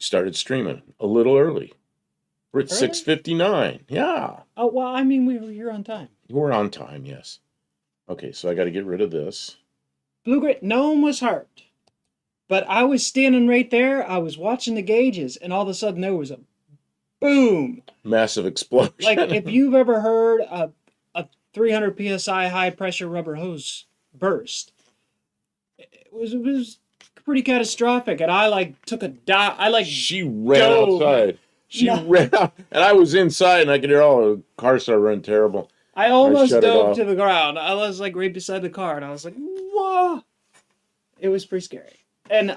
started streaming a little early. We're at Early? 6:59. Yeah. Oh, well, I mean, we were here on time. We're on time, yes. Okay, so I got to get rid of this. Blue Grit, no one was hurt. But I was standing right there. I was watching the gauges, and all of a sudden there was a boom. Massive explosion. Like if you've ever heard a 300 psi high pressure rubber hose burst, it was pretty catastrophic. And I like took a dive. I like She ran dove. outside. She No. ran out, and I was inside, and I could hear all the car start running terrible. I almost shut it dove off. to the ground. I was like right beside the car, and I was like, "Whoa!" It was pretty scary. And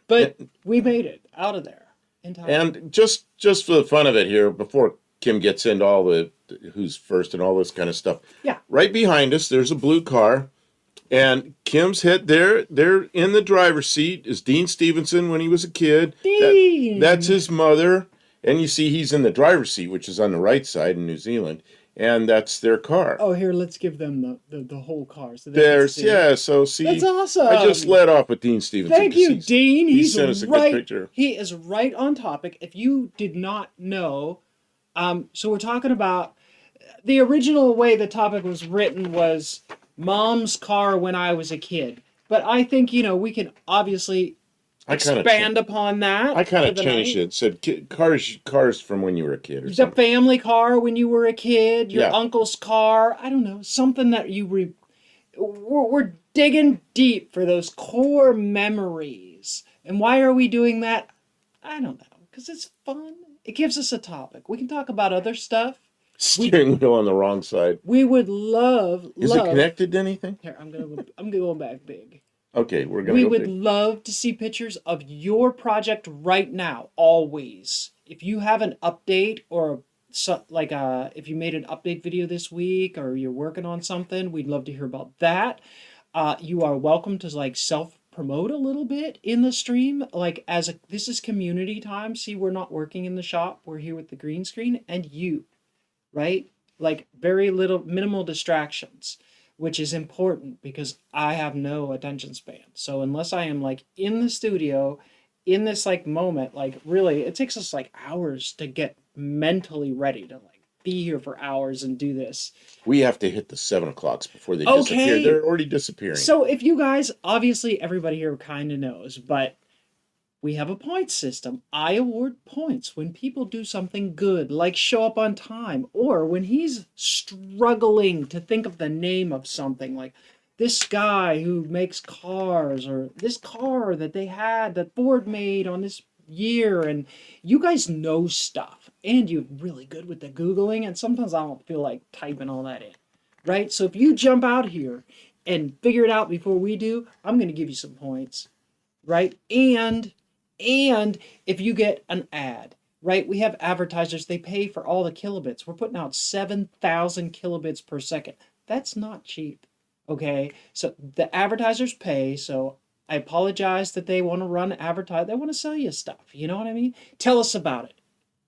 but we made it out of there in time. And just for the fun of it here, before Kim gets into all the who's first and all this kind of stuff. Yeah. Right behind us, there's a blue car, and Kim's head there in the driver's seat is Dean Stevenson when he was a kid. Dean! That's his mother, and you see he's in the driver's seat, which is on the right side in New Zealand, and that's their car. Oh, here, let's give them the whole car. So they can There's see. so see, That's awesome. I just let off with Dean Stevenson. Thank you, Dean. He He's sent us a good right. picture. He is right on topic. If you did not know, so we're talking about the original way the topic was written was Mom's car when I was a kid. But I think we can obviously expand upon that. I kind of changed it. Said cars from when you were a kid, or the something. family car when you were a kid, your Yeah. uncle's car. I don't know, something that we're digging deep for those core memories. And why are we doing that? I don't know, because it's fun. It gives us a topic. We can talk about other stuff. Steering wheel on the wrong side. We would love. Is it connected to anything? Here, I'm going back big. Okay, we're gonna. We go would big. love to see pictures of your project right now. Always, if you have an update or if you made an update video this week or you're working on something, we'd love to hear about that. You are welcome to self promote a little bit in the stream. This is community time. See, we're not working in the shop. We're here with the green screen and you, right? Like very minimal distractions, which is important because I have no attention span. So unless I am in the studio in this moment, really it takes us hours to get mentally ready to be here for hours and do this. We have to hit the 7 o'clocks before they disappear. They're already disappearing. So if you guys, obviously everybody here kind of knows, but we have a point system. I award points when people do something good, like show up on time, or when he's struggling to think of the name of something, like this guy who makes cars, or this car that they had that Ford made on this year. And you guys know stuff, and you're really good with the Googling, and sometimes I don't feel like typing all that in, right? So if you jump out here and figure it out before we do, I'm going to give you some points, right? And if you get an ad, right? We have advertisers, they pay for all the kilobits. We're putting out 7,000 kilobits per second. That's not cheap, okay? So the advertisers pay, so I apologize that they want to run advertise. They want to sell you stuff, you know what I mean? Tell us about it.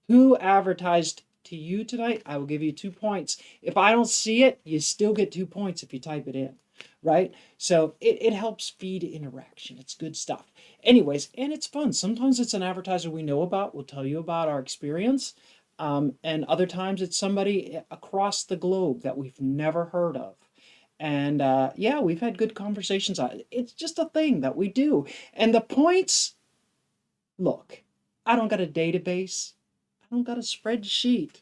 Who advertised to you tonight? I will give you 2 points. If I don't see it, you still get 2 points if you type it in, right? So it helps feed interaction. It's good stuff. Anyways, and it's fun. Sometimes it's an advertiser we know about. We'll tell you about our experience. And other times it's somebody across the globe that we've never heard of. And yeah, we've had good conversations. It's just a thing that we do. And the points, look, I don't got a database. I don't got a spreadsheet.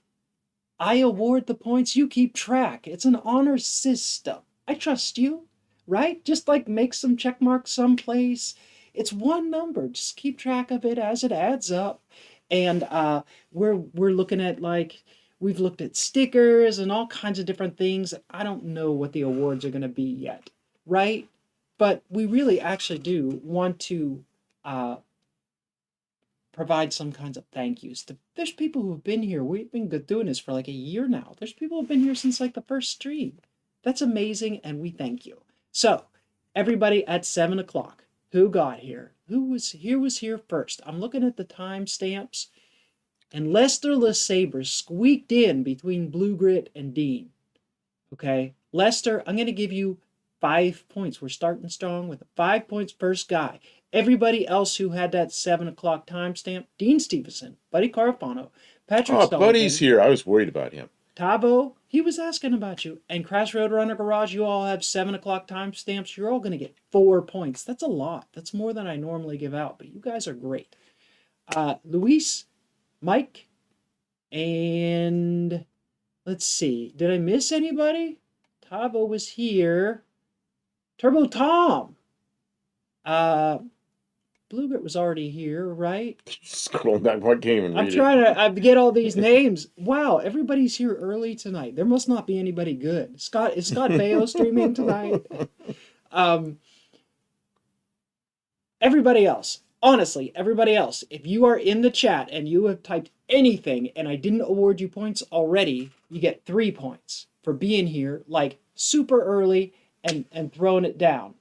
I award the points. You keep track. It's an honor system. I trust you, right? Just make some check marks someplace. It's one number. Just keep track of it as it adds up. And we're looking at we've looked at stickers and all kinds of different things. I don't know what the awards are going to be yet, right? But we really actually do want to provide some kinds of thank yous. There's people who have been here. We've been doing this for a year now. There's people who have been here since the first stream. That's amazing, and we thank you. So, everybody at 7 o'clock, who got here? Who was here first? I'm looking at the timestamps, and Lester LeSabre squeaked in between Blue Grit and Dean. Okay, Lester, I'm going to give you 5 points. We're starting strong with 5 points first guy. Everybody else who had that 7 o'clock timestamp, Dean Stevenson, Buddy Carfano, Patrick Oh, Buddy's Sullivan, here. I was worried about him. Tavo, he was asking about you. And Crash Roadrunner Garage, you all have 7 o'clock timestamps. You're all going to get 4 points. That's a lot. That's more than I normally give out, but you guys are great. Luis, Mike, and let's see. Did I miss anybody? Tavo was here. Turbo Tom. Bluebird was already here, right? Scrolling back, I can't even read I'm it. trying to get all these names. Wow, everybody's here early tonight. There must not be anybody good. Is Scott Baio streaming tonight? Everybody else. Honestly, everybody else, if you are in the chat and you have typed anything and I didn't award you points already, you get 3 points for being here, like super early and throwing it down.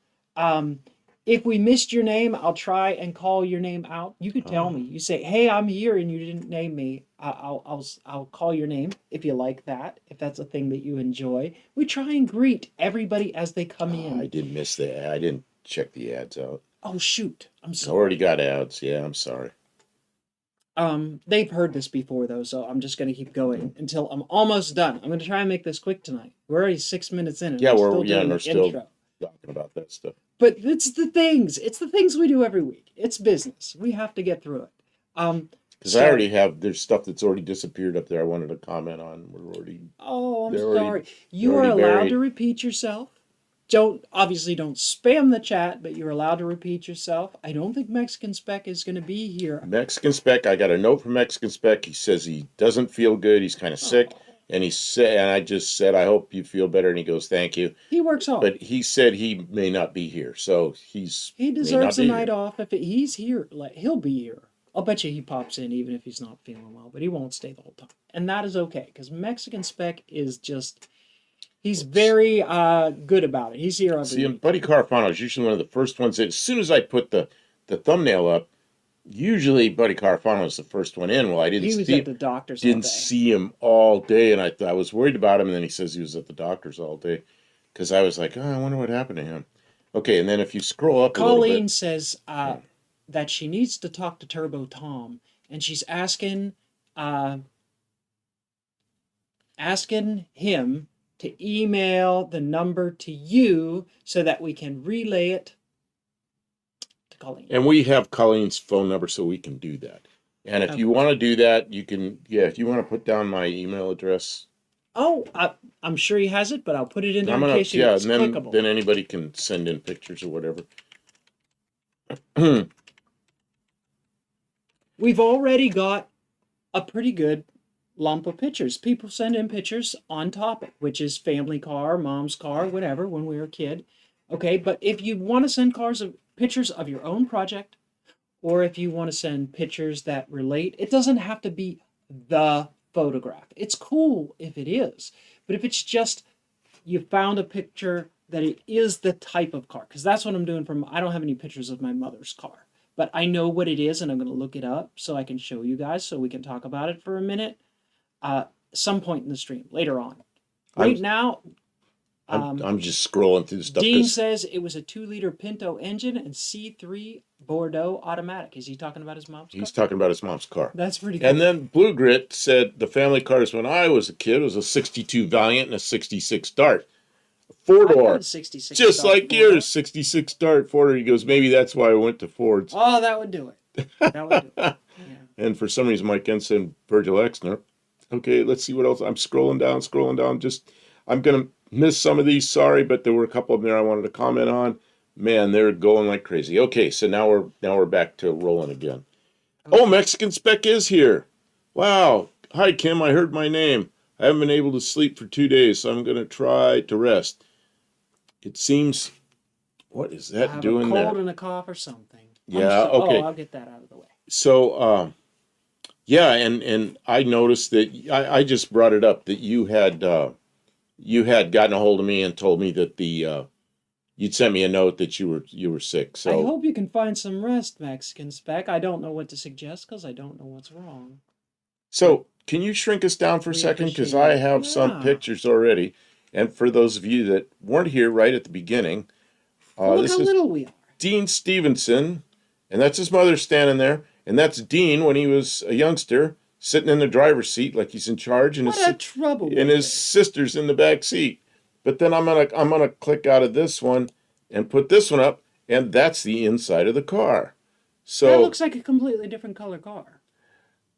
If we missed your name, I'll try and call your name out. You could tell me. You say, "Hey, I'm here," and you didn't name me. I'll call your name if you like that. If that's a thing that you enjoy, we try and greet everybody as they come in. I did miss that. I didn't check the ads out. Oh shoot! I'm I sorry. already got ads. Yeah, I'm sorry. They've heard this before though, so I'm just gonna keep going until I'm almost done. I'm gonna try and make this quick tonight. We're already 6 minutes in. And Yeah, we're we're doing the still intro. talking about that stuff. But it's the things. It's the things we do every week. It's business. We have to get through it. Because I already have, there's stuff that's already disappeared up there I wanted to comment on. We're already. Oh, I'm They're already- sorry. You they're are already allowed buried. to repeat yourself. Don't spam the chat, but you're allowed to repeat yourself. I don't think Mexican Spec is going to be here. Mexican Spec, I got a note from Mexican Spec. He says he doesn't feel good. He's kind of sick. And and I just said, I hope you feel better. And he goes, thank you. He works hard. But he said he may not be here. So He may deserves not a be night here. off. If he's here, he'll be here. I'll bet you he pops in even if he's not feeling well, but he won't stay the whole time. And that is okay, because Mexican Spec is just, he's very good about it. He's here every See, and week. Buddy Carfano is usually one of the first ones that, as soon as I put the thumbnail up, usually Buddy Carfano is the first one in. Well, I He was at the doctor's all didn't day. see him all day, and I was worried about him. And then he says he was at the doctor's all day, because I was like, oh, I wonder what happened to him. Okay, and then if you scroll up a little Colleen bit, says that she needs to talk to Turbo Tom, and she's asking him to email the number to you so that we can relay it to Colleen. and we have Colleen's phone number, so we can do that. And if you want to do that, you can. Yeah, if you want to put down my email address, Oh, I'm sure he has it, but I'll put it in there I'm in gonna. case Yeah, it's and clickable. then anybody can send in pictures or whatever. We've already got a pretty good lump of pictures. People send in pictures on topic, which is family car, mom's car, whatever, when we were a kid. Okay, but if you want to send pictures of your own project, or if you want to send pictures that relate, it doesn't have to be the photograph. It's cool if it is, but if it's just you found a picture that it is the type of car, because that's what I'm doing I don't have any pictures of my mother's car, but I know what it is and I'm going to look it up so I can show you guys so we can talk about it for a minute some point in the stream later on. Right now, I'm just scrolling through the stuff. Dean says it was a 2-liter Pinto engine and C3 Bordeaux automatic. Is he talking about his mom's car? He's talking about his mom's car. That's pretty cool. And then Blue Grit said the family cars when I was a kid was a 62 Valiant and a 66 Dart. Four-door. 66 Just Dart like four-door. yours, 66 Dart four-door. He goes, maybe that's why I went to Ford's. Oh, that would do it. That would do it. Yeah. And for some reason, Mike Ken said Virgil Exner. Okay, let's see what else. I'm scrolling down. I'm going to miss some of these. Sorry, but there were a couple of them there I wanted to comment on. Man, they're going like crazy. Okay, so now we're back to rolling again. Oh, Mexican Spec is here. Wow. Hi, Kim. I heard my name. I haven't been able to sleep for 2 days, so I'm going to try to rest. It seems, what is that I have doing a there? cold and a cough or something. Yeah, okay. Oh, I'll get that out of the way. So, yeah, and I noticed that I just brought it up that you had gotten a hold of me and told me that you'd sent me a note that you were sick. So I hope you can find some rest, Mexican Spec. I don't know what to suggest because I don't know what's wrong. So can you shrink us down for a We second? Because appreciate I it. have some Yeah. pictures already. And for those of you that weren't here right at the beginning, Well, look this how is little we are. Dean Stevenson, and that's his mother standing there. And that's Dean when he was a youngster, sitting in the driver's seat like he's in charge, and What a trouble. his sister's in the back seat. But then I'm gonna click out of this one and put this one up, and that's the inside of the car. So that looks like a completely different color car.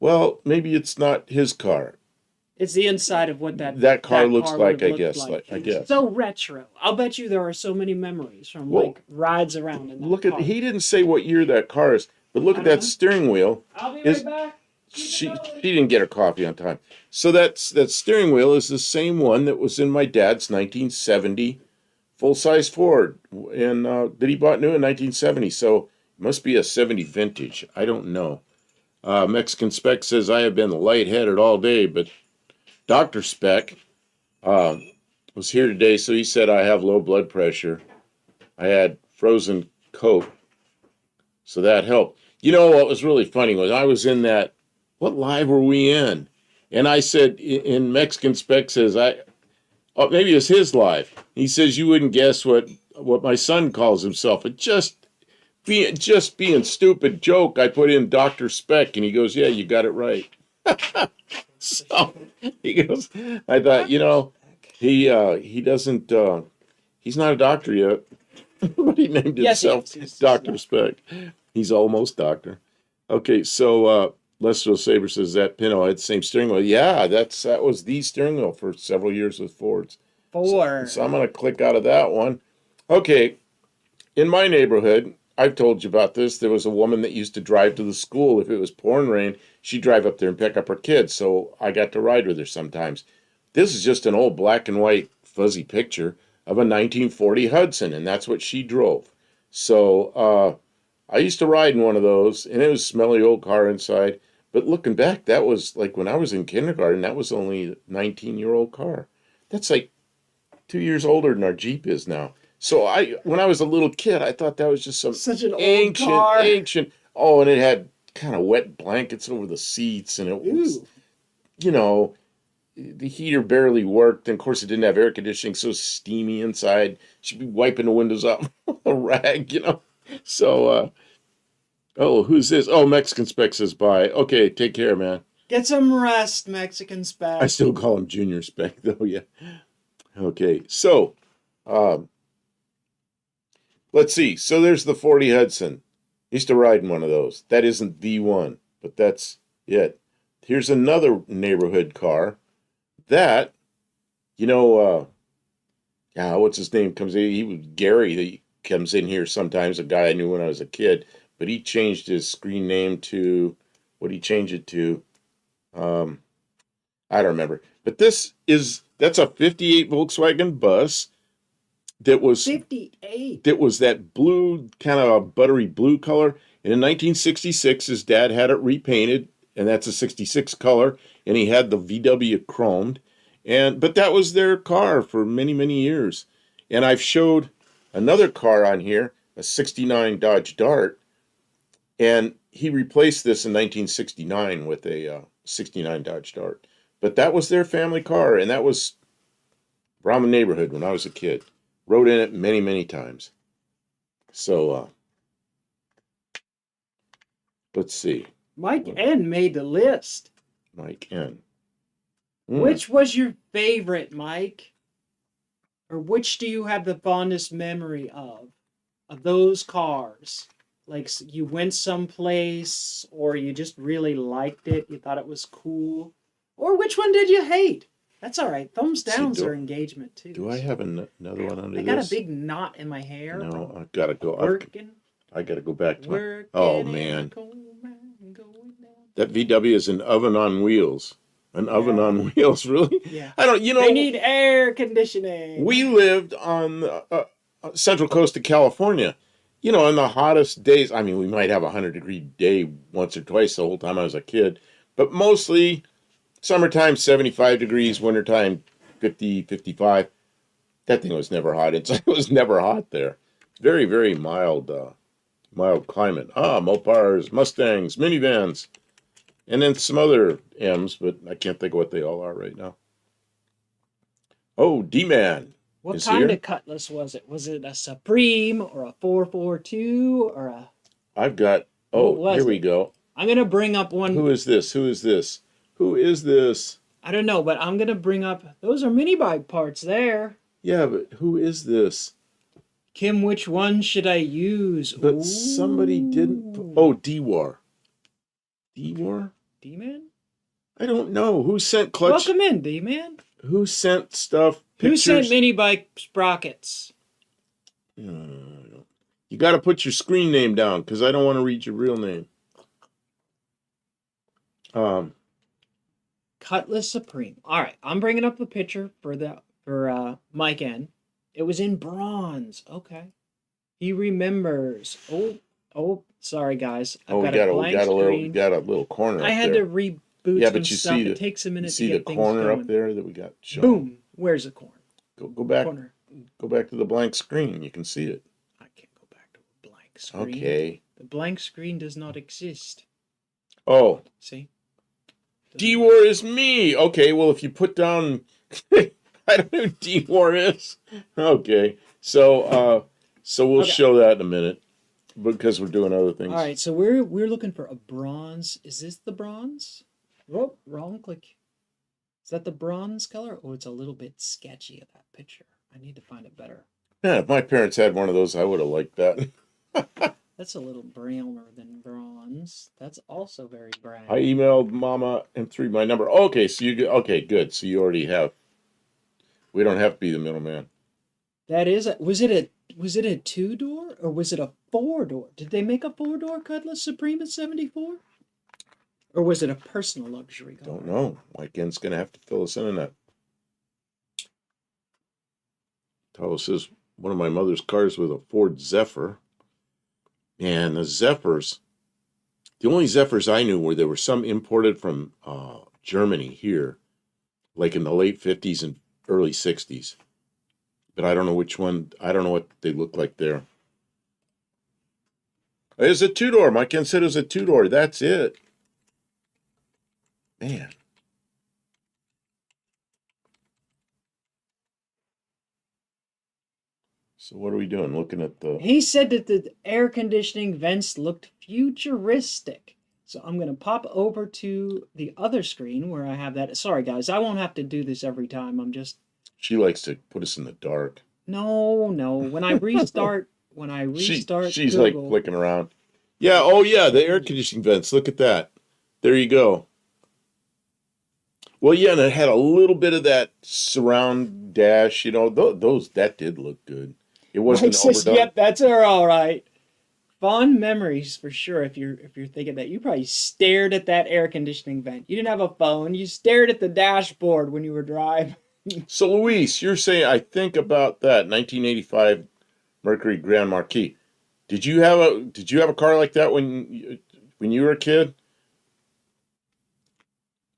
well, maybe it's not his car. It's the inside of what That car looks car like, would I have guess. looked Like I guess. So retro. I'll bet you there are so many memories from Well, like rides around in that Look car. at he didn't say what year that car is, but look at that steering wheel. I'll be Is- right back. She didn't get her coffee on time. So that steering wheel is the same one that was in my dad's 1970 full-size Ford, and that he bought new in 1970. So it must be a 70 vintage. I don't know. Mexican Spec says I have been lightheaded all day, but Dr. Spec was here today, so he said I have low blood pressure. I had frozen Coke, so that helped. You know what was really funny was I was in that. What live were we in? And I said, in Mexican Spec says maybe it was his live. He says you wouldn't guess what my son calls himself. It just being stupid joke. I put in Dr. Spec, and he goes, yeah, you got it right. So he goes, I thought, he doesn't. He's not a doctor yet, but he named himself Dr. Spec. He's almost doctor. Okay, so Lester Saber says that Pinto had the same steering wheel. Yeah, that was the steering wheel for several years with Fords. So I'm gonna click out of that one. Okay, in my neighborhood, I've told you about this. There was a woman that used to drive to the school. If it was pouring rain, she'd drive up there and pick up her kids. So I got to ride with her sometimes. This is just an old black and white fuzzy picture of a 1940 Hudson, and that's what she drove. So I used to ride in one of those, and it was a smelly old car inside. But looking back, that was like when I was in kindergarten, that was only a 19-year-old car. That's like 2 years older than our Jeep is now. So when I was a little kid, I thought that was just such an ancient, old car. ancient. Oh, and it had kind of wet blankets over the seats, and it was, the heater barely worked. And of course, it didn't have air conditioning, so steamy inside. She'd be wiping the windows off with a rag, So, who's this? Oh, Mexican Spec says bye. Okay, take care, man. Get some rest, Mexican Spec. I still call him Junior Spec, though, yeah. Okay, so, let's see. So there's the 40 Hudson. Used to ride in one of those. That isn't the one, but that's it. Here's another neighborhood car. That, what's his name comes in? He was Gary. He comes in here sometimes. A guy I knew when I was a kid. But he changed his screen name to, what did he change it to? I don't remember. But that's a 58 Volkswagen bus that was 58. That was that blue, kind of a buttery blue color. And in 1966, his dad had it repainted, and that's a 66 color, and he had the VW chromed. But that was their car for many, many years. And I've showed another car on here, a 69 Dodge Dart. And he replaced this in 1969 with a 69 Dodge Dart. But that was their family car, and that was around the neighborhood when I was a kid. Rode in it many, many times. So, let's see. Mike N made the list. Mike N. Which was your favorite, Mike? Or which do you have the fondest memory of those cars? Like you went someplace, or you just really liked it, you thought it was cool, or which one did you hate? That's all right. Thumbs downs are engagement too. Do I have another one under this? I got a big knot in my hair. No, I've got to go. I got to go back to oh man, that VW is an oven on wheels. An oven on wheels, really? Yeah. I don't. They need air conditioning. We lived on the central coast of California. In the hottest days, I mean, we might have a 100-degree day once or twice the whole time I was a kid, but mostly summertime 75 degrees, wintertime 50, 55. That thing was never hot. It was never hot there. Very, very mild climate. Mopars, Mustangs, minivans, and then some other M's, but I can't think of what they all are right now. Oh, D-Man What is kind here. of cutlass was it? Was it a Supreme or a 442 or a I've got, what oh, here was we it? go. I'm gonna bring up Who one. is this? Who is this? Who is this? I don't know, but I'm gonna bring up. Those are mini bike parts there. Yeah, but who is this? Kim, which one should I use? But somebody didn't. Oh, Ooh, D-War. D-War? D-Man. I don't know. Who sent clutch? Welcome in, D-Man. Who sent stuff, Who sent pictures? mini bike sprockets? You got to put your screen name down because I don't want to read your real name. Um, Cutlass Supreme. All right, I'm bringing up the picture for Mike N. It was in bronze. Okay, he remembers. Oh, sorry guys, I've oh, got a blank we screen. got a little corner I up had there. to reboot Yeah, some but stuff. It takes a you minute to see the get things corner up going. there that we got shown. Boom. Where's the corner? Go back. Corner. Go back to the blank screen. You can see it. I can't go back to a blank screen. Okay. The blank screen does not exist. Oh, See? D-War is me. Okay, well, if you put down, I don't know who D-War is. Okay, so we'll Okay. show that in a minute because we're doing other things. All right, so we're looking for a bronze. Is this the bronze? Oh, wrong click. Is that the bronze color? Oh, it's a little bit sketchy of that picture. I need to find it better. Yeah, if my parents had one of those, I would have liked that. That's a little browner than bronze. That's also very brown. I emailed Mama M3 my number. Okay, so okay, good. So you already have. We don't have to be the middleman. That is was it a two-door or was it a four-door? Did they make a four-door Cutlass Supreme in 74? Or was it a personal luxury car? Don't know. Mike N's gonna have to fill us in on that. Tell us this one of my mother's cars was a Ford Zephyr. And the Zephyrs, the only Zephyrs I knew were there were some imported from Germany here, like in the late 50s and early 60s. But I don't know which one, I don't know what they look like there. It's a two-door. My Ken said it was a two-door. That's it. Man. So what are we doing? Looking at the... He said that the air conditioning vents looked futuristic. So I'm going to pop over to the other screen where I have that. Sorry, guys, I won't have to do this every time. I'm just... She likes to put us in the dark. No. When I restart, She's Google, like flicking around. Yeah, oh yeah, the air conditioning vents. Look at that. There you go. Well, yeah, and it had a little bit of that surround dash, those that did look good. It wasn't Mike says, overdone. "Yep, that's her, all right." Fond memories for sure. If you're thinking that, you probably stared at that air conditioning vent. You didn't have a phone. You stared at the dashboard when you were driving. So, Luis, you're saying I think about that 1985 Mercury Grand Marquis. Did you have a car like that when you were a kid?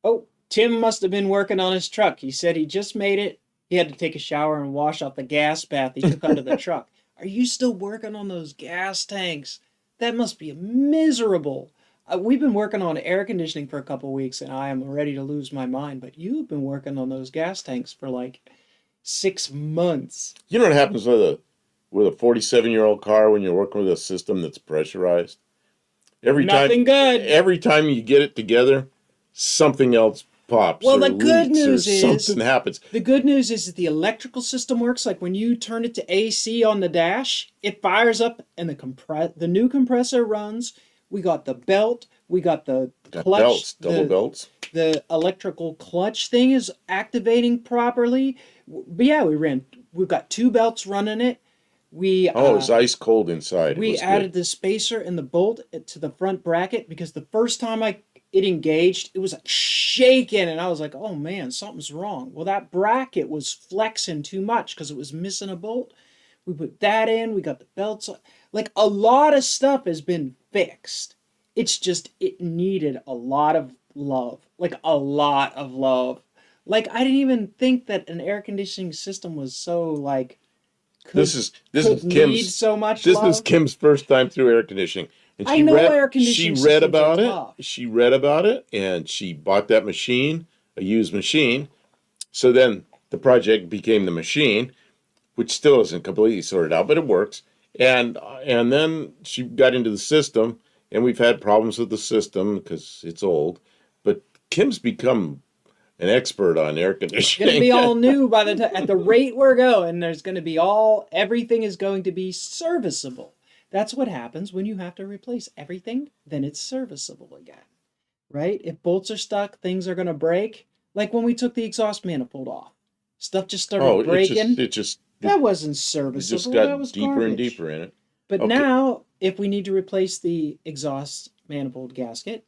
Oh, Tim must have been working on his truck. He said he just made it. He had to take a shower and wash off the gas bath he took out of the truck. Are you still working on those gas tanks? That must be miserable. We've been working on air conditioning for a couple weeks, and I am ready to lose my mind. But you've been working on those gas tanks for like 6 months. You know what happens with a 47-year-old car when you're working with a system that's pressurized? Nothing good. Every time you get it together, something else pops. Well, or the good leaks, news or is something happens. The good news is that the electrical system works. Like when you turn it to AC on the dash, it fires up and the new compressor runs. We got the belt. We got the clutch. Belts, double belts. The electrical clutch thing is activating properly. But yeah, we've got two belts running it. It's ice cold inside. We added the spacer and the bolt to the front bracket because the first time it engaged, it was like shaking, and I was like, "Oh man, something's wrong." Well, that bracket was flexing too much because it was missing a bolt. We put that in. We got the belts. Like a lot of stuff has been fixed. It's just it needed a lot of love, like a lot of love. Like I didn't even think that an air conditioning system was so like. This is Kim's. So much this love. is Kim's first time through air conditioning, and I know air conditioning She read systems are about it. tough. She read about it, and she bought that machine, a used machine. So then the project became the machine, which still isn't completely sorted out, but it works. And then she got into the system, and we've had problems with the system because it's old. But Kim's become an expert on air It's going to conditioning. be all new by the time, at the rate we're going, there's going to be everything is going to be serviceable. That's what happens when you have to replace everything, then it's serviceable again, right? If bolts are stuck, things are going to break. Like when we took the exhaust manifold off, stuff just Oh, started breaking. That wasn't it just serviceable. That got was deeper and garbage. deeper in it. But Okay. now, if we need to replace the exhaust manifold gasket,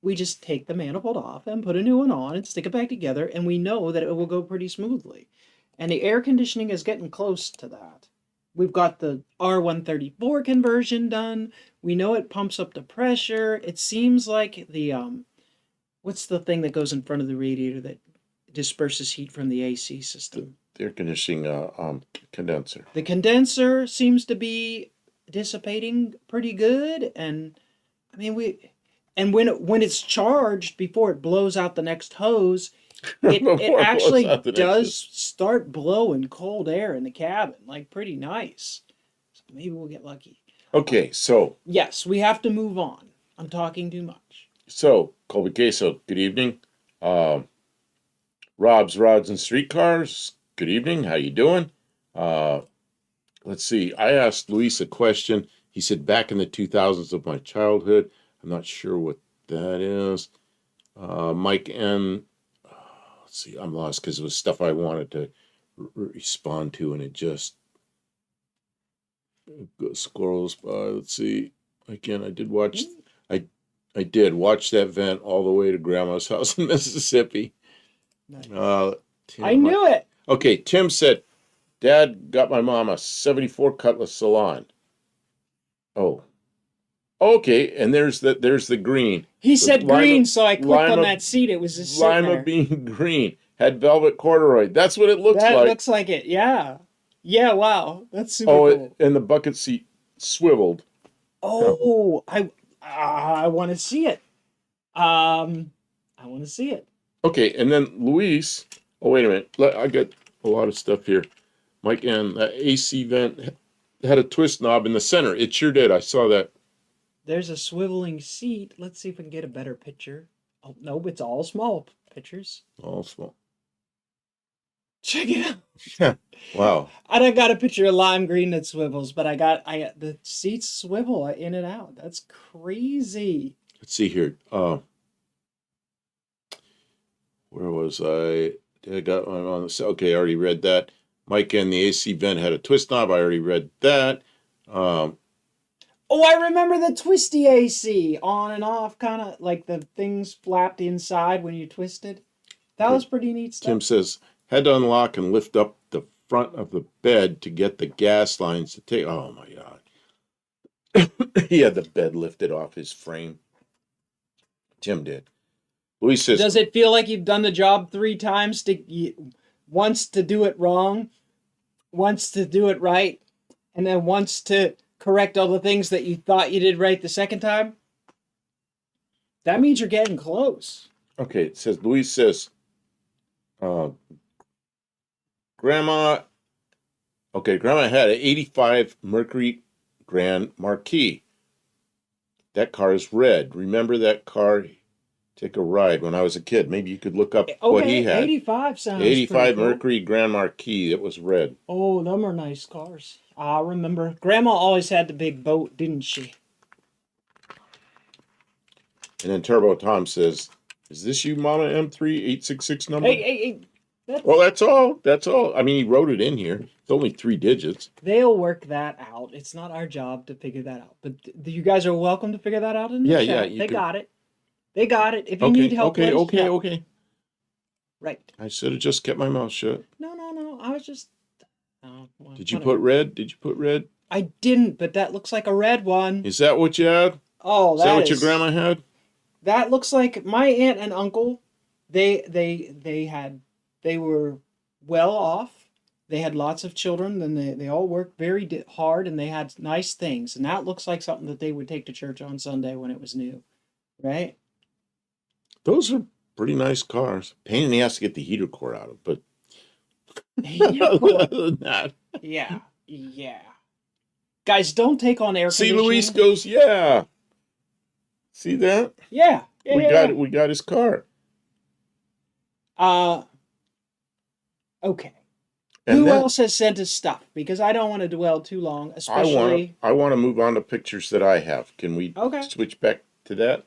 we just take the manifold off and put a new one on and stick it back together, and we know that it will go pretty smoothly. And the air conditioning is getting close to that. We've got the R134 conversion done. We know it pumps up the pressure. It seems like the what's the thing that goes in front of the radiator that disperses heat from the AC system? The air conditioning condenser. The condenser seems to be dissipating pretty good, and I mean when it's charged before it blows out the next hose, it Before it blows actually out the next does hose. start blowing cold air in the cabin, like pretty nice. So maybe we'll get lucky. Okay, so Yes, we have to move on. I'm talking too much. Colby Queso, good evening. Rob's Rods and Streetcars, good evening. How you doing? Let's see. I asked Luis a question. He said back in the 2000s of my childhood. I'm not sure what that is. Mike N. Let's see. I'm lost because it was stuff I wanted to respond to, and it just scrolls by. Let's see. Again, I did watch. I did watch that vent all the way to Grandma's house in Mississippi. Nice. Tim, I knew it. Okay, Tim said, Dad got my mom a 74 Cutlass Salon. Oh. Okay, and there's the green. He said Lima- green, so I clicked on lima- that seat. It was just sitting Lima there. bean green. Had velvet corduroy. That's what it looks That like. looks like it. Yeah. Yeah. Wow. That's super Oh, cool. and the bucket seat swiveled. Oh, I want to see it. I want to see it. Okay, and then Luis. Oh, wait a minute. I got a lot of stuff here. Mike, and that AC vent had a twist knob in the center. It sure did. I saw that. There's a swiveling seat. Let's see if we can get a better picture. Oh no, it's all small pictures. All small. Check it out. Wow. I don't got a picture of lime green that swivels, but I got the seats swivel in and out. That's crazy. Let's see here. Where was I? I got one on the. Okay, I already read that. Mike and the AC vent had a twist knob. I already read that. Oh, I remember the twisty AC, on and off, kind of like the things flapped inside when you twisted. That was pretty neat stuff. Tim says, had to unlock and lift up the front of the bed to get the gas lines to take. Oh my God. He had the bed lifted off his frame. Tim did. Luis says, Does it feel like you've done the job 3 times? Once to do it wrong, once to do it right, and then once to correct all the things that you thought you did right the second time? That means you're getting close. okay, it says, Luis says, Grandma had an 85 Mercury Grand Marquis. That car is red. Remember that car? Take a ride when I was a kid. Maybe you could look up what he had. 85 sounds 85 pretty cool. Mercury Grand Marquis. It was red. Oh, them are nice cars. I remember. Grandma always had the big boat, didn't she? And then Turbo Tom says, "Is this you, Mama M3 866 number?" Hey. Well, that's all. That's all. I mean, he wrote it in here. It's only 3 digits. They'll work that out. It's not our job to figure that out. But you guys are welcome to figure that out in the Yeah, chat. yeah, They you can- got it. They got it. If you need help, let us know. Okay. Right. I should have just kept my mouth shut. No. I was just. Oh, well, Did you whatever. put red? Did you put red? I didn't, but that looks like a red one. Is that what you had? Oh, Is that what your grandma had? That looks like my aunt and uncle. They were well off. They had lots of children, and they all worked very hard, and they had nice things. And that looks like something that they would take to church on Sunday when it was new, right? Those are pretty nice cars. Pain in the ass to get the heater core out of, but Other than that. Yeah, yeah. Guys, don't take on air See, conditioning. Luis goes, yeah. See that? Yeah, yeah, We yeah. got we got his car. Okay. And Who then else has sent us stuff? Because I don't want to dwell too long, especially. I want to move on to pictures that I have. Can we Okay. switch back to that?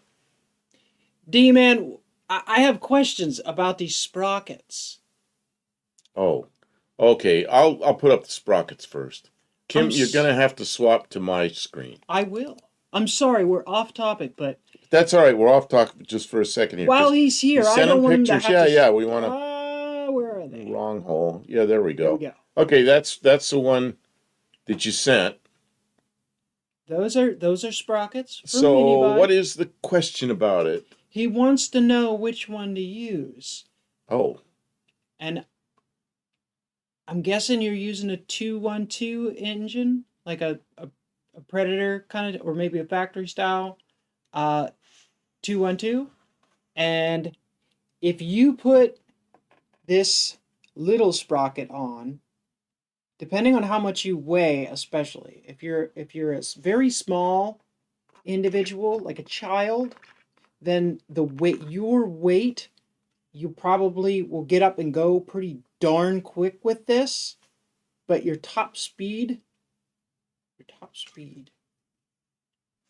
D-Man, I have questions about these sprockets. Oh, okay. I'll put up the sprockets first. Kim, you're gonna have to swap to my screen. I will. I'm sorry, we're off topic, but That's all right. We're off topic just for a second here. while he's here, I don't want him to have to. Yeah. We want to. Where are they? Wrong hole. Yeah, there we There go. we go. Okay, that's the one that you sent. Those are sprockets. So, what is the question about it? He wants to know which one to use. Oh. And I'm guessing you're using a 212 engine, like a Predator kind of, or maybe a factory style 212. And if you put this little sprocket on, depending on how much you weigh, especially if you're a very small individual, like a child, then your weight, you probably will get up and go pretty darn quick with this, but your top speed,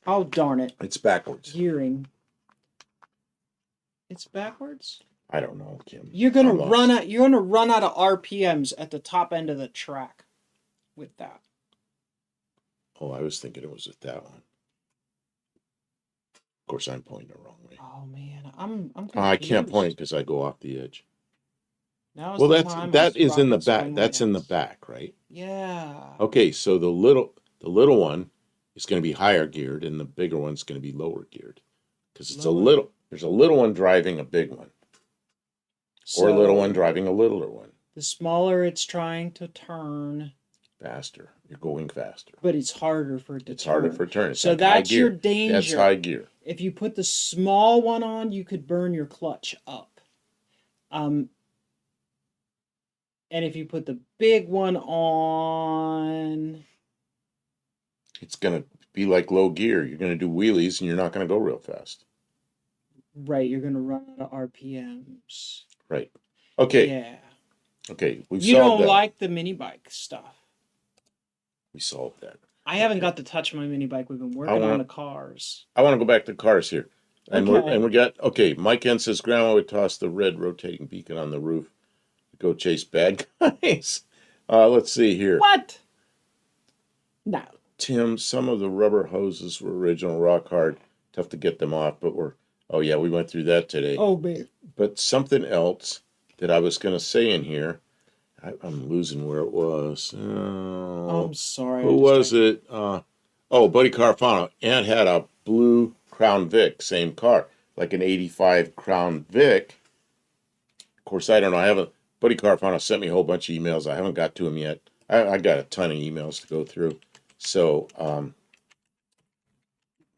oh darn it, It's backwards. gearing, it's backwards. I don't know, Kim. You're gonna run out of RPMs at the top end of the track with that. Oh, I was thinking it was with that one. Of course, I'm pointing the wrong way. Oh man, I'm I can't confused. point because I go off the edge. Now is Well, the time that when is in the sprockets back. swing That's in the hands. back, right? Yeah. Okay, so the little one is going to be higher geared, and the bigger one's going to be lower geared, because it's There's a little one driving a big one, or a little one driving a littler one. The smaller it's trying to turn, Faster. You're going faster. but it's harder for it to It's turn. harder for turn. It's So like high that's your gear. danger. That's high gear. If you put the small one on, you could burn your clutch up. And if you put the big one on, It's going to be like low gear. You're going to do wheelies, and you're not going to go real fast. right, you're gonna run out of RPMs. Right. Okay. Yeah. Okay. We've You solved don't that. like the mini bike stuff. We solved that. I haven't got to touch my mini bike. We've been working on the cars. I want to go back to cars here. And Okay. we got Mike N says Grandma would toss the red rotating beacon on the roof to go chase bad guys. Let's see here. What? No. Tim, some of the rubber hoses were original rock hard. Tough to get them off, but we went through that today. Oh, babe. But something else that I was going to say in here, I'm losing where it was. Oh, I'm sorry. Who was it? Buddy Carfano. Aunt had a blue Crown Vic, same car, like an 85 Crown Vic. Of course, I don't know. Buddy Carfano sent me a whole bunch of emails. I haven't got to him yet. I got a ton of emails to go through. So,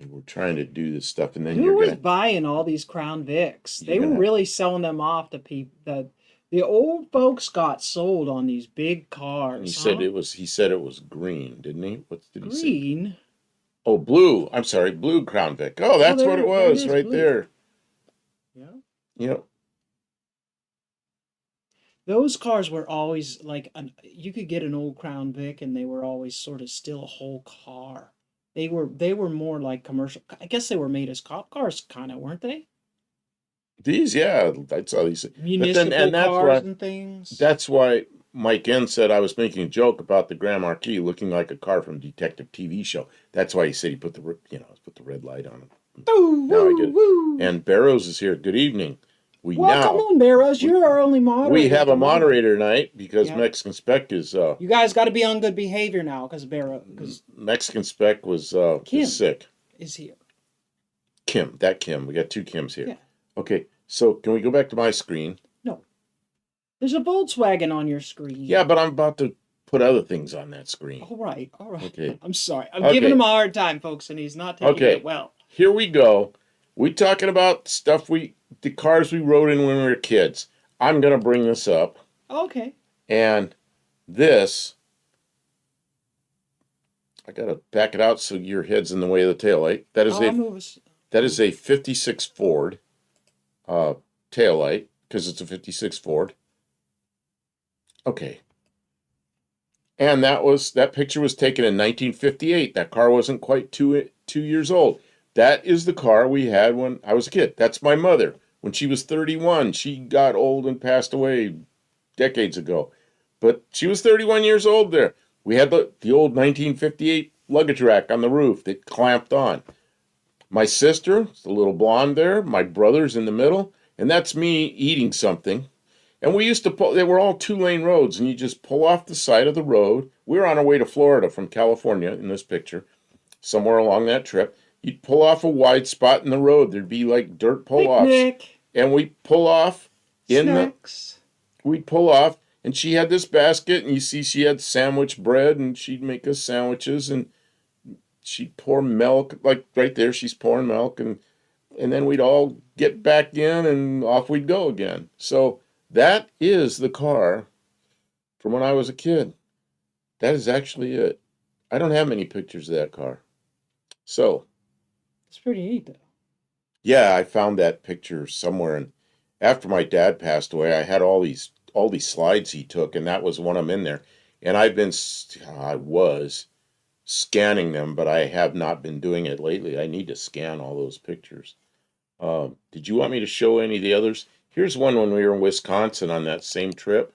we're trying to do this stuff, and then Who was buying all these Crown Vics? They were really selling them off to people. The old folks got sold on these big cars. He said it was green, didn't he? What did he say? Green. Oh, blue. I'm sorry, blue Crown Vic. Oh, that's what it was right there. Yeah. Yep. Those cars were always like you could get an old Crown Vic, and they were always sort of still a whole car. They were more like commercial. I guess they were made as cop cars, kind of, weren't they? These, yeah, I saw these. Municipal cars and things. That's why Mike N said I was making a joke about the Grand Marquis looking like a car from a detective TV show. That's why he said he put the red light on it. Now I get it. And Barrows is here. Good evening. Come on, Barrows. You're our only moderator. We have a moderator tonight because Mexican Spec is. You guys got to be on good behavior now, because Barrows. Mexican Spec was sick. Is here. Kim. We got two Kims here. Yeah. Okay, so can we go back to my screen? No. There's a Volkswagen on your screen. Yeah, but I'm about to put other things on that screen. All right. Okay. I'm sorry. I'm giving him a hard time, folks, and he's not taking it well. Here we go. We talking about the cars we rode in when we were kids. I'm going to bring this up. Okay. And this, I gotta back it out so your head's in the way of the taillight. I'll move us. That is a 56 Ford taillight, because it's a 56 Ford. Okay. And that picture was taken in 1958. That car wasn't quite two years old. That is the car we had when I was a kid. That's my mother. When she was 31, she got old and passed away decades ago. But she was 31 years old there. We had the old 1958 luggage rack on the roof that clamped on. My sister, the little blonde there, my brother's in the middle, and that's me eating something. And we used to pull, they were all 2-lane roads, and you just pull off the side of the road. We were on our way to Florida from California in this picture, somewhere along that trip. You'd pull off a wide spot in the road. There'd be like dirt pull-offs. Picnic. And we'd pull off Snacks. we'd pull off, and she had this basket, and you see she had sandwich bread, and she'd make us sandwiches, and she'd pour milk, like right there, she's pouring milk, and then we'd all get back in, and off we'd go again. So that is the car from when I was a kid. That is actually it. I don't have many pictures of that car. So, It's pretty neat, though. yeah, I found that picture somewhere, and after my dad passed away, I had all these slides he took, and that was one of them in there. And I was scanning them, but I have not been doing it lately. I need to scan all those pictures. Did you want me to show any of the others? Here's one when we were in Wisconsin on that same trip.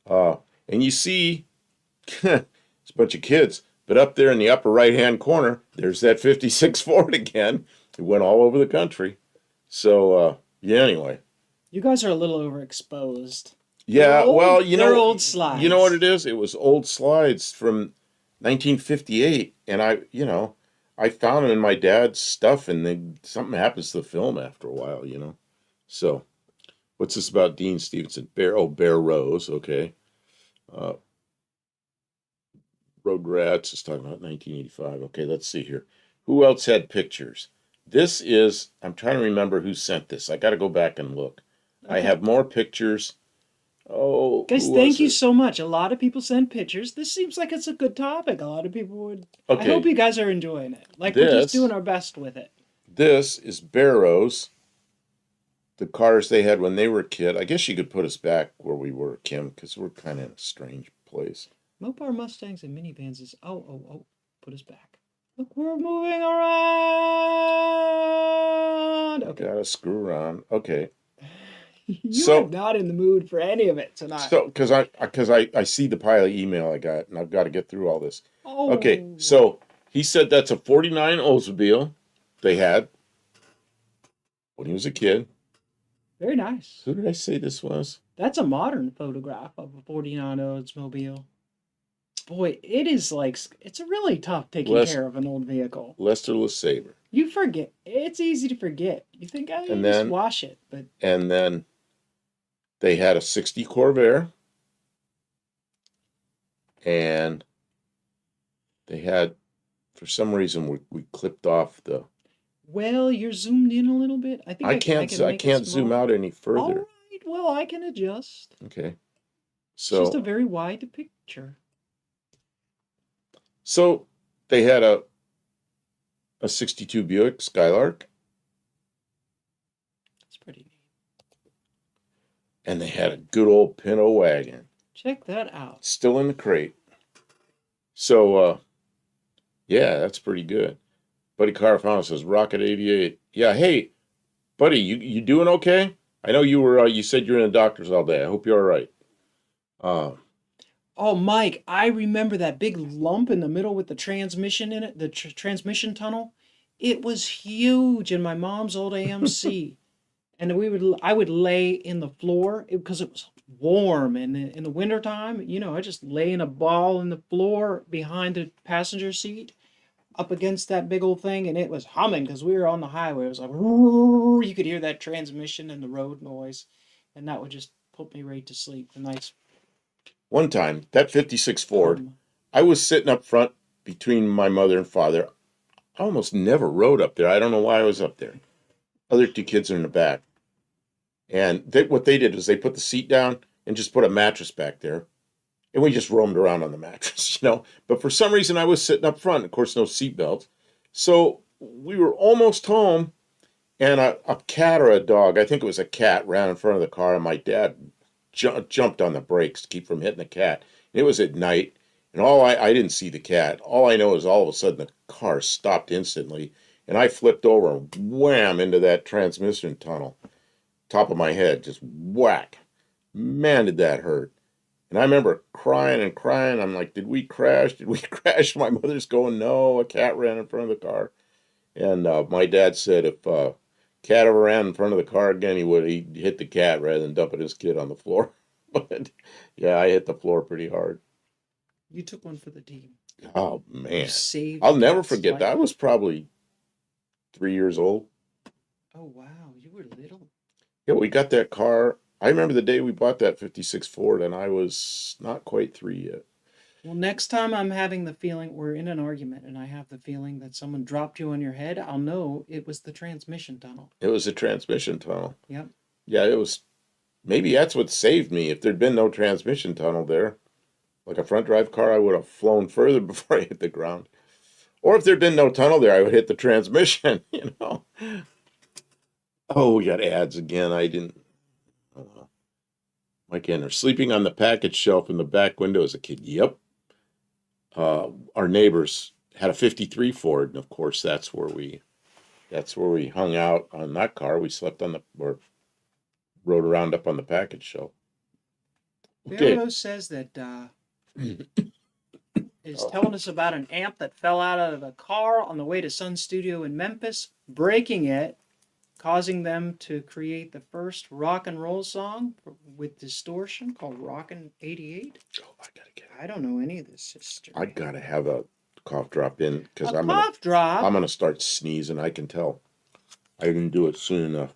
And you see, it's a bunch of kids, but up there in the upper right-hand corner, there's that 56 Ford again. It went all over the country. So, yeah, anyway. You guys are a little overexposed. Yeah, well, they're old slides. You know what it is? It was old slides from 1958, and I found them in my dad's stuff, and something happens to the film after a while, So, what's this about Dean Stevenson? Bear Rose, okay. Road Rats is talking about 1985. Okay, let's see here. Who else had pictures? I'm trying to remember who sent this. I got to go back and look. Okay. I have more pictures. Oh, guys, thank you so much. A lot of people send pictures. This seems like it's a good topic. A lot of people would. Okay. I hope you guys are enjoying it. Like, we're just doing our best with it. This is Barrows. The cars they had when they were a kid. I guess you could put us back where we were, Kim, because we're kind of in a strange place. Mopar Mustangs and minivans is. Oh. Put us back. Look, we're moving around. Okay. Gotta screw around. Okay. You are not in the mood for any of it tonight. So, because I see the pile of email I got, and I've got to get through all this. Oh. Okay, so he said that's a 49 Oldsmobile they had when he was a kid. Very nice. Who did I say this was? That's a modern photograph of a 49 Oldsmobile. Boy, it's really tough taking care of an old vehicle. Lester LeSabre. You forget. It's easy to forget. You think I just wash it, but. And then they had a 60 Corvair. And they had, for some reason, we clipped off the. Well, you're zoomed in a little bit. I think I can't zoom out any further. All right. Well, I can adjust. Okay. So. It's just a very wide picture. So they had a 62 Buick Skylark. That's pretty neat. And they had a good old Pinto wagon. Check that out. Still in the crate. So, yeah, that's pretty good. Buddy Carfano says, Rocket 88. Yeah, hey, buddy, you doing okay? I know you said you're in the doctor's all day. I hope you're all right. Oh, Mike, I remember that big lump in the middle with the transmission in it, the transmission tunnel. It was huge in my mom's old AMC. And I would lay in the floor because it was warm. And in the wintertime, I just lay in a ball in the floor behind the passenger seat up against that big old thing. And it was humming because we were on the highway. It was like, you could hear that transmission and the road noise. And that would just put me right to sleep. The nice. One time, that 56 Ford, I was sitting up front between my mother and father. I almost never rode up there. I don't know why I was up there. Other two kids are in the back. And what they did is they put the seat down and just put a mattress back there and we just roamed around on the mattress, you know. But for some reason, I was sitting up front. Of course, no seatbelt. So we were almost home, and a cat or a dog, I think it was a cat, ran in front of the car, and my dad jumped on the brakes to keep from hitting the cat. It was at night, and I didn't see the cat. All I know is all of a sudden the car stopped instantly, and I flipped over and wham into that transmission tunnel. Top of my head, just whack. Man, did that hurt. And I remember crying and crying. I'm like, did we crash? Did we crash? My mother's going, no, a cat ran in front of the car. And my dad said if cat ever ran in front of the car again, he'd hit the cat rather than dumping his kid on the floor. But yeah, I hit the floor pretty hard. You took one for the team. Oh You man, saved I'll a never cat's forget that. I life. was probably 3 years old. Oh wow, you were little. Yeah, we got that car. I remember the day we bought that '56 Ford, and I was not quite 3 yet. Well, next time I'm having the feeling we're in an argument and I have the feeling that someone dropped you on your head, I'll know it was the transmission tunnel. It was a transmission tunnel. Yep. Yeah, it was. Maybe that's what saved me. If there'd been no transmission tunnel there, like a front drive car, I would have flown further before I hit the ground. Or if there'd been no tunnel there, I would hit the transmission, you know. Oh, we got ads again. I didn't. Mike Enner, sleeping on the package shelf in the back window as a kid. Yep. Our neighbors had a '53 Ford, and of course that's where we hung out on that car. We slept on the or rode around up on the package shelf. Okay. Barrow says that is telling us about an amp that fell out of a car on the way to Sun Studio in Memphis, breaking it, causing them to create the first rock and roll song with distortion called Rockin' 88. Oh, I gotta get it. I don't know any of this history. I gotta have a cough drop in because A I'm gonna cough drop. I'm gonna start sneezing. I can tell. I didn't do it soon enough.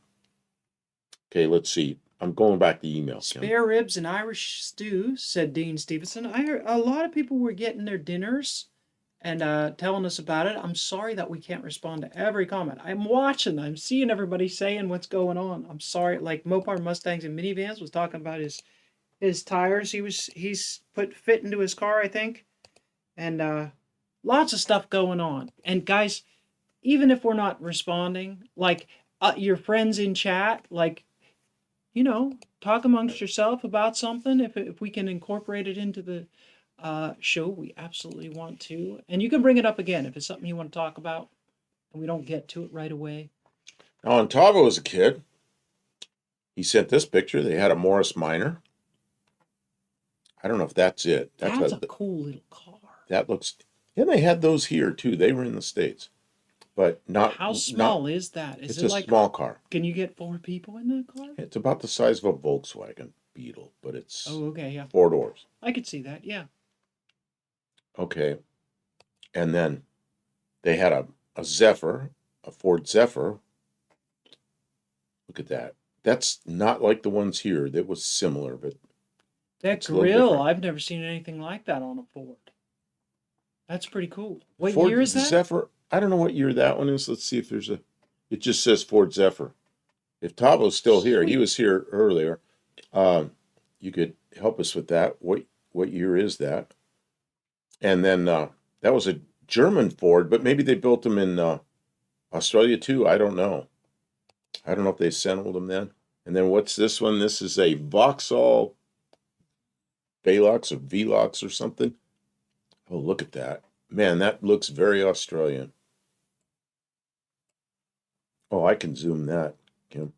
Okay, let's see. I'm going back to email, Kim. Spare ribs and Irish stew, said Dean Stevenson. I heard a lot of people were getting their dinners and telling us about it. I'm sorry that we can't respond to every comment. I'm watching. I'm seeing everybody saying what's going on. I'm sorry. Like Mopar Mustangs and minivans was talking about his tires. He's put fit into his car, I think, and lots of stuff going on. And guys, even if we're not responding, like your friends in chat, like, you know, talk amongst yourself about something. If we can incorporate it into the show, we absolutely want to. And you can bring it up again if it's something you want to talk about and we don't get to it right away. Now, when Tavo was a kid, he sent this picture. They had a Morris Minor. I don't know if that's it. That's a cool little car. That looks. Yeah, they had those here too. They were in the States, but not. How small not, is that? Is it's it a like small car. Can you get 4 people in that car? It's about the size of a Volkswagen Beetle, but it's Oh, okay, yeah. 4 doors. I could see that, yeah. Okay, and then they had a Zephyr, a Ford Zephyr. Look at that. That's not like the ones here. That was similar, but That it's a little grill, different. I've never seen anything like that on a Ford. That's pretty cool. What Ford year is that? Zephyr. I don't know what year that one is. Let's see if there's a. It just says Ford Zephyr. If Tavo's still here, he Sweet. was here earlier. You could help us with that. What year is that? And then that was a German Ford, but maybe they built them in Australia too. I don't know. I don't know if they assembled them then. And then what's this one? This is a Vauxhall Velox or Velox or something. Oh, look at that. Man, that looks very Australian. Oh, I can zoom that, Kim.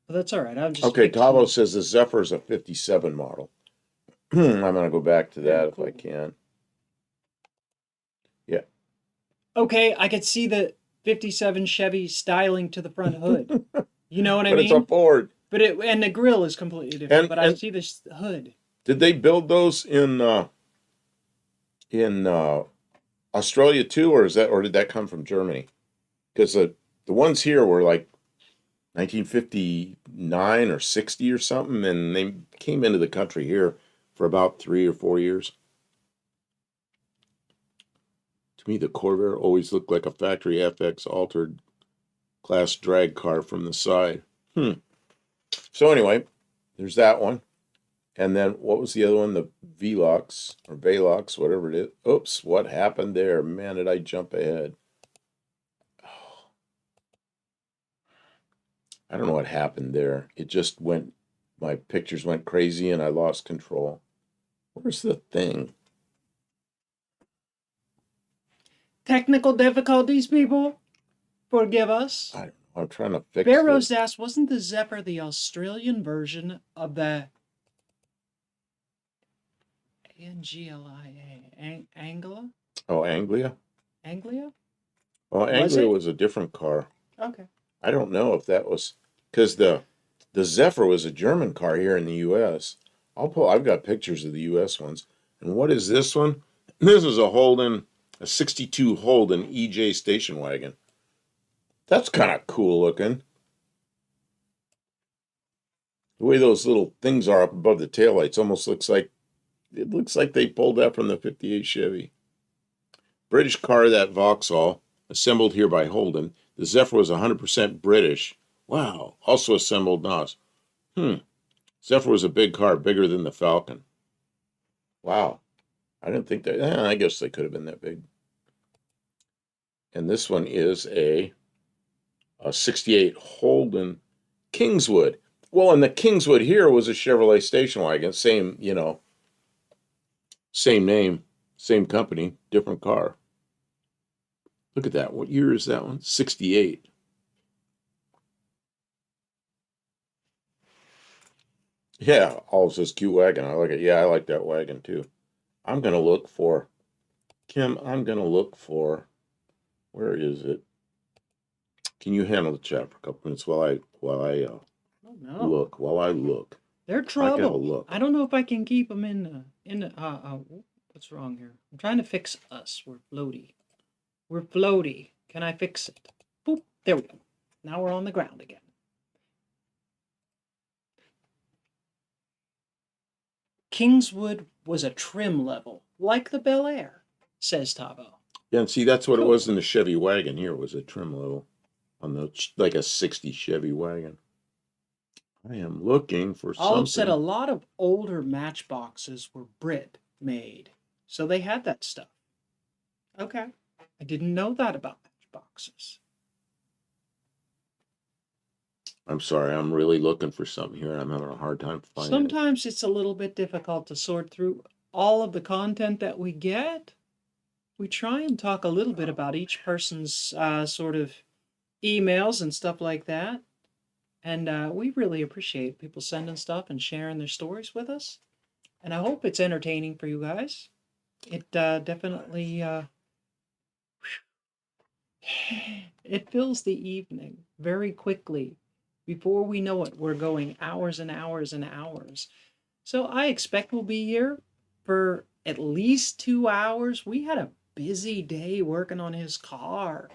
Well, that's all right. I'm just Okay, fixing- Tavo says the Zephyr is a '57 model. I'm going to go back to that Very if I cool. can. Okay, I could see the 57 Chevy styling to the front hood. You know what I But mean? it's a Ford. But and the grill is completely different. And- but I and- see this hood. Did they build those in Australia too, or did that come from Germany? Because the ones here were like 1959 or 60 or something, and they came into the country here for about 3 or 4 years. To me, the Corvair always looked like a factory FX altered class drag car from the side. So anyway, there's that one. And then what was the other one? The Velox or Velox, whatever it is. Oops, what happened there? Man, did I jump ahead? Oh, I don't know what happened there. It just went, my pictures went crazy and I lost control. Where's the thing? Technical difficulties, people. Forgive us. I don't know. I'm trying to fix Bear this. Rose asked, wasn't the Zephyr the Australian version of the Anglia? Anglia? Oh, Anglia? Anglia? Oh, Was Anglia it? was a different car. Okay. I don't know if that was because the Zephyr was a German car here in the U.S. I've got pictures of the U.S. ones. And what is this one? This is a Holden, a '62 Holden EJ station wagon. That's kind of cool looking. The way those little things are up above the taillights almost looks like they pulled that from the '58 Chevy. British car, that Vauxhall, assembled here by Holden. The Zephyr was 100% British. Wow. Also assembled NOS. Zephyr was a big car, bigger than the Falcon. Wow. I didn't think that. I guess they could have been that big. And this one is a '68 Holden Kingswood. Well, and the Kingswood here was a Chevrolet station wagon. Same, same name, same company, different car. Look at that. What year is that one? '68. Yeah, all says cute wagon. I like it. Yeah, I like that wagon too. I'm gonna look for Kim. I'm gonna look for where is it? Can you handle the chat for a couple minutes while I Oh no. while I look? They're I gotta trouble. look. I don't know if I can keep them in the, what's wrong here? I'm trying to fix us. We're floaty. We're floaty. Can I fix it? Boop. There we go. Now we're on the ground again. Kingswood was a trim level, like the Bel Air, says Tavo. Yeah, and see that's what it Cool. was in the Chevy wagon. Here was a trim level on the like a '60 Chevy wagon. I am looking for Olive said a something. lot of older matchboxes were Brit made, so they had that stuff. Okay. I didn't know that about matchboxes. I'm sorry, I'm really looking for something here, and I'm having a hard time finding it. Sometimes it's a little bit difficult to sort through all of the content that we get. We try and talk a little bit about each person's sort of emails and stuff like that. And we really appreciate people sending stuff and sharing their stories with us. And I hope it's entertaining for you guys. It definitely it fills the evening very quickly. Before we know it, we're going hours and hours and hours. So I expect we'll be here for at least 2 hours. We had a busy day working on his car.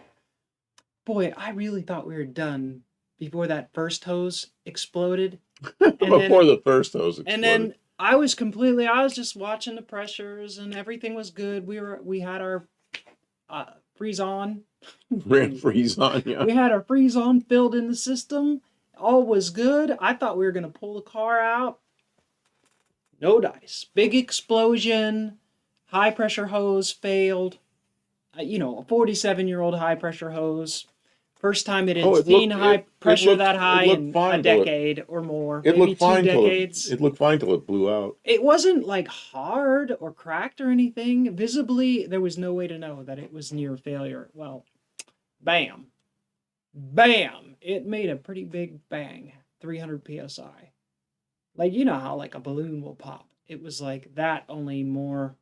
Boy, I really thought we were done before that first hose exploded. Before the first hose exploded. And then I was just watching the pressures and everything was good. We had our freeze on. Freeze on, yeah. We had our freeze on filled in the system. All was good. I thought we were going to pull the car out. No dice. Big explosion. High pressure hose failed. A 47-year-old high pressure hose. First time it had seen high pressure that high in a decade or more. It maybe looked fine 2 decades. It looked fine till it blew out. It wasn't like hard or cracked or anything. Visibly, there was no way to know that it was near failure. Well, bam. Bam! It made a pretty big bang. 300 psi. Like, you know how like a balloon will pop. It was like that, only more.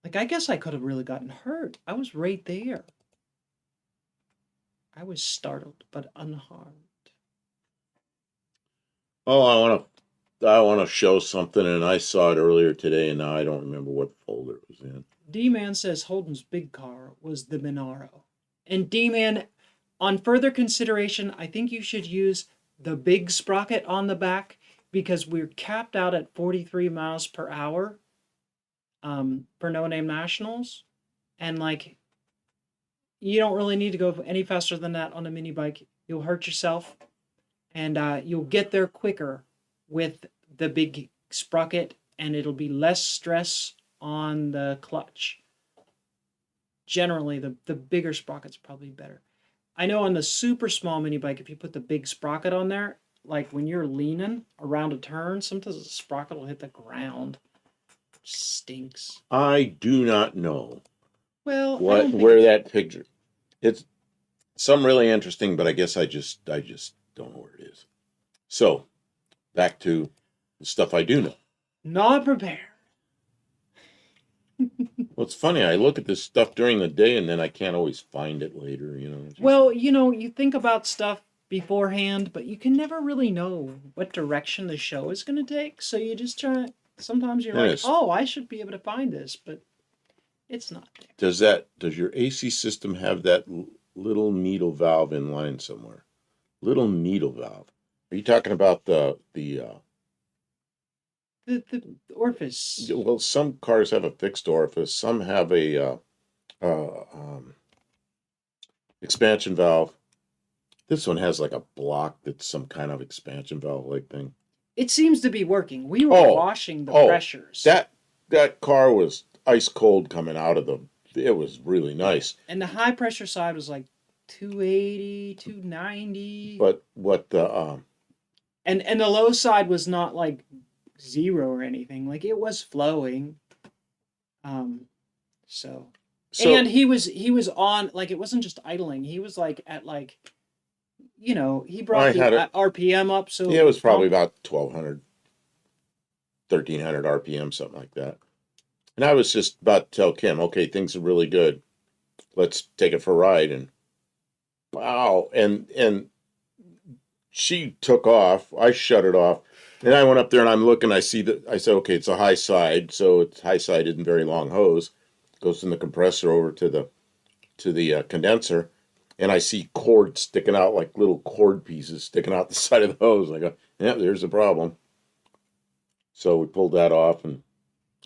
Like, I guess I could have really gotten hurt. I was right there. I was startled, but unharmed. Oh, I want to show something, and I saw it earlier today, and now I don't remember what folder it was in. D-Man says Holden's big car was the Monaro. And D-Man, on further consideration, I think you should use the big sprocket on the back because we're capped out at 43 miles per hour for No Name Nationals. And like, you don't really need to go any faster than that on a mini bike. You'll hurt yourself and you'll get there quicker with the big sprocket, and it'll be less stress on the clutch. Generally, the bigger sprocket's probably better. I know on the super small mini bike, if you put the big sprocket on there, like when you're leaning around a turn, sometimes the sprocket will hit the ground. It stinks. I do not know Well, where that picture. It's some really interesting, but I guess I just don't know where it is. So back to the stuff I do know. Not prepared. Well, it's funny. I look at this stuff during the day, and then I can't always find it later. Well, you think about stuff beforehand, but you can never really know what direction the show is going to take. So you just try. Sometimes you're like, oh, I should be able to find this, but it's not there. Does your AC system have that little needle valve in line somewhere? Little needle valve. Are you talking about the orifice? Well, some cars have a fixed orifice. Some have a expansion valve. This one has like a block that's some kind of expansion valve like thing. It seems to be working. We were washing the pressures. That car was ice cold coming out of it was really nice. And the high pressure side was like 280, 290. But what the and the low side was not like zero or anything. Like it was flowing. So and he was on, like it wasn't just idling. He was like at like, he brought the RPM up. So yeah, it was probably about 1,200, 1,300 RPM, something like that. And I was just about to tell Kim, okay, things are really good. Let's take it for a ride. And wow. And she took off. I shut it off. And I went up there and I'm looking. I said, okay, it's a high side. So it's high side isn't very long hose. Goes from the compressor over to the condenser. And I see cords sticking out, like little cord pieces sticking out the side of the hose. I go, yeah, there's the problem. So we pulled that off, and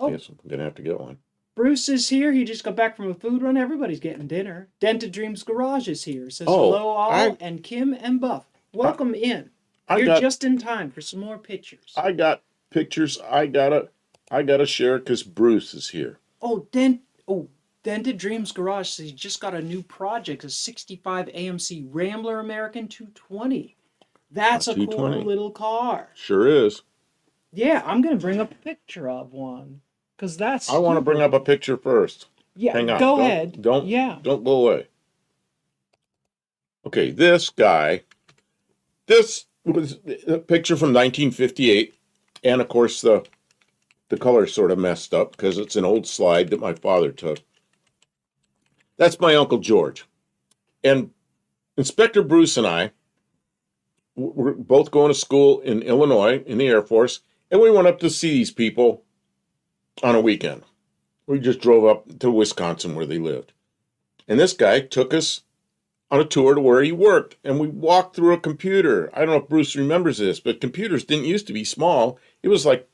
I guess I'm going to have to get one. Bruce is here. He just got back from a food run. Everybody's getting dinner. Dented Dreams Garage is here. Says hello all, and Kim and Buff. Welcome in. You're just in time for some more pictures. I got pictures. I gotta share it because Bruce is here. Dented Dreams Garage says he just got a new project, a 65 AMC Rambler American 220. That's a cool little car. Sure is. Yeah, I'm going to bring up a picture of one. Because that's... I want to bring up a picture first. Yeah, hang on. Go ahead. Don't go away. Okay, this guy... This was a picture from 1958. And, of course, the color's sort of messed up because it's an old slide that my father took. That's my Uncle George. And Inspector Bruce and I were both going to school in Illinois in the Air Force, and we went up to see these people on a weekend. We just drove up to Wisconsin where they lived. And this guy took us on a tour to where he worked, and we walked through a computer. I don't know if Bruce remembers this, but computers didn't used to be small. It was like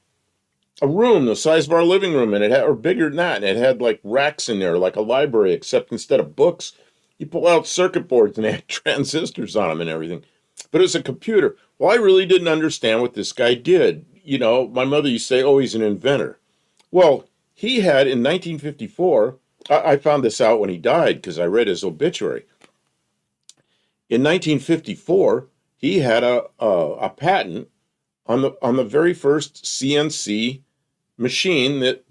a room the size of our living room, and it had, or bigger than that, and it had like racks in there, like a library, except instead of books, you pull out circuit boards and they had transistors on them and everything. But it was a computer. Well, I really didn't understand what this guy did. My mother used to say, oh, he's an inventor. Well, he had, in 1954, I found this out when he died because I read his obituary. In 1954, he had a patent on the very first CNC machine that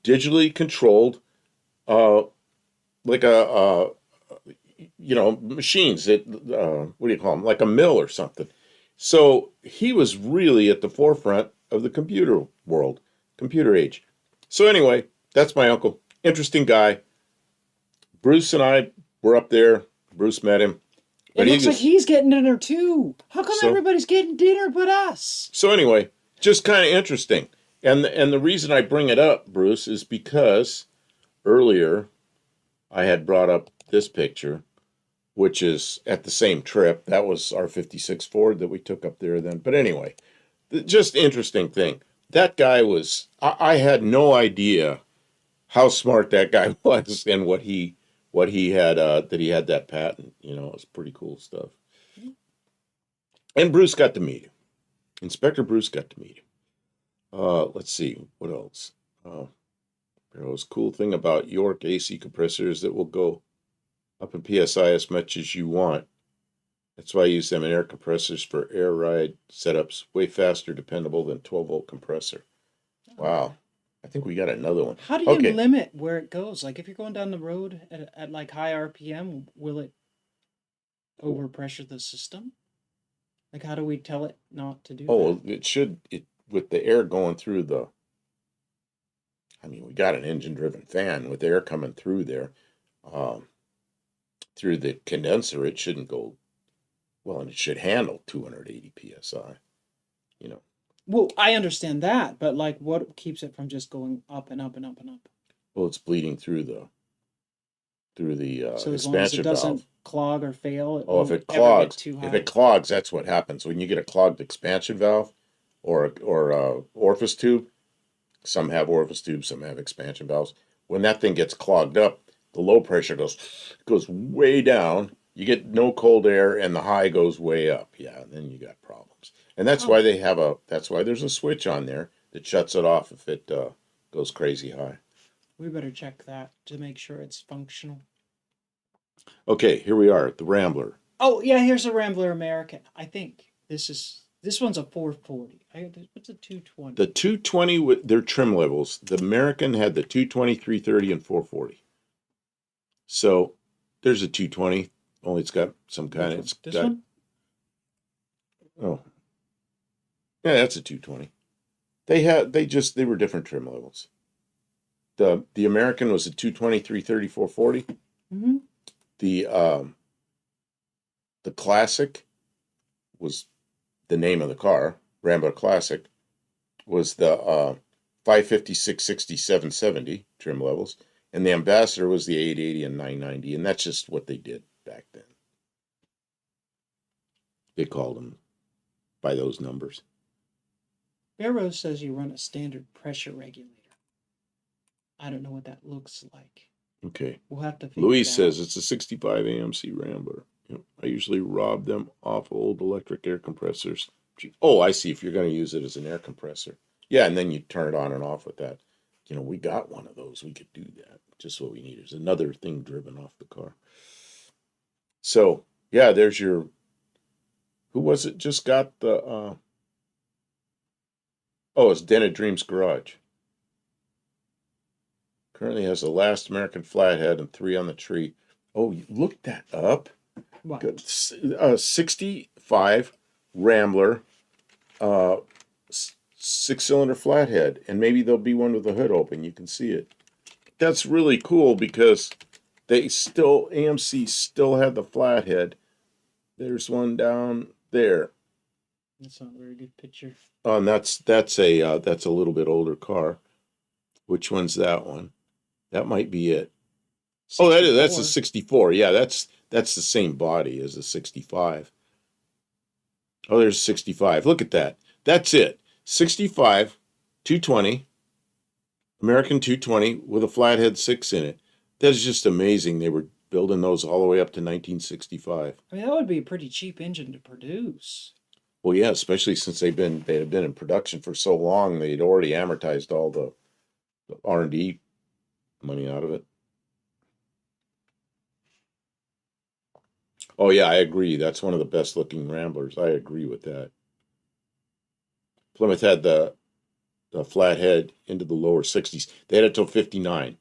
digitally controlled machines that what do you call them, like a mill or something. So he was really at the forefront of the computer world, computer age. So anyway, that's my uncle. Interesting guy. Bruce and I were up there. Bruce met him. It looks like he's getting dinner too. How come everybody's getting dinner but us? So anyway, just kind of interesting. And the reason I bring it up, Bruce, is because earlier I had brought up this picture, which is at the same trip. That was our 56 Ford that we took up there then. But anyway, just interesting thing. That guy was, I had no idea how smart that guy was and what he had, that he had that patent. It was pretty cool stuff. And Bruce got to meet him. Inspector Bruce got to meet him. Let's see, what else? Barrow's cool thing about York AC compressor is that will go up in PSI as much as you want. That's why I use them in air compressors for air ride setups. Way faster, dependable than 12-volt compressor. Wow. I think we got another one. How do you Okay. limit where it goes? Like if you're going down the road at like high RPM, will it overpressure the system? Like how do we tell it not to do Oh, that? it should, with the air going through the, I mean, we got an engine driven fan with air coming through there. Um, through the condenser, it shouldn't go, well, and it should handle 280 psi, you know. Well, I understand that, but like what keeps it from just going up and up and up and up? Well, it's bleeding through the So as long as it expansion doesn't valve. clog or fail, it Oh, if won't it ever get clogs, too if high. it clogs, that's what happens when you get a clogged expansion valve or orifice tube. Some have orifice tubes, some have expansion valves. When that thing gets clogged up, the low pressure goes way down. You get no cold air, and the high goes way up. Yeah, then you got problems. And that's why Oh, they have a. That's why there's a switch on there that shuts it off if it goes crazy high. we better check that to make sure it's functional. Okay, here we are, the Rambler. Oh yeah, here's a Rambler American. I think this one's a 440. What's a 220? The 220 with their trim levels. The American had the 220, 330, and 440. So there's a 220. Only it's got some kind of. It's This got. one? Oh, yeah, that's a 220. They were different trim levels. The American was a 220, 330, 440. Mm-hmm. The the Classic was the name of the car. Rambler Classic was the 550, 660, 770 trim levels, and the Ambassador was the 880 and 990, and that's just what they did back then. They called them by those numbers. Barrow says you run a standard pressure regulator. I don't know what that looks like. Okay. We'll have to figure Louis it out. says it's a 65 AMC Rambler. Yep. I usually rob them off old electric air compressors. Oh, I see. If you're going to use it as an air compressor. Yeah, and then you turn it on and off with that. You know, we got one of those. We could do that. Just what we need is another thing driven off the car. So, yeah, there's your. Who was it just got the. Oh, it's Den of Dreams Garage. Currently has the last American flathead and 3 on the tree. Oh, you looked that up? What? Good. 65 Rambler, 6-cylinder flathead, and maybe there'll be one with the hood open. You can see it. That's really cool because AMC still had the flathead. There's one down there. That's not a very good picture. Oh, and that's a little bit older car. Which one's that one? That might be it. Oh, that's a 64. Yeah, that's the same body as the 65. Oh, there's 65. Look at that. That's it. 65, 220, American 220 with a flathead 6 in it. That's just amazing. They were building those all the way up to 1965. I mean, that would be a pretty cheap engine to produce. Well, yeah, especially since they had been in production for so long, they'd already amortized all the R&D money out of it. Oh yeah, I agree. That's one of the best looking Ramblers. I agree with that. Plymouth had the flathead into the lower 60s. They had it till 59.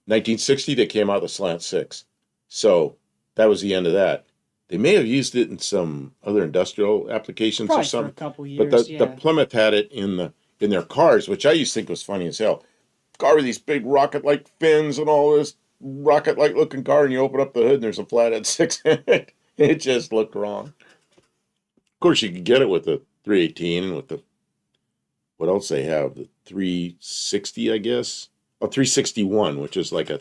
1960, they came out the slant 6. So that was the end of that. They may have used it in some other industrial applications Probably or something. for a couple But years, the Plymouth had it in their cars, which I used to think was funny as hell. Car with these big rocket-like fins and all this rocket-like looking car, and you open up the hood and there's a flathead 6 in it. It just looked wrong. Of course, you could get it with the 318 and with the what else they have? The 360, I guess. Oh, 361, which is like a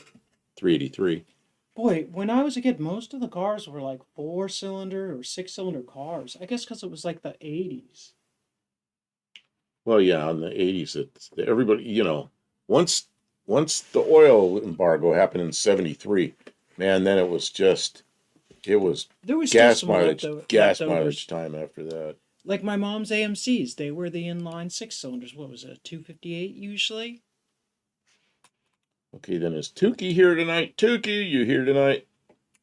383. Boy, when I was a kid, most of the cars were like 4-cylinder or 6-cylinder cars. I guess because it was like the 80s. Well, yeah, in the 80s, everybody, once the oil embargo happened in 73, man, then it was There was still gas some mileage, leftover, gas leftovers. mileage time after that. Like my mom's AMCs, they were the inline 6 cylinders. What was it, 258 usually? Okay, then is Tukey here tonight? Tukey, you here tonight?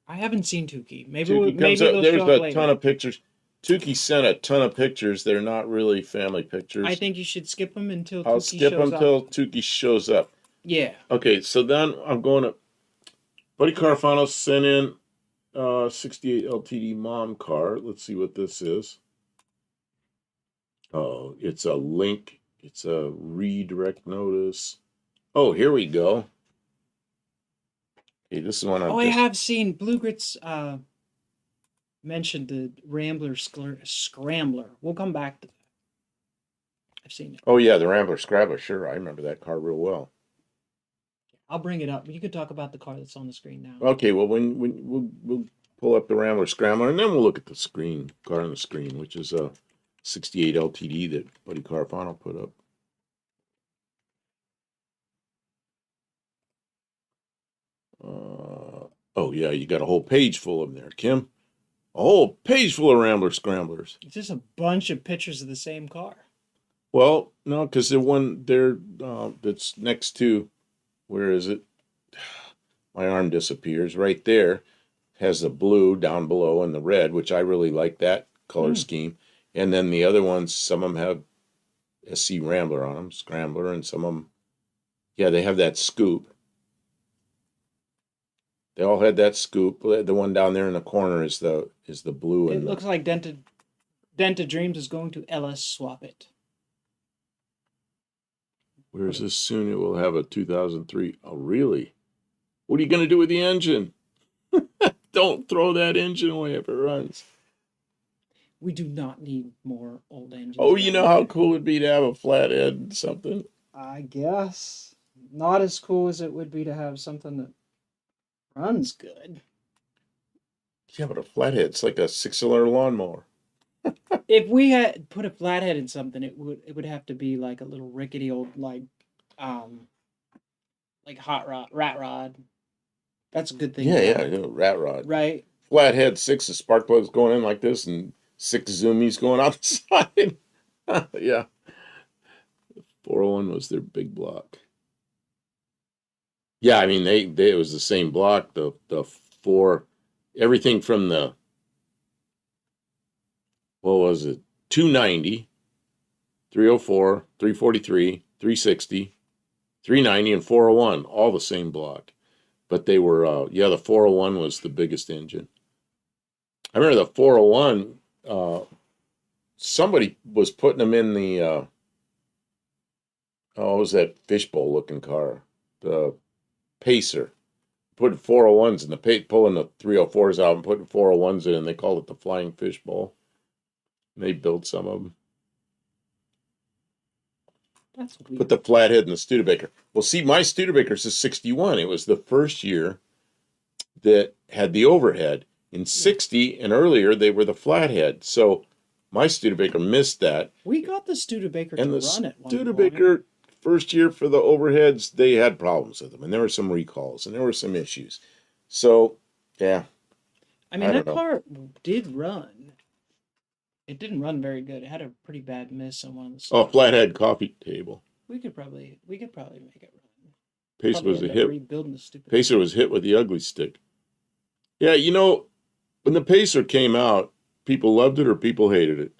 I haven't seen Tukey. Tukey comes Maybe up. they'll There's show up a later. ton of pictures. Tukey sent a ton of pictures. They're not really family I pictures. think you should skip them until I'll Tukey skip shows them up. till Tukey shows up. Yeah. Okay, so then I'm going to Buddy Carfano sent in 68 LTD mom car. Let's see what this is. Oh, it's a link. It's a redirect notice. Oh, here we go. Okay, this is one I have seen Blue Grits mentioned the Rambler Scrambler. We'll come back to that. I've seen it. Oh yeah, the Rambler Scrabbler. Sure, I remember that car real well. I'll bring it up. You could talk about the car that's on the screen now. Okay, well when we'll pull up the Rambler Scrambler and then we'll look at the screen car on the screen, which is a 68 LTD that Buddy Carfano put up. Oh yeah, you got a whole page full of them there, Kim. A whole page full of Rambler Scramblers. It's just a bunch of pictures of the same car. Well, no, because the one there that's next to, where is it? My arm disappears. Right there has the blue down below and the red, which I really like that color scheme. And then the other ones, some of them have SC Rambler on them, Scrambler, and some of them, yeah, they have that scoop. They all had that scoop. The one down there in the corner is the blue. It And looks like Dented Dreams is going to LS swap it. where's this soon? It will have a 2003. Oh, really? What are you going to do with the engine? Don't throw that engine away if it runs. We do not need more old engines. Oh, you know how cool it would be to have a flathead and something? I guess. Not as cool as it would be to have something that runs good. Yeah, but a flathead's like a 6-cylinder lawnmower. If we had put a flathead in something, it would have to be like a little rickety old like rat rod. That's a good thing. Yeah, rat rod. Right. Flathead, 6 spark plugs going in like this and 6 zoomies going out the side. Yeah. 401 was their big block. Yeah, I mean they it was the same block. The four, everything from the, what was it, 290, 304, 343, 360, 390, and 401, all the same block. But they were, the 401 was the biggest engine. I remember the 401, somebody was putting them in the, what was that fishbowl looking car? The Pacer. Putting 401s in the pulling the 304s out and putting 401s in, and they called it the Flying Fishbowl. And they built some of them. That's weird. Put the flathead in the Studebaker. Well, see, my Studebaker's is 61. It was the first year that had the overhead. In 60 and earlier, they were the flathead. So my Studebaker missed that. We got the Studebaker And to the run it. Studebaker, first year for the overheads, they had problems with them. And there were some recalls and there were some issues. So, yeah. I mean, I that don't know. car did run. It didn't run very good. It had a pretty bad miss on one of the Oh, sides. flathead coffee table. We could probably make it run. Pacer Probably was a end up hit. rebuilding the stupid. Pacer was hit with the ugly stick. Yeah, when the Pacer came out, people loved it or people hated it.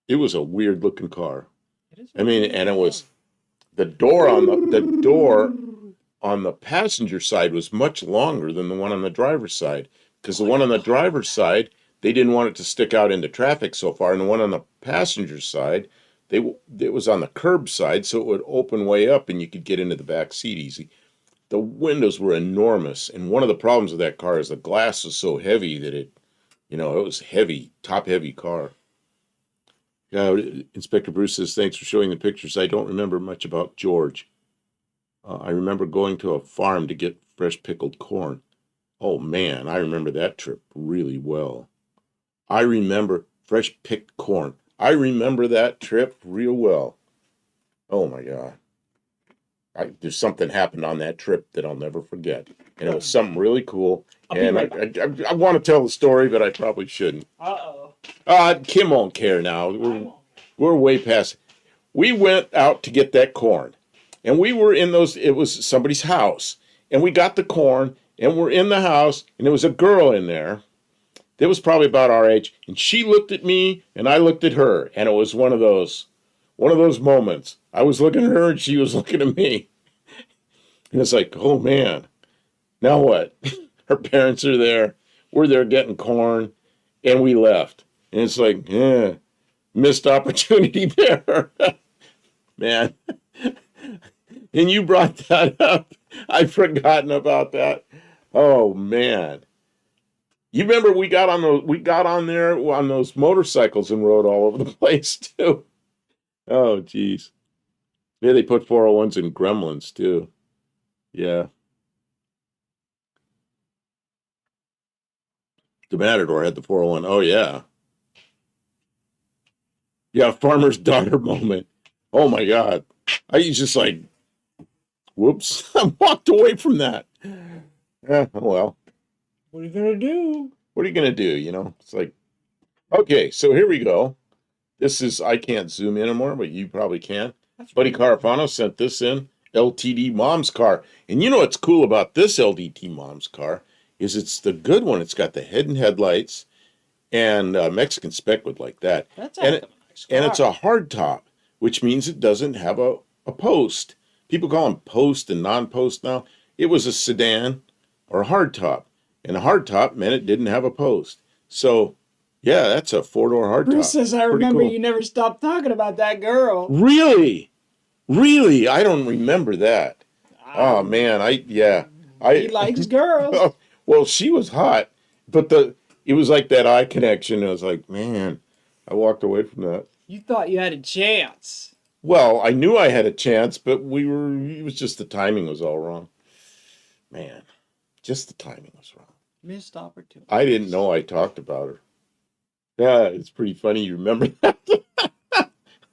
It was a weird looking car. It is I mean, and it was the door on the passenger side was much longer than the one on the driver's side, because the one on the driver's side, they didn't want it to stick out into traffic so far, and the one on the passenger side, it was on the curb side, so it would open way up and you could get into the back seat easy. The windows were enormous, and one of the problems with that car is the glass was so heavy that it was heavy, top heavy car. Yeah, Inspector Bruce says, thanks for showing the pictures. I don't remember much about George. I remember going to a farm to get fresh pickled corn. Oh man, I remember that trip really well. I remember fresh picked corn. I remember that trip real well. Oh my God. There's something happened on that trip that I'll never forget. And it was something really cool. I'll be And right back. I want to tell the story, but I probably shouldn't. Uh-oh. Kim won't care now. I won't. We're way past. We went out to get that corn, and we were in those. It was somebody's house, and we got the corn, and we're in the house, and there was a girl in there that was probably about our age, and she looked at me, and I looked at her, and it was one of those moments. I was looking at her, and she was looking at me, and it's like, oh man, now what? Her parents are there. We're there getting corn, and we left, and it's like, yeah, missed opportunity there, man. And you brought that up. I'd forgotten about that. Oh man. You remember we got on there on those motorcycles and rode all over the place too. Oh geez. Yeah, they put 401s in Gremlins too. Yeah. The Matador had the 401. Oh yeah. Yeah, farmer's daughter moment. Oh my God. I was just like, whoops. I walked away from that. Oh well. What are you gonna do? What are you gonna do? You know? It's like, okay, so here we go. This is I can't zoom in anymore, but you probably can. That's Buddy right. Carafano sent this in. LTD Mom's car. And you know what's cool about this LDT Mom's car is it's the good one. It's got the head and headlights, and Mexican spec would like that. That's And a it, nice and it's car. a hard top, which means it doesn't have a post. People call them post and non-post now. It was a sedan or a hard top, and a hard top meant it didn't have a post. So, yeah, that's a four-door hard Bruce top. says, I Pretty remember cool. you never stopped talking about that girl. Really? Really? I don't remember that. Oh man, He likes girls. well, she was hot, but it was like that eye connection. I was like, man, I walked away from that. You thought you had a chance. Well, I knew I had a chance, but it was just the timing was all wrong. Man, just the timing was wrong. Missed opportunity. I didn't know I talked about her. Yeah, it's pretty funny you remember that.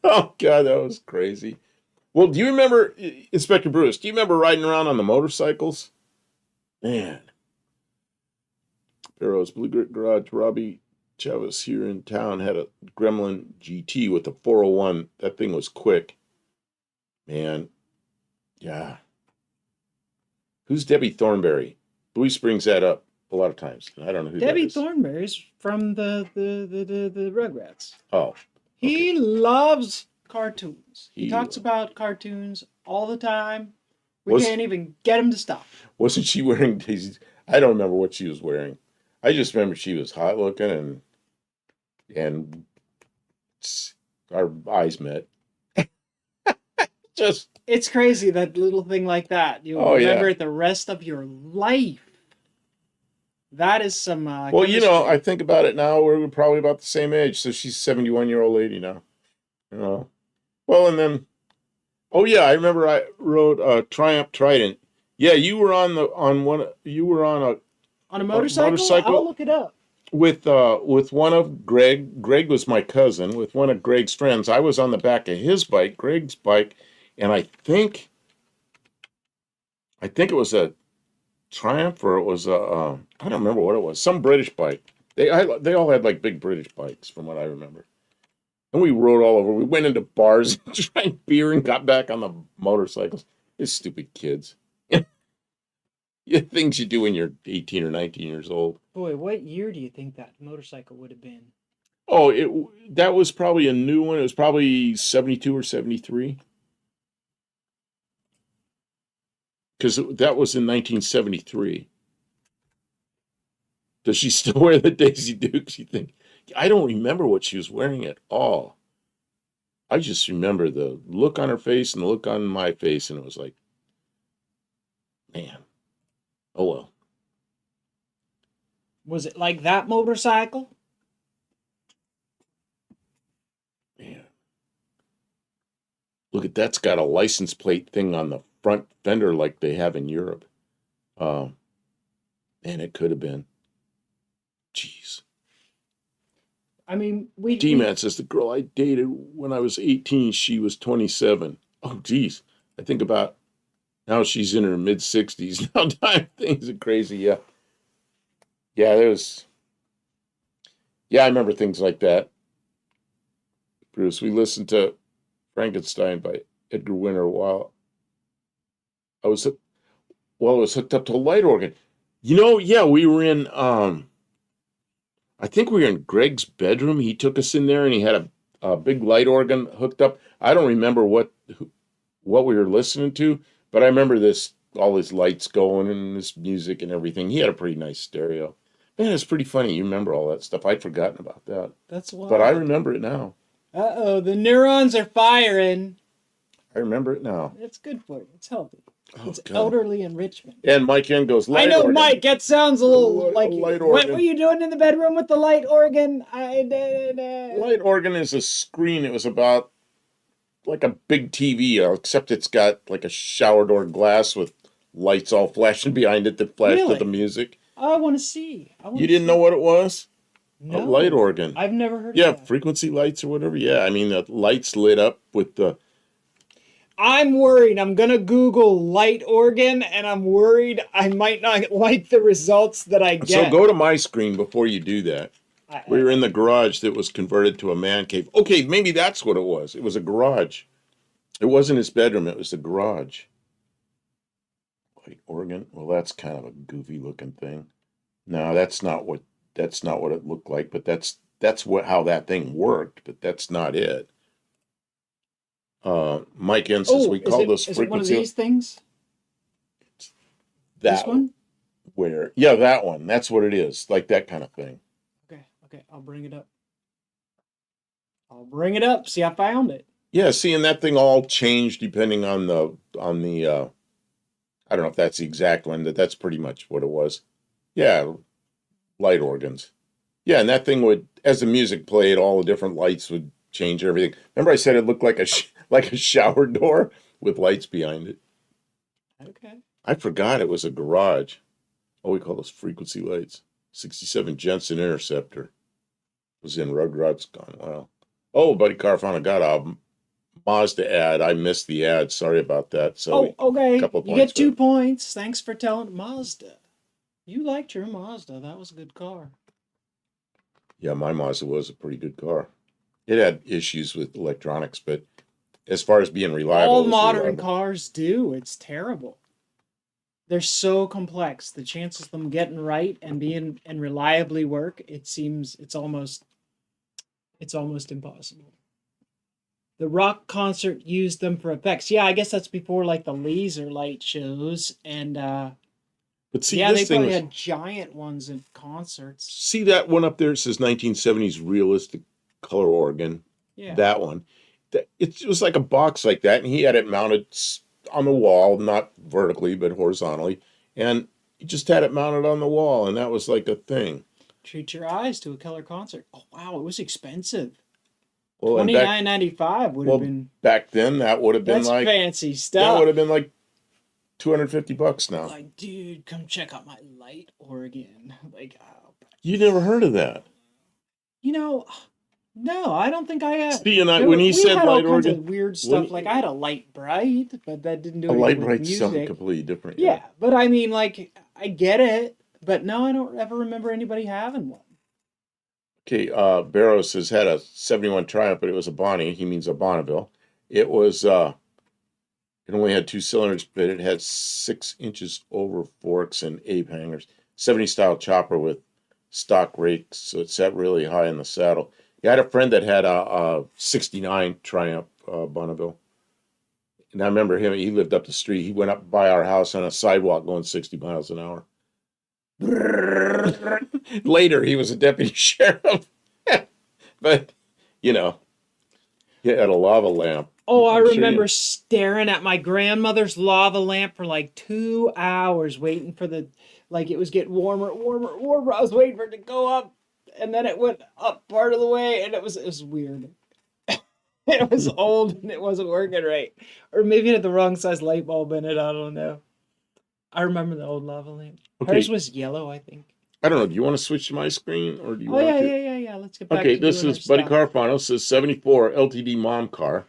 Oh God, that was crazy. Well, do you remember, Inspector Bruce, do you remember riding around on the motorcycles? Man. Barrow's Blue Grit Garage, Robbie Chavez here in town had a Gremlin GT with a 401. That thing was quick. Man. Yeah. Who's Debbie Thornberry? Louise brings that up a lot of times. I don't know who Debbie that is. Thornberry's from the Rugrats. Oh. He loves cartoons. He He- talks about cartoons all the time. We Was- can't even get him to stop. Wasn't she wearing Daisy? I don't remember what she was wearing. I just remember she was hot looking and our eyes met. Just It's crazy that little thing like that. You'll Oh, yeah. remember it the rest of your life. That is some. well, you know, I think about it now. We're probably about the same age, so she's a 71-year-old lady now. You know, well, and then, oh yeah, I remember I rode Triumph Trident. Yeah, you were on one. You were on on a motorcycle. motorcycle? I'll look it up. with one of Greg. Greg was my cousin. With one of Greg's friends, I was on the back of his bike, Greg's bike, and I think it was a Triumph or it was a I don't remember what it was. Some British bike. They all had like big British bikes from what I remember. And we rode all over. We went into bars, drank beer, and got back on the motorcycles. These stupid kids. Yeah, things you do when you're 18 or 19 years old. Boy, what year do you think that motorcycle would have been? Oh, that was probably a new one. It was probably 72 or 73. Because that was in 1973. Does she still wear the Daisy Dukes, you think? I don't remember what she was wearing at all. I just remember the look on her face and the look on my face, and it was like, man, oh well. Was it like that motorcycle? Man. Look at that's got a license plate thing on the front fender like they have in Europe. Man, it could have been. Jeez. I mean, we. D-Man says the girl I dated when I was 18, she was 27. Oh, geez. I think about now she's in her mid-60s. Now time things are crazy. Yeah. Yeah, Yeah, I remember things like that. Bruce, we listened to Frankenstein by Edgar Winter I was I was hooked up to a light organ. Yeah, we were in I think we were in Greg's bedroom. He took us in there and he had a big light organ hooked up. I don't remember what we were listening to, but I remember all his lights going and this music and everything. He had a pretty nice stereo. Man, it's pretty funny. You remember all that stuff. I'd forgotten about that. That's But I wild. remember it now. Uh-oh, the neurons are firing. I remember it now. It's good for you. It's healthy. Oh, It's God. elderly enrichment. And Mike N goes, I light know, organ. Mike. That sounds a little like light what organ. were you doing in the bedroom with the light organ? Light organ is a screen. It was about like a big TV, except it's got like a shower door glass with lights all flashing behind it that flash to the Really? music. I want to see. I want You to didn't see. know what it was? A No, light organ. I've never heard Yeah, of that. frequency lights or whatever. Yeah, I mean the lights lit up with the. I'm worried. I'm gonna Google light organ, and I'm worried I might not like the results that I So get. go to my screen before you do that. We were in the garage that was converted to a man cave. Okay, maybe that's what it was. It was a garage. It wasn't his bedroom. It was the garage. Light organ. Well, that's kind of a goofy looking thing. No, that's not what it looked like. But that's what how that thing worked. But that's not it. Mike N says Oh, we call this is it one of frequency these things? that This one? where yeah that one. That's what it is. Like that kind of thing. Okay. I'll bring it up. I'll bring it up. See, I found it. Yeah, see, and that thing all changed depending on the I don't know if that's the exact one, but that's pretty much what it was. Yeah, light organs. Yeah, and that thing would, as the music played, all the different lights would change everything. Remember, I said it looked like like a shower door with lights behind it. Okay. I forgot it was a garage. Oh, we call those frequency lights. 67 Jensen Interceptor was in Rugrats Gone Wild. Oh, Buddy Car found a God album. Mazda ad. I missed the ad. Sorry about that. So Okay. couple You points get 2 for- points. Thanks for telling Mazda. You liked your Mazda. That was a good car. yeah, my Mazda was a pretty good car. It had issues with electronics, but as far as being reliable, All it was modern reliable. cars do. It's terrible. They're so complex. The chances of them getting right and being and reliably work, it seems it's almost impossible. The rock concert used them for effects. Yeah, I guess that's before like the laser light shows and But see, yeah, they this thing probably was, had giant ones at concerts. see that one up there? It says 1970s realistic color organ. Yeah. That one. It was like a box like that, and he had it mounted on the wall, not vertically but horizontally, and he just had it mounted on the wall, and that was like a thing. Treat your eyes to a color concert. Oh wow, it was expensive. Well, and back, $29.95 would well, have been back then that would have been that's like fancy that stuff. would have been like $250 now. Like, dude, come check out my light organ. Like, oh, You never heard of that? you know, no, I don't think I have. See, and There when were- he we said had all light kinds organ, of weird when- stuff. Like, I had a light bright, but that didn't do a anything light with bright's something music. completely different. Yeah, but I mean, like, I get it, but no, I don't ever remember anybody having one. Okay, Barrows has had a 71 Triumph, but it was a Bonnie. He means a Bonneville. It was, it only had 2 cylinders, but it had 6 inches over forks and ape hangers. 70 style chopper with stock rakes, so it sat really high in the saddle. Yeah, I had a friend that had a 69 Triumph Bonneville. And I remember him, he lived up the street. He went up by our house on a sidewalk going 60 miles an hour. Later, he was a deputy sheriff. But, you know, he had a lava lamp. Oh, I I'm sure remember you- staring at my grandmother's lava lamp for like 2 hours waiting for like it was getting warmer. I was waiting for it to go up and then it went up part of the way and it was weird. It was old and it wasn't working right. Or maybe it had the wrong size light bulb in it. I don't know. I remember the old lava lamp. Okay. Hers was yellow, I think. I don't know. Do you want to switch to my screen or do you Oh, want yeah, to? yeah. Let's get back Okay, to this doing is our Buddy stuff. Car Final. Says 74 LTD mom car.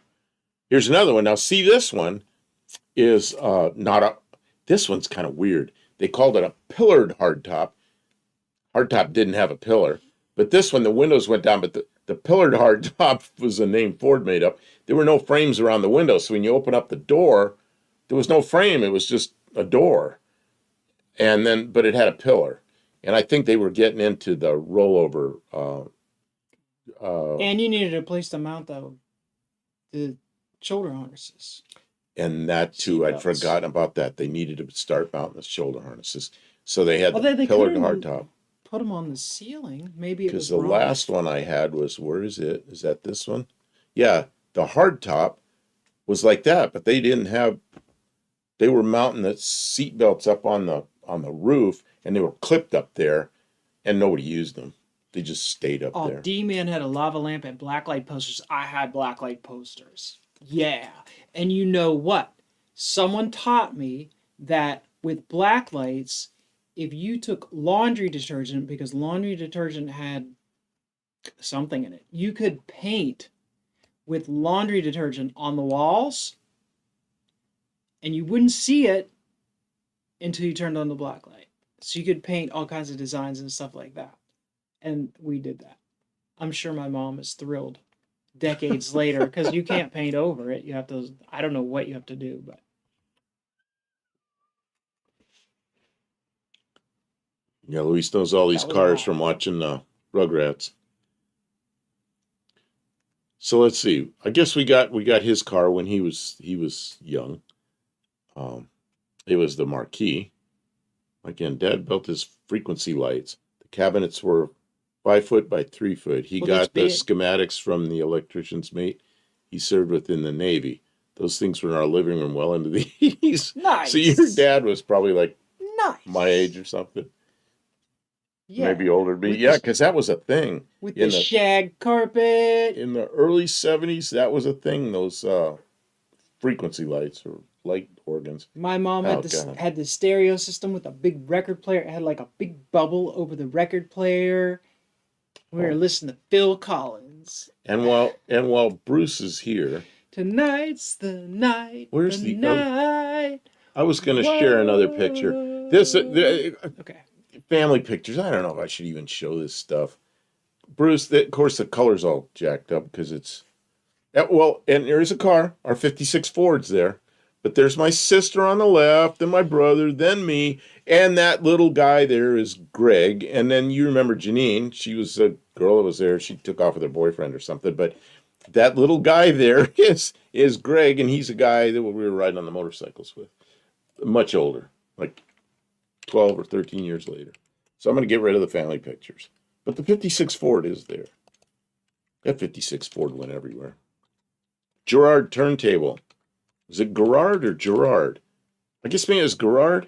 Here's another one. Now, see, this one is not a. This one's kind of weird. They called it a pillared hardtop. Hardtop didn't have a pillar, But this one, the windows went down, but the pillared hardtop was a name Ford made up. There were no frames around the window, so when you open up the door, there was no frame. It was just a door, and then but it had a pillar, and I think they were getting into the rollover. And you needed a place to mount the shoulder harnesses. And that too, I'd Seatbelts. forgotten about that. They needed to start mounting the shoulder harnesses, so they had Well, the they pillared couldn't hardtop. put them on the ceiling. Maybe it Because was the wrong. last one I had was, where is it? Is that this one? Yeah, the hardtop was like that, but they didn't have. They were mounting the seat belts up on the roof, and they were clipped up there, and nobody used them. They just stayed up Oh, there. D-Man had a lava lamp and blacklight posters. I had blacklight posters. Yeah. And you know what? Someone taught me that with blacklights, if you took laundry detergent, because laundry detergent had something in it, you could paint with laundry detergent on the walls and you wouldn't see it until you turned on the blacklight. So you could paint all kinds of designs and stuff like that. And we did that. I'm sure my mom is thrilled decades later because you can't paint over it. You have to, I don't know what you have to do, but. Yeah, Luis knows all these That was cars wild. from watching Rugrats. So let's see. I guess we got his car when he was young. It was the Marquis. Again, Dad built his frequency lights. The cabinets were 5 foot by 3 foot. He Well, that's got the big. schematics from the electrician's mate. He served within the Navy. Those things were in our living room well into the 80s. Nice. So your dad was probably like Nice. my age or something. Yeah. Maybe older than me. With Yeah, the- because that was a thing. With in the the- shag carpet. In the early 70s, that was a thing, those frequency lights or light organs. My mom Oh, had God. had the stereo system with a big record player. It had like a big bubble over the record player. We were Oh. listening to Phil Collins. And while Bruce is here, Tonight's the night. Where's the other- night? I was going to share another picture. This Okay. family pictures. I don't know if I should even show this stuff. Bruce, of course, the color's all jacked up because it's well. And there is a car. Our '56 Ford's there, but there's my sister on the left, then my brother, then me, and that little guy there is Greg. And then you remember Janine? She was a girl that was there. She took off with her boyfriend or something, but. That little guy there is Greg, and he's a guy that we were riding on the motorcycles with. Much older, like 12 or 13 years later. So I'm going to get rid of the family pictures. But the 56 Ford is there. That 56 Ford went everywhere. Gerard turntable. Is it Gerard or Gerard? I guess maybe it's Gerard.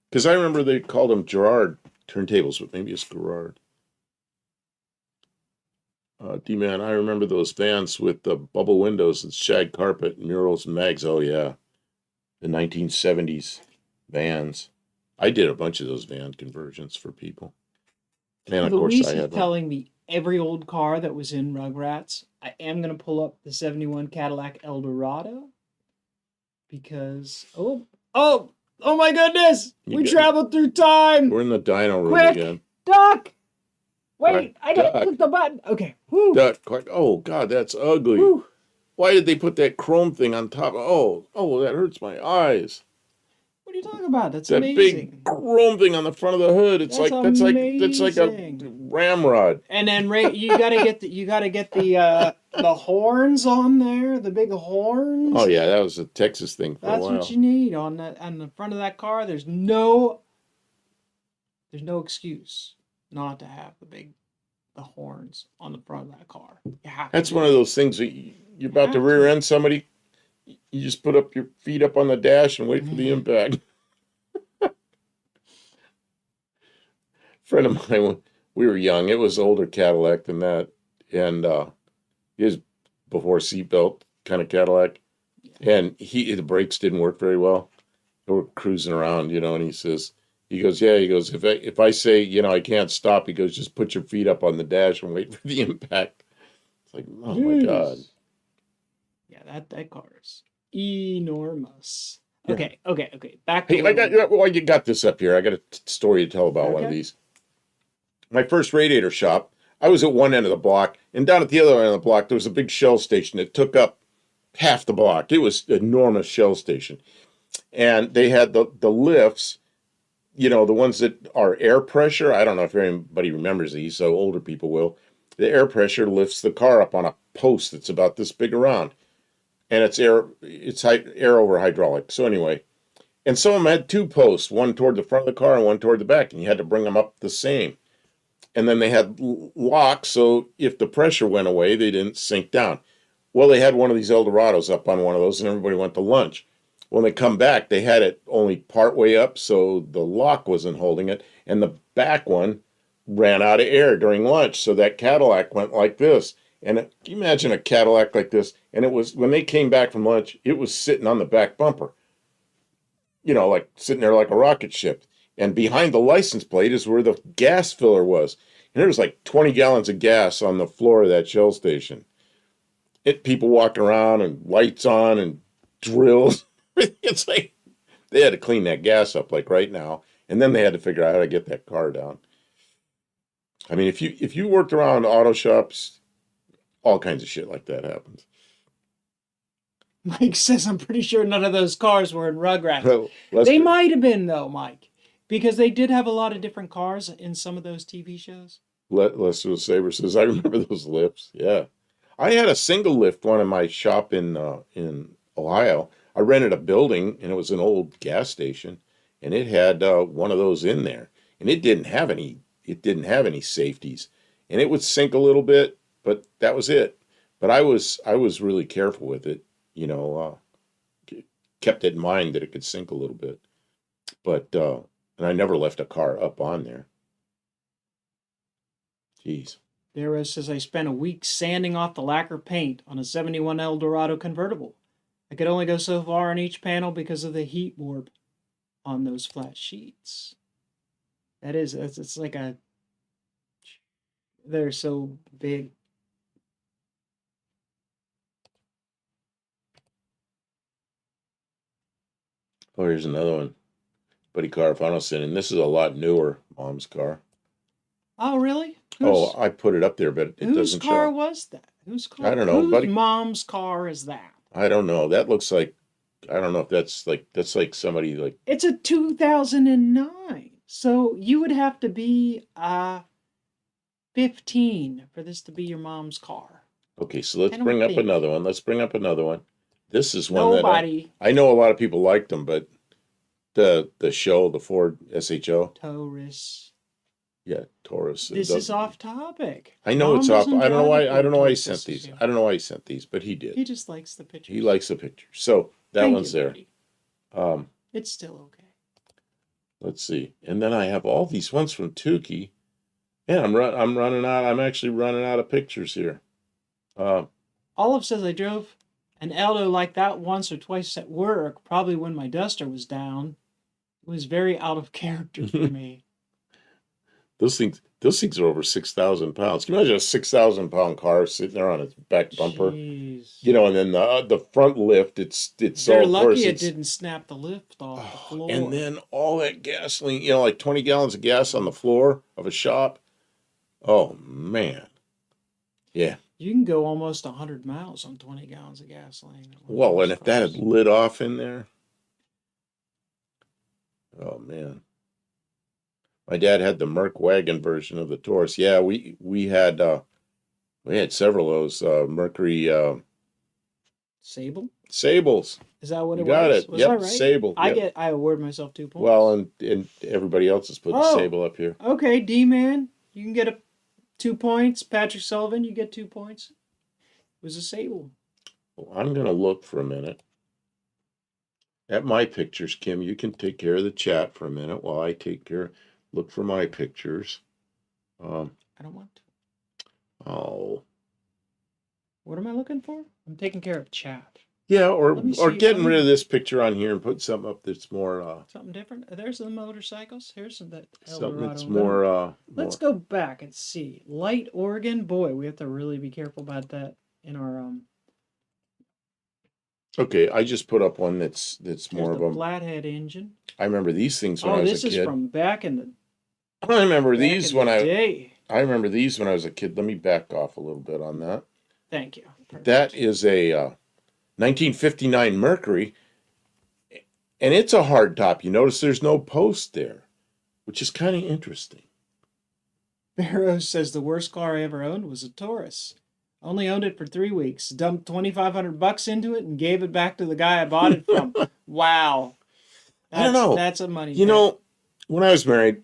Because I remember they called them Gerard turntables, but maybe it's Gerard. D-Man, I remember those vans with the bubble windows and shag carpet, murals and mags. Oh, yeah. The 1970s vans. I did a bunch of those van conversions for people. And, of course, Luis I is had one. telling me every old car that was in Rugrats. I am going to pull up the 71 Cadillac Eldorado. Because, oh my goodness! We traveled through time! We're in the dyno room Quick! again. Duck! Wait, I Duck. didn't click the button. Okay. Whew. Duck. Oh, God, that's ugly. Whew. Why did they put that chrome thing on top? Oh, that hurts my eyes. What are you talking about? That's That amazing. big chrome thing on the front of the hood. It's That's like a amazing. ramrod. And then you gotta get the horns on there, the big horns. Oh yeah, that was a Texas thing for a That's while. what you need on the front of that car. There's no excuse not to have the horns on the front of that car. That's one of those things that you're about to rear end somebody. You just put up your feet up on the dash and wait for the impact. Friend of mine, when we were young, it was older Cadillac than that, and his before seatbelt kind of Cadillac, and the brakes didn't work very well. They were cruising around, and he goes, if I say, I can't stop, he goes, just put your feet up on the dash and wait for the impact. It's like, oh my God. Yeah, that car is enormous. Yeah. Okay. Back to You got this up here. I got a story to tell about one of these. My first radiator shop, I was at one end of the block, and down at the other end of the block, there was a big Shell station that took up half the block. It was an enormous Shell station. And they had the lifts, the ones that are air pressure. I don't know if anybody remembers these, so older people will. The air pressure lifts the car up on a post that's about this big around. And it's air over hydraulic. So anyway, and some of them had two posts, one toward the front of the car and one toward the back, and you had to bring them up the same. And then they had locks, so if the pressure went away, they didn't sink down. Well, they had one of these Eldorados up on one of those, and everybody went to lunch. When they come back, they had it only part way up, so the lock wasn't holding it, and the back one ran out of air during lunch, so that Cadillac went like this. And can you imagine a Cadillac like this? And it was, when they came back from lunch, it was sitting on the back bumper, like sitting there like a rocket ship. And behind the license plate is where the gas filler was. And there was like 20 gallons of gas on the floor of that Shell station. People walking around and lights on and drills. It's like they had to clean that gas up like right now. And then they had to figure out how to get that car down. I mean, if you worked around auto shops, all kinds of shit like that happens. Mike says, I'm pretty sure none of those cars were in Rugrats. Well, They might have been, though, Mike. Because they did have a lot of different cars in some of those TV shows. Lester Saber says, I remember those lifts. Yeah. I had a single lift one in my shop in Ohio. I rented a building, and it was an old gas station, and it had one of those in there. And it didn't have any safeties. And it would sink a little bit, but that was it. But I was really careful with it, kept it in mind that it could sink a little bit. But and I never left a car up on there. Jeez. Dara says, I spent a week sanding off the lacquer paint on a 71 Eldorado convertible. I could only go so far on each panel because of the heat warp on those flat sheets. It's like they're so big. Oh, here's another one. Buddy Carfanosson, and this is a lot newer, Mom's car. Oh, really? I put it up there, but it doesn't show. Whose car was that? Whose car? I don't know, Whose mom's car is that? I don't know. That looks like, I don't know if that's like somebody like. It's a 2009. So you would have to be 15 for this to be your mom's car. Okay, so let's bring up another one. This is one Nobody. that I know a lot of people liked them, but the Ford SHO. Taurus. Yeah, Taurus. This is off topic. I know it's off. I don't know why. I don't know why he sent these. I don't know why he sent these, but he did. He just likes the picture. He likes the picture. So that one's there. It's still okay. Let's see. And then I have all these ones from Tukey. Yeah, I'm running out. I'm actually running out of pictures here. Olive says I drove an Eldo like that once or twice at work, probably when my duster was down. It was very out of character for me. Those things are over 6,000 pounds. Can you imagine a 6,000 pound car sitting there on its back bumper? Jeez. And then the front lift, it's They're lucky it didn't snap the lift off the floor. And then all that gasoline, like 20 gallons of gas on the floor of a shop. Oh man. Yeah. You can go almost 100 miles on 20 gallons of gasoline. Well, and if that had lit off in there. Oh man. My dad had the Merc wagon version of the Taurus. Yeah, we had several of those Mercury Sables. Is that what it was? Got it. Was yep, that right? Sable. Yep. I award myself 2 points. Well, and everybody else has put the Sable up here. Okay, D-Man, you can get 2 points. Patrick Sullivan, you get 2 points. It was a Sable. Well, I'm going to look for a minute at my pictures. Kim, you can take care of the chat for a minute while I look for my pictures. I don't want to. Oh. What am I looking for? I'm taking care of chat. Yeah, or getting rid of this picture on here and put something up that's more something different. There's the motorcycles. Here's that something Eldorado that's more Let's go back and see. Light Oregon. Boy, we have to really be careful about that in our Okay, I just put up one that's more of a flathead engine. I remember these things when I was a kid. This is from back in the I remember these when day. I remember these when I was a kid. Let me back off a little bit on that. Thank you. Perfect. That is a 1959 Mercury, and it's a hard top. You notice there's no post there, which is kind of interesting. Barrows says the worst car I ever owned was a Taurus. Only owned it for 3 weeks. Dumped $2,500 into it and gave it back to the guy I bought it from. Wow. I don't know. That's a money. You know, when I was married,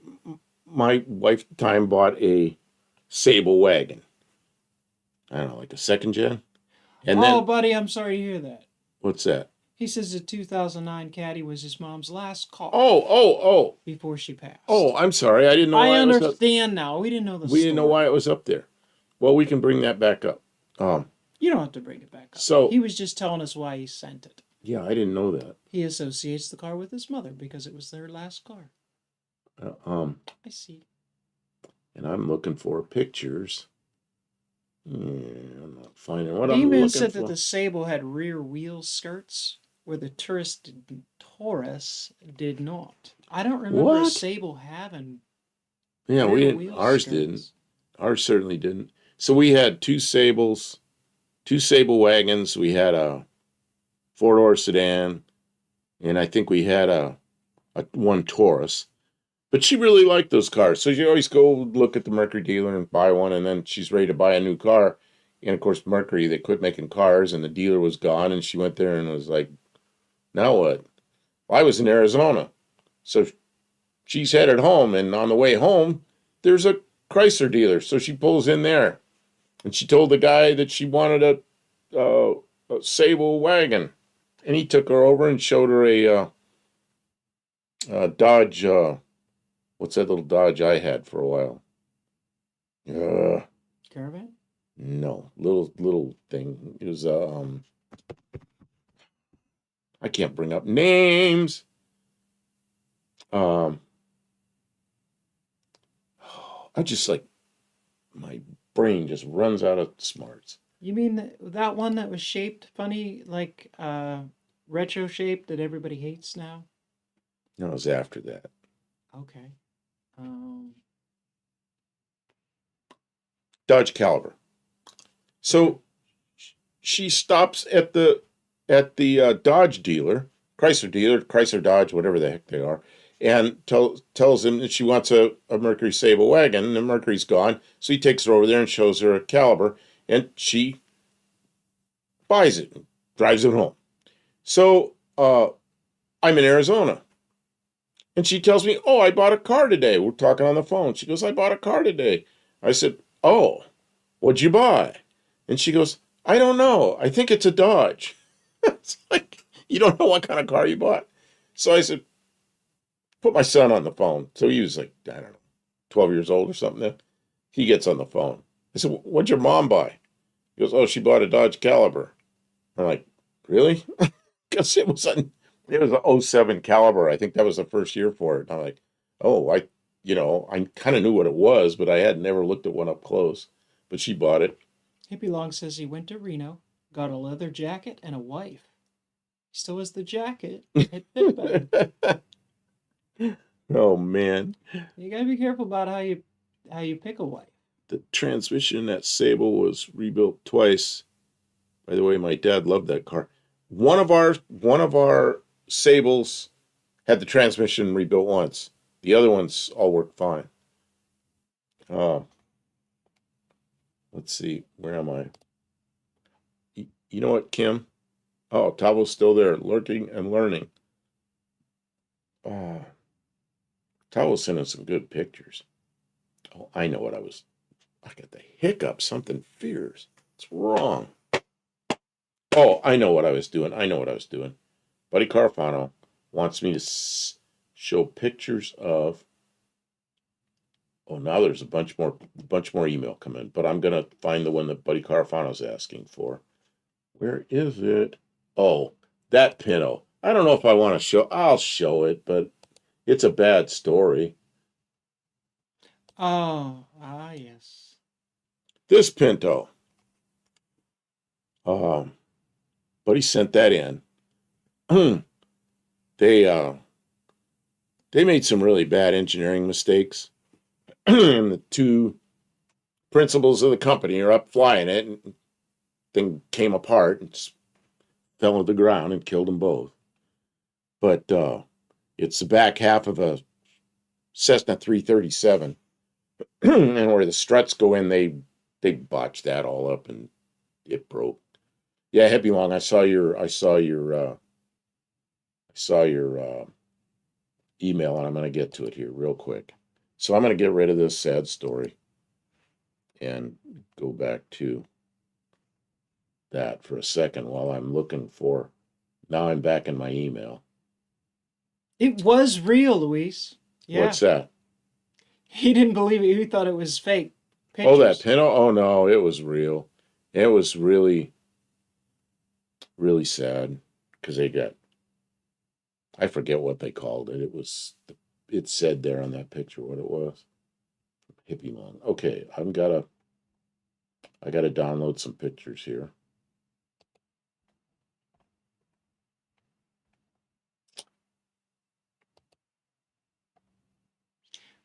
my wife at the time bought a Sable wagon. I don't know, like a second gen. And then, buddy, I'm sorry to hear that. what's that? He says the 2009 Caddy was his mom's last car. Oh. Before she passed. Oh, I'm sorry. I didn't know. I understand now. We didn't know the story. We didn't know why it was up there. Well, we can bring that back up. You don't have to bring it back up. So he was just telling us why he sent it. Yeah, I didn't know that. He associates the car with his mother because it was their last car. I see. And I'm looking for pictures. Yeah, I'm not finding what He I'm looking said for. that the Sable had rear wheel skirts, where the Taurus did not. I don't remember a What? Sable having. Yeah, we rear didn't. wheel Ours skirts. didn't. Ours certainly didn't. So we had two Sables, two Sable wagons. We had a four-door sedan, and I think we had a one Taurus. But she really liked those cars, so she always go look at the Mercury dealer and buy one, and then she's ready to buy a new car. And of course, Mercury, they quit making cars, and the dealer was gone, and she went there and was like, "Now what?" Well, I was in Arizona, so she's headed home, and on the way home, there's a Chrysler dealer, so she pulls in there, and she told the guy that she wanted a Sable wagon, and he took her over and showed her a Dodge. What's that little Dodge I had for a while? Caravan? No, little thing. It was I can't bring up names. I just like my brain just runs out of smarts. You mean that one that was shaped funny, like retro shaped that everybody hates now? No, it was after that. Okay. Dodge Caliber. So she stops at the Dodge dealer, Chrysler Dodge, whatever the heck they are, and tells him that she wants a Mercury Sable wagon, and the Mercury's gone. So he takes her over there and shows her a Caliber, and she buys it, and drives it home. So I'm in Arizona. And she tells me, "Oh, I bought a car today." We're talking on the phone. She goes, "I bought a car today." I said, "Oh, what'd you buy?" And she goes, "I don't know. I think it's a Dodge." It's like, you don't know what kind of car you bought. So I said, put my son on the phone. So he was like, I don't know, 12 years old or something. Then he gets on the phone. I said, "What'd your mom buy?" He goes, "Oh, she bought a Dodge Caliber." I'm like, "Really?" Because it was an '07 Caliber. I think that was the first year for it. And I'm like, "Oh, I kind of knew what it was, but I had never looked at one up close." But she bought it. Hippie Long says he went to Reno, got a leather jacket and a wife. He still has the jacket. It fit better. Oh man, You gotta be careful about how you pick a wife. the transmission in that Sable was rebuilt twice. By the way, my dad loved that car. One of our Sables had the transmission rebuilt once. The other ones all worked fine. Let's see, where am I? You know what, Kim? Oh, Tavo's still there, lurking and learning. Oh, Tavo sent us some good pictures. Oh, I know what I got the hiccup, something fierce. What's wrong? Oh, I know what I was doing. Buddy Carfano wants me to show pictures of. Oh, now there's a bunch more email coming, but I'm gonna find the one that Buddy Carfano's asking for. Where is it? Oh, that Pinto. I don't know if I want to show. I'll show it, but it's a bad story. Oh, yes. This Pinto. Buddy sent that in. They made some really bad engineering mistakes. And the two principals of the company are up flying it, and thing came apart and just fell to the ground and killed them both. But it's the back half of a Cessna 337, and where the struts go in, they botched that all up and it broke. Yeah, Happy Long, I saw your email, and I'm going to get to it here real quick. So I'm going to get rid of this sad story and go back to that for a second while I'm looking for. Now I'm back in my email. It was real, Luis. Yeah. What's that? He didn't believe it. He thought it was fake Oh, that pictures. pin. Oh no, it was real. It was really, really sad because they got. I forget what they called it. It said there on that picture what it was. Hippie Long. Okay, I gotta download some pictures here.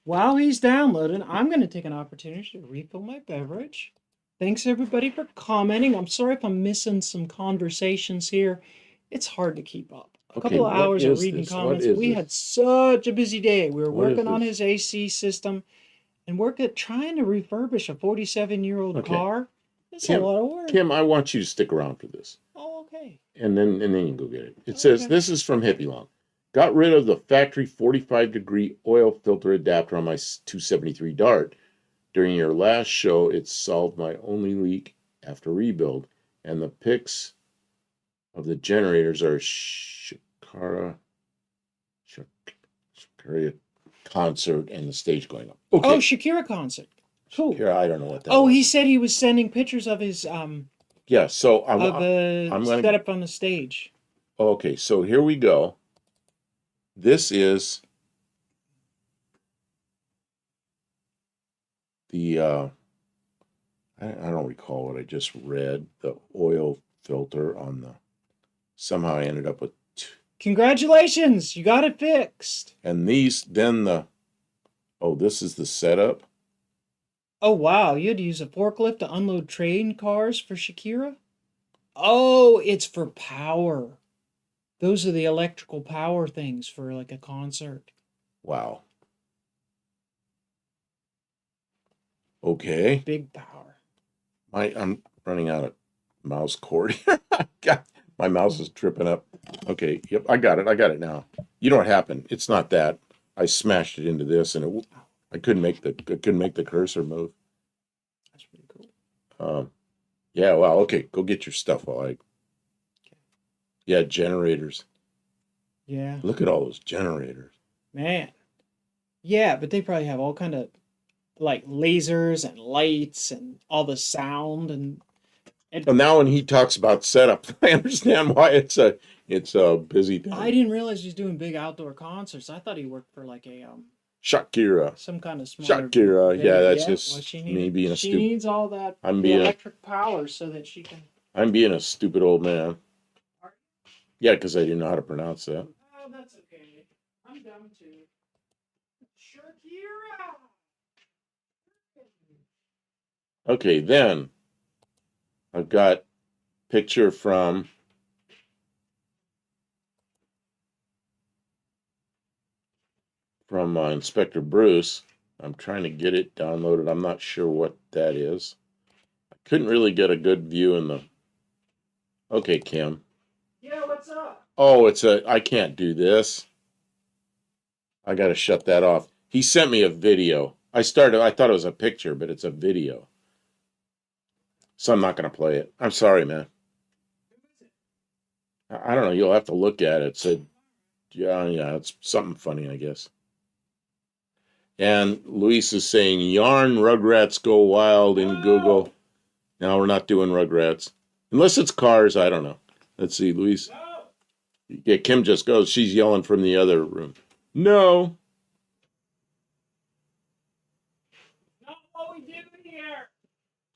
While he's downloading, I'm going to take an opportunity to refill my beverage. Thanks everybody for commenting. I'm sorry if I'm missing some conversations here. It's hard to keep up. A Okay, couple of what hours of is reading this? What comments. is We this? had such a busy day. We were What is working on this? his AC system and trying to refurbish a 47-year-old Okay. car. It's a lot of work. Kim, I want you to stick around for this. Oh, okay. And then you can go get it. It says, this is from Hippie Long. Got rid of the factory 45-degree oil filter adapter on my 273 Dart. During your last show, it solved my only leak after rebuild. And the pics of the generators are Shakira concert and the stage going up. Okay. Oh, Shakira concert. Cool. Shakira, I don't know what that Oh, was. he said he was sending pictures of his Yeah, so I'm gonna setup on the stage. Okay, so here we go. This is the I don't recall what I just read. The oil filter on the somehow I ended up with Congratulations, you got it fixed. and these then the this is the setup. Oh wow, you had to use a forklift to unload train cars for Shakira? Oh, it's for power. Those are the electrical power things for like a concert. Wow. Okay. Big power. I'm running out of mouse cord here. God, my mouse is tripping up. Okay, yep, I got it now. You know what happened? It's not that. I smashed it into this and I couldn't make the cursor move. That's pretty cool. Yeah, wow, okay, go get your stuff while I Yeah, generators. Yeah. Look at all those generators. Man. Yeah, but they probably have all kind of like lasers and lights and all the sound and Well, now when he talks about setup, I understand why it's a busy thing. I didn't realize he's doing big outdoor concerts. I thought he worked for like a Shakira. some kind of smaller Shakira. Yeah, that's well, just she me being a she stupid. needs all that being electric power so that she can. I'm being a stupid old man. Yeah, because I didn't know how to pronounce that. Oh, that's okay. I'm dumb too. Shakira. Okay, then I've got picture from Inspector Bruce. I'm trying to get it downloaded. I'm not sure what that is. I couldn't really get a good view in the. Okay, Kim. Yeah, what's up? Oh, I can't do this. I got to shut that off. He sent me a video. I thought it was a picture, but it's a video. So I'm not going to play it. I'm sorry, man. I don't know. You'll have to look at it. It said, yeah, it's something funny, I guess. And Luis is saying, yarn Rugrats go wild in Google. No, we're not doing Rugrats. Unless it's cars, I don't know. Let's see, Luis. Yeah, Kim just goes. She's yelling from the other room. No. Not what we do here.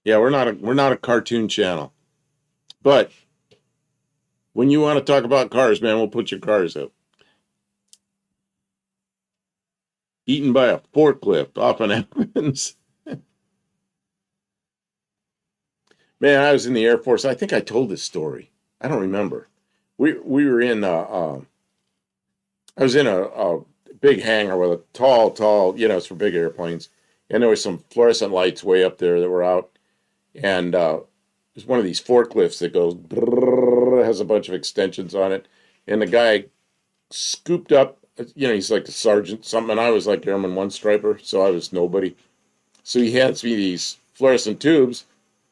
Yeah, we're not a cartoon channel. But when you want to talk about cars, man, we'll put your cars up. Eaten by a forklift often happens. Man, I was in the Air Force. I think I told this story. I don't remember. We were in I was in a big hangar with a tall, it's for big airplanes, and there was some fluorescent lights way up there that were out, and there's one of these forklifts that goes brrrr, has a bunch of extensions on it, and the guy scooped up. He's like a sergeant, something, and I was like Airman One Striper, so I was nobody. So he hands me these fluorescent tubes.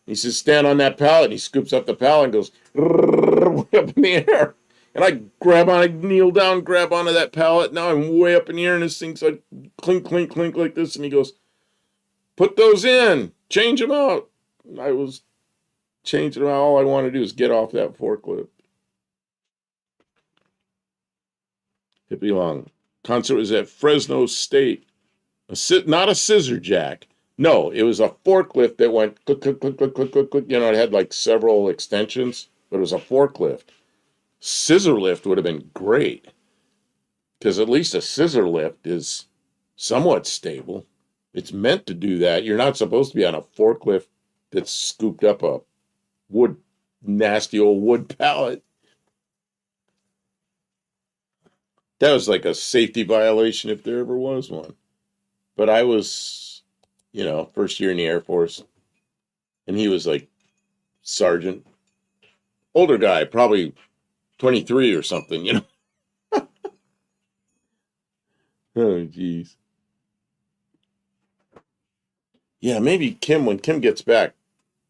He says, "Stand on that pallet." And he scoops up the pallet and goes way up in the air. And I kneel down, grab onto that pallet. Now I'm way up in the air, and this thing's like clink, clink, clink like this. And he goes, "Put those in, change them out." And I was changing them out. All I want to do is get off that forklift. Hippie Long. Concert was at Fresno State. Not a scissor jack. No, it was a forklift that went click, click, click, click, click, click, click. It had like several extensions, but it was a forklift. Scissor lift would have been great because at least a scissor lift is somewhat stable. It's meant to do that. You're not supposed to be on a forklift that's scooped up a wood, nasty old wood pallet. That was like a safety violation if there ever was one. But I was, first year in the Air Force, and he was like sergeant, older guy, probably 23 or something. Oh, geez. Yeah, maybe Kim, when Kim gets back,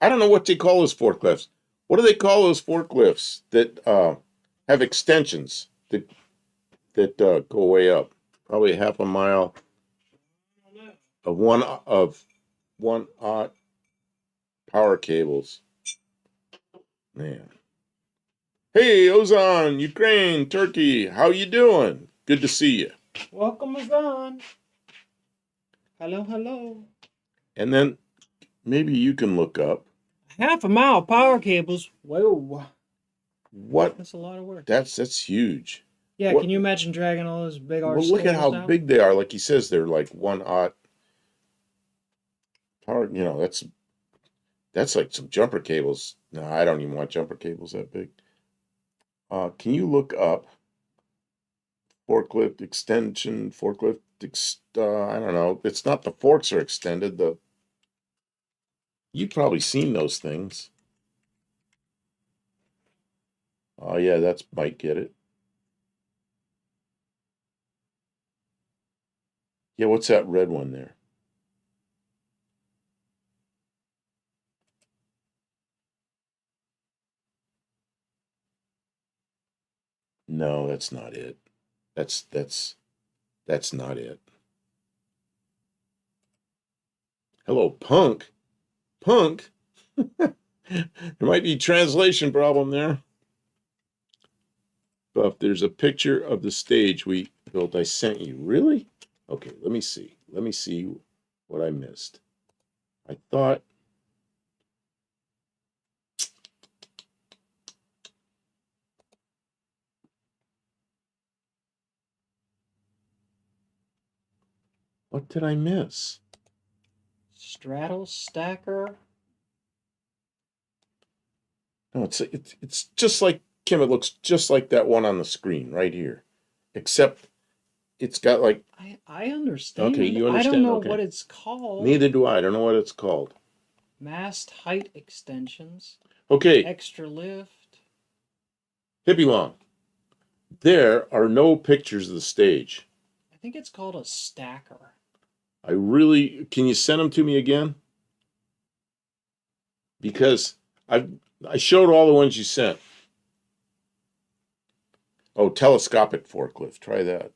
I don't know what they call those forklifts. What do they call those forklifts that have extensions that go way up? Probably half a mile of one aught power cables. Man. Hey, Ozan, Ukraine, Turkey, how you doing? Good to see you. Welcome, Azan. Hello, hello. And then maybe you can look up Half a mile power cables. Whoa. what That's a lot of work. that's huge. Yeah, What can you imagine dragging all those big arch Well, look at cables how down? big they are. Like he says, they're like one aught power. That's like some jumper cables. No, I don't even want jumper cables that big. Can you look up forklift extension? I don't know. It's not the forks are extended. You've probably seen those things. Oh yeah, that's might get it. Yeah, what's that red one there? No, that's not it. That's not it. Hello, punk. Punk. There might be a translation problem there. Buff, there's a picture of the stage we built. I sent you. Really? Okay, let me see. Let me see what I missed. I thought. What did I miss? Straddle stacker. No, it's just like Kim. It looks just like that one on the screen right here, except it's got like. I understand. Okay, you I don't understand. know Okay. what it's called. Neither do I. I don't know what it's called. Mast height extensions. Okay, Extra lift. Hippie Long. There are no pictures of the stage. I think it's called a stacker. Can you send them to me again? Because I showed all the ones you sent. Oh, telescopic forklift. Try that.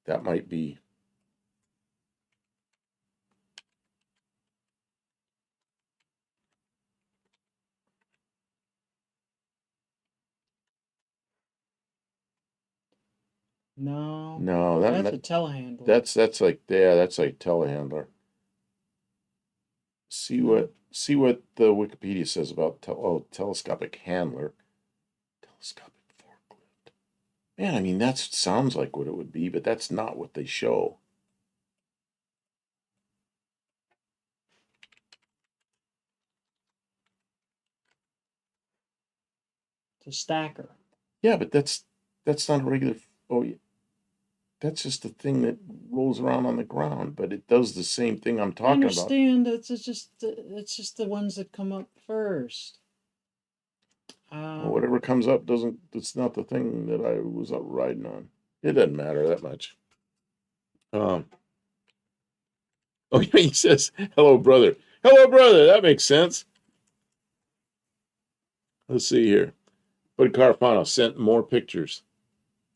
That might be. No. No, That's a telehandler. that's like telehandler. See what the Wikipedia says about telescopic handler. Telescopic forklift. Man, I mean that sounds like what it would be, but that's not what they show. It's a stacker. Yeah, but that's not a regular. Oh, yeah. That's just a thing that rolls around on the ground, but it does the same thing I'm I talking about. understand. It's just the ones that come up first. Well, whatever comes up doesn't. It's not the thing that I was out riding on. It doesn't matter that much. Um. Oh yeah, he says, "Hello, brother." Hello, brother. That makes sense. Let's see here. But Carfano sent more pictures.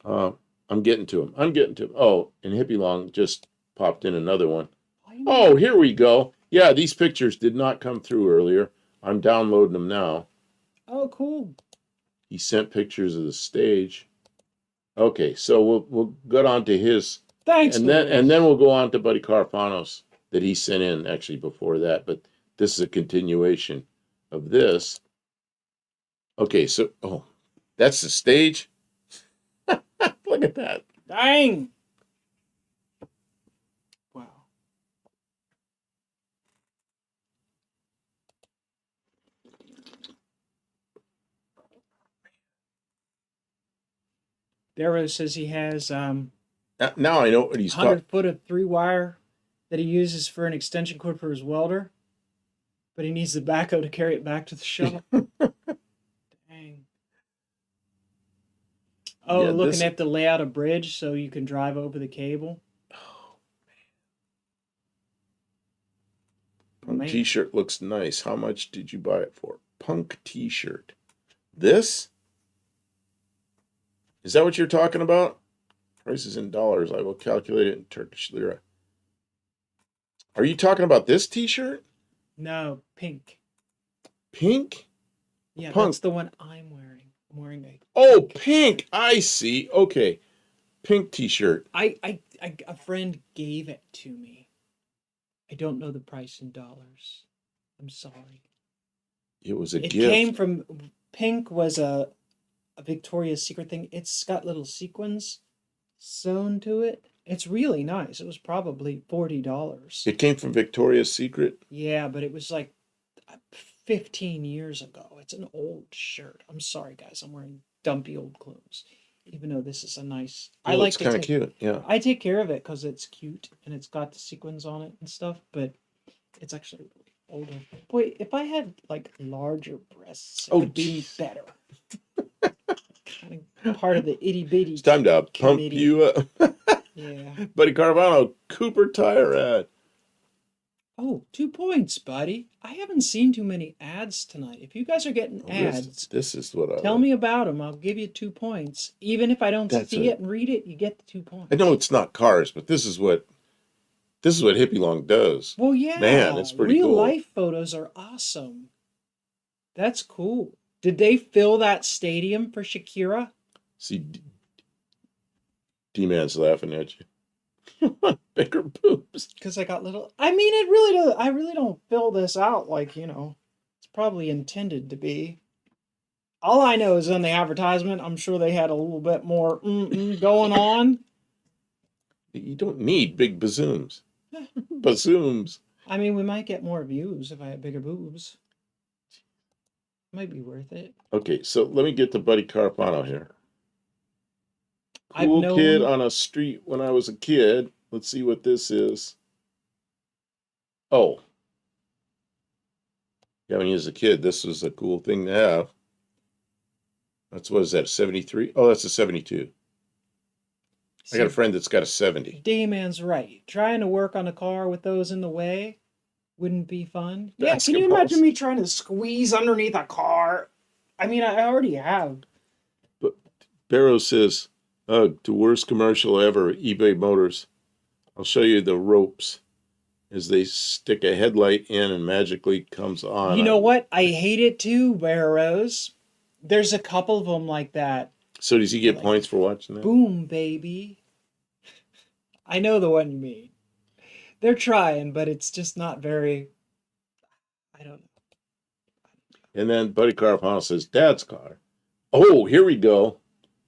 Uh, I'm getting to him. I'm getting to him. Oh, and Hippie Long just popped in another one. Oh, here we go. Yeah, these pictures did not come through earlier. I'm downloading them now. Oh, cool. He sent pictures of the stage. Okay, so we'll get on to his, Thanks, and Louis. then we'll go on to Buddy Carfano's that he sent in actually before that. But this is a continuation of this. Okay, so that's the stage. Look at that. Dang. Wow. Darrow says he has Now I know what he's talking. 100 foot of 3-wire that he uses for an extension cord for his welder, but he needs the backhoe to carry it back to the shop. Dang. Oh, Yeah, look, and they have to lay out a bridge so you can drive over the cable. Oh, man. Punk t-shirt looks nice. How much did you buy it for? Punk t-shirt. This? Is that what you're talking about? Prices in dollars. I will calculate it in Turkish lira. Are you talking about this t-shirt? No, pink. Pink? Yeah, Punk. that's the one I'm wearing. I'm wearing a pink. I see. Okay. Pink t-shirt. I a friend gave it to me. I don't know the price in dollars. I'm sorry. It was a It gift. came from pink was a Victoria's Secret thing. It's got little sequins sewn to it. It's really nice. It was probably $40. It came from Victoria's Secret. Yeah, but it was like 15 years ago. It's an old shirt. I'm sorry, guys. I'm wearing dumpy old clothes. Even though this is a nice. I like it's kind of cute. Yeah. I take care of it because it's cute and it's got the sequins on it and stuff. But it's actually really older. Boy, if I had like larger breasts, it would be better. Kind of part of the itty bitty. It's time to pump you up. Yeah. Buddy Carvano, Cooper Tire ad. Oh, 2 points, buddy. I haven't seen too many ads tonight. If you guys are getting ads, this is what I tell me about them. I'll give you 2 points. Even if I don't see it and read it, you get the 2 points. I know it's not cars, but this is what Hippie Long does. Well, yeah. Man, it's pretty cool. Real life photos are awesome. That's cool. Did they fill that stadium for Shakira? See, D-Man's laughing at you. Bigger boobs. Because I got little. I mean, it really does. I really don't fill this out like, it's probably intended to be. All I know is on the advertisement, I'm sure they had a little bit more going on. You don't need big bazooms. Bazooms. I mean, we might get more views if I had bigger boobs. Might be worth it. Okay, so let me get to Buddy Carfano here. Cool kid on a street when I was a kid. Let's see what this is. Oh. Yeah, when he was a kid, this was a cool thing to have. What is that, 73? Oh, that's a 72. I got a friend that's got a 70. D-Man's right. Trying to work on a car with those in the way wouldn't be fun. Basketballs. Yeah, can you imagine me trying to squeeze underneath a car? I mean, I already have. But Barrow says, the worst commercial ever, eBay Motors. I'll show you the ropes as they stick a headlight in and magically comes on. You know what? I hate it too, Barrows. There's a couple of them like that. So does he get points for watching that? Boom, baby. I know the one you mean. They're trying, but it's just not very. I don't know. And then Buddy Carfano says, Dad's car. Oh, here we go.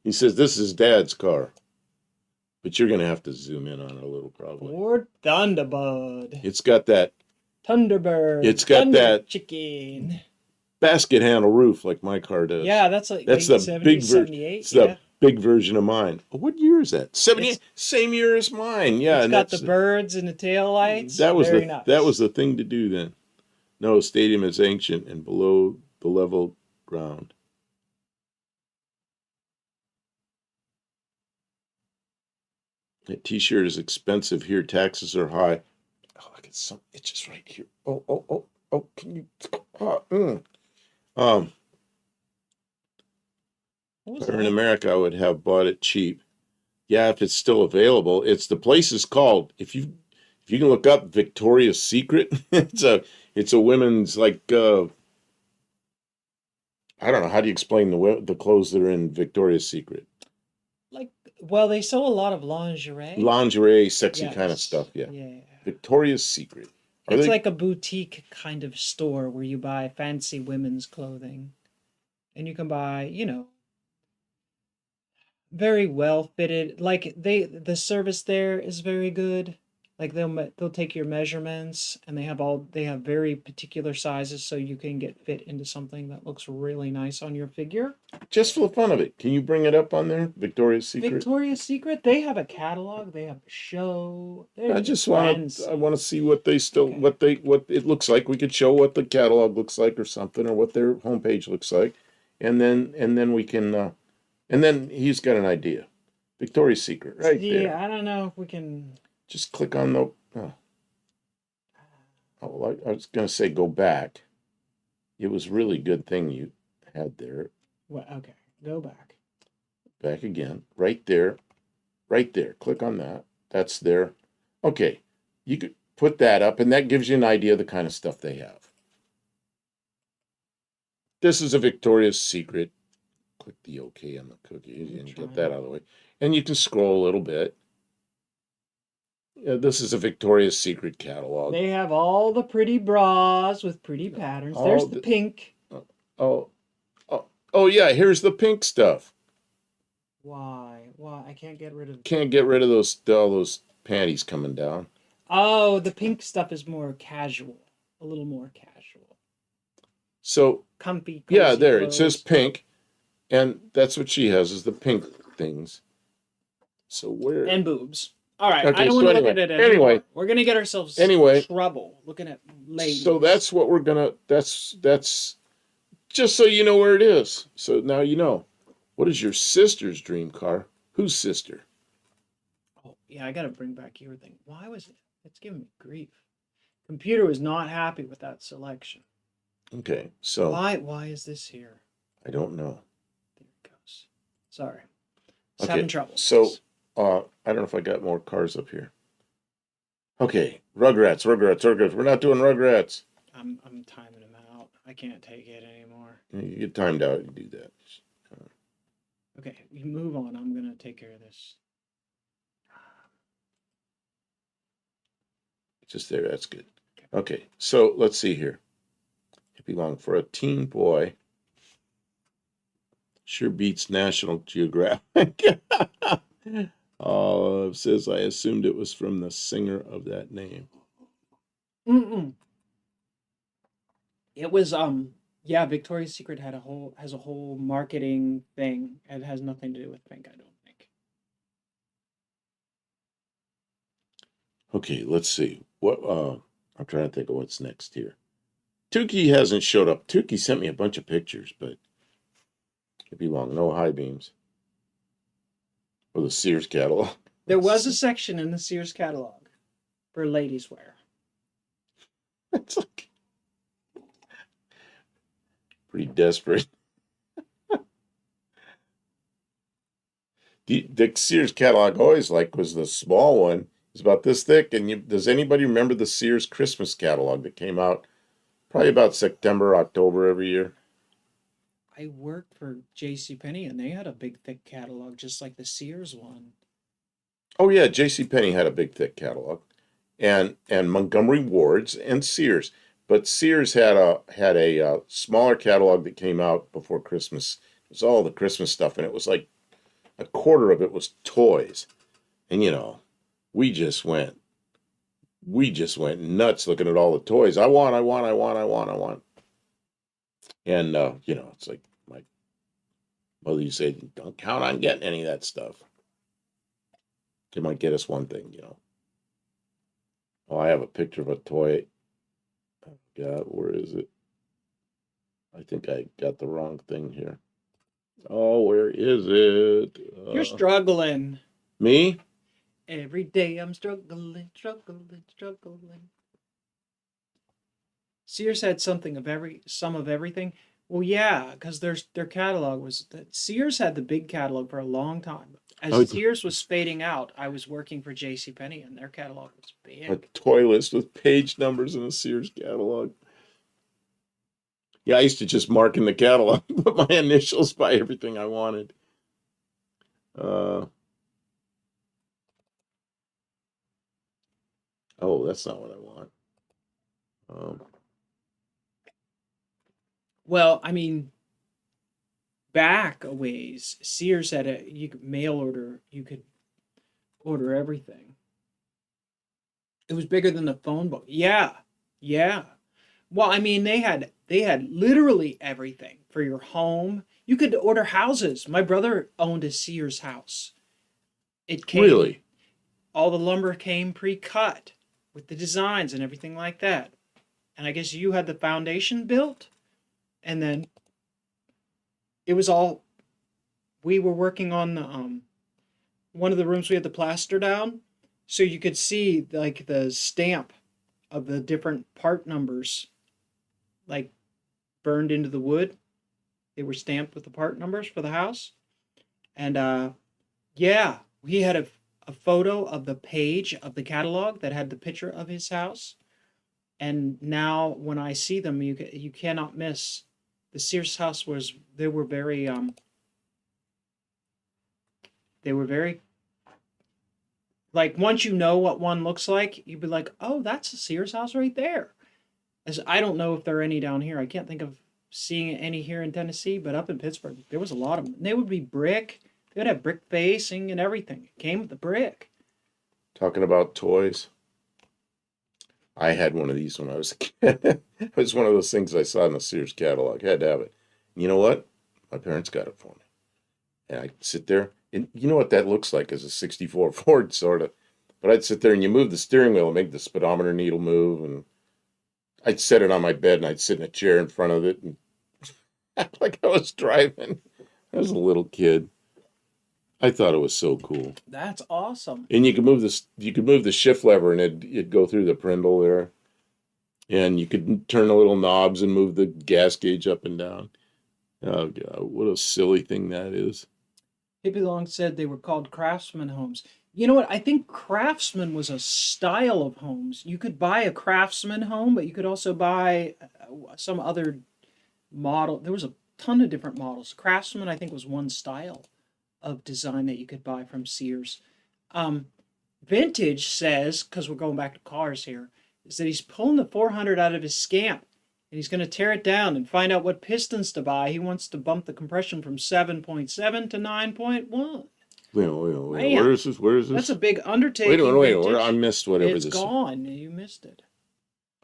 He says, this is Dad's car. But you're going to have to zoom in on it a little, probably. Ford Thunderbird. It's got that. Thunderbird. It's got that. Chicken. basket handle roof like my car does. Yeah, that's like That's late the 70s, big version. 78. It's Yeah. the big version of mine. Oh, what year is that? 78. It's Same year as mine. Yeah, it's and got the birds and the tail lights. Very that was nice. the thing to do then. No, stadium is ancient and below the level ground. That T-shirt is expensive here. Taxes are high. Oh, look, it's just right here. Oh. Can you? Um, What if was I were in that? America, I would have bought it cheap. Yeah, if it's still available. It's the place is called. If you can look up Victoria's Secret, it's a women's like I don't know how do you explain the clothes that are in Victoria's Secret. Like, well, they sell a lot of lingerie. Lingerie, sexy kind of Yes. stuff. Yeah, Yeah. Victoria's Secret. Are It's they like a boutique kind of store where you buy fancy women's clothing. And you can buy, very well fitted. Like the service there is very good. Like they'll take your measurements and they have very particular sizes so you can get fit into something that looks really nice on your figure. just for the fun of it? Can you bring it up on there, Victoria's Secret? Victoria's Secret, they have a catalog, they have a show. I They're just I fancy. want to see what they still Okay. what it looks like. We could show what the catalog looks like or something, or what their homepage looks like, and then we can and then he's got an idea. Victoria's Secret, right See, there. I don't know if we can. Just click on the. I was gonna say go back. It was really good thing you had there. Well, okay, go back. Back again, right there, right there. Click on that. That's there. Okay, you could put that up, and that gives you an idea of the kind of stuff they have. This is a Victoria's Secret. Click the OK on the cookie and get that out of the way. And you can scroll a little bit. Yeah, this is a Victoria's Secret catalog. They have all the pretty bras with pretty patterns. There's the pink. Oh, oh yeah, here's the pink stuff. Why? Why? I can't get rid of. Can't get rid of all those panties coming down. Oh, the pink stuff is more casual. A little more casual. So, Comfy, yeah, cozy there, it clothes. says pink, and that's what she has, is the pink things. So where? And boobs. All right, Okay, I don't so want to look at it anymore. anyway. We're gonna get ourselves trouble looking at ladies. So that's what we're gonna. That's just so you know where it is. So now you know. What is your sister's dream car? Whose sister? Oh, yeah, I gotta bring back your thing. Why was it? It's giving me grief. Computer was not happy with that selection. Okay, so Why is this here? I don't know. There it goes. Sorry. Just Okay, having trouble. so I don't know if I got more cars up here. Okay, Rugrats. We're not doing Rugrats. I'm timing them out. I can't take it anymore. You get timed out. You do that. Okay, you move on. I'm gonna take care of this. Just there. That's good. Okay, so let's see here. Hippie Long for a teen boy. Sure beats National Geographic. It says I assumed it was from the singer of that name. It was yeah, Victoria's Secret has a whole marketing thing. It has nothing to do with pink, I don't think. Okay, let's see. What I'm trying to think of what's next here. Tukey hasn't showed up. Tukey sent me a bunch of pictures, but Hippie Long, no high beams. Or the Sears catalog. There was a section in the Sears catalog for ladies' wear. It's like pretty desperate. The Sears catalog I always like was the small one. It's about this thick. And does anybody remember the Sears Christmas catalog that came out probably about September, October every year? I worked for JCPenney and they had a big thick catalog just like the Sears one. Oh yeah, JCPenney had a big thick catalog. And Montgomery Ward's and Sears. But Sears had a smaller catalog that came out before Christmas. It was all the Christmas stuff, and it was like a quarter of it was toys. And we just went nuts looking at all the toys. I want. And it's like my mother used to say, "Don't count on getting any of that stuff. They might get us one thing." Oh, I have a picture of a toy. Oh, God, where is it? I think I got the wrong thing here. Oh, where is it? You're struggling. Me? Every day I'm struggling, struggling, struggling. Sears had some of everything. Well, yeah, because their catalog was that Sears had the big catalog for a long time. Oh, As Sears was fading out, I was working for J.C. Penney, and their catalog was a big. toy list with page numbers in a Sears catalog. Yeah, I used to just mark in the catalog, put my initials by everything I wanted. Uh, oh, that's not what I want. Um, Well, I mean, back a ways, Sears had a you could mail order, you could order everything. It was bigger than the phone book. Yeah, yeah. Well, I mean, they had literally everything for your home. You could order houses. My brother owned a Sears house. It came, really? all the lumber came pre-cut with the designs and everything like that. And I guess you had the foundation built, and then it was all we were working on the one of the rooms we had the plaster down, so you could see like the stamp of the different part numbers like burned into the wood. They were stamped with the part numbers for the house. And yeah, he had a photo of the page of the catalog that had the picture of his house. And now when I see them, you cannot miss. The Sears house was they were very like once you know what one looks like, you'd be like, oh, that's a Sears house right there. As I don't know if there are any down here. I can't think of seeing any here in Tennessee, but up in Pittsburgh, there was a lot of them. They would be brick. They would have brick facing and everything. It came with the brick. Talking about toys. I had one of these when I was a kid. It was one of those things I saw in the Sears catalog. I had to have it. And you know what? My parents got it for me. And I'd sit there, and you know what that looks like as a 64 Ford, sort of. But I'd sit there and you move the steering wheel and make the speedometer needle move. And I'd set it on my bed and I'd sit in a chair in front of it and act like I was driving. I was a little kid. I thought it was so cool. That's awesome. And you could move the shift lever and it'd go through the prindle there. And you could turn the little knobs and move the gas gauge up and down. Oh God, what a silly thing that is. Hippie Long said they were called craftsman homes. You know what? I think craftsman was a style of homes. You could buy a craftsman home, but you could also buy some other model. There was a ton of different models. Craftsman, I think, was one style of design that you could buy from Sears. Um, Vintage says, because we're going back to cars here, is that he's pulling the 400 out of his scamp and he's going to tear it down and find out what pistons to buy. He wants to bump the compression from 7.7 to 9.1. Wait. Man, Where is this? Where is that's this? a big Wait a undertaking. minute, wait a minute. Vintage. I missed whatever It's this. gone. You missed it.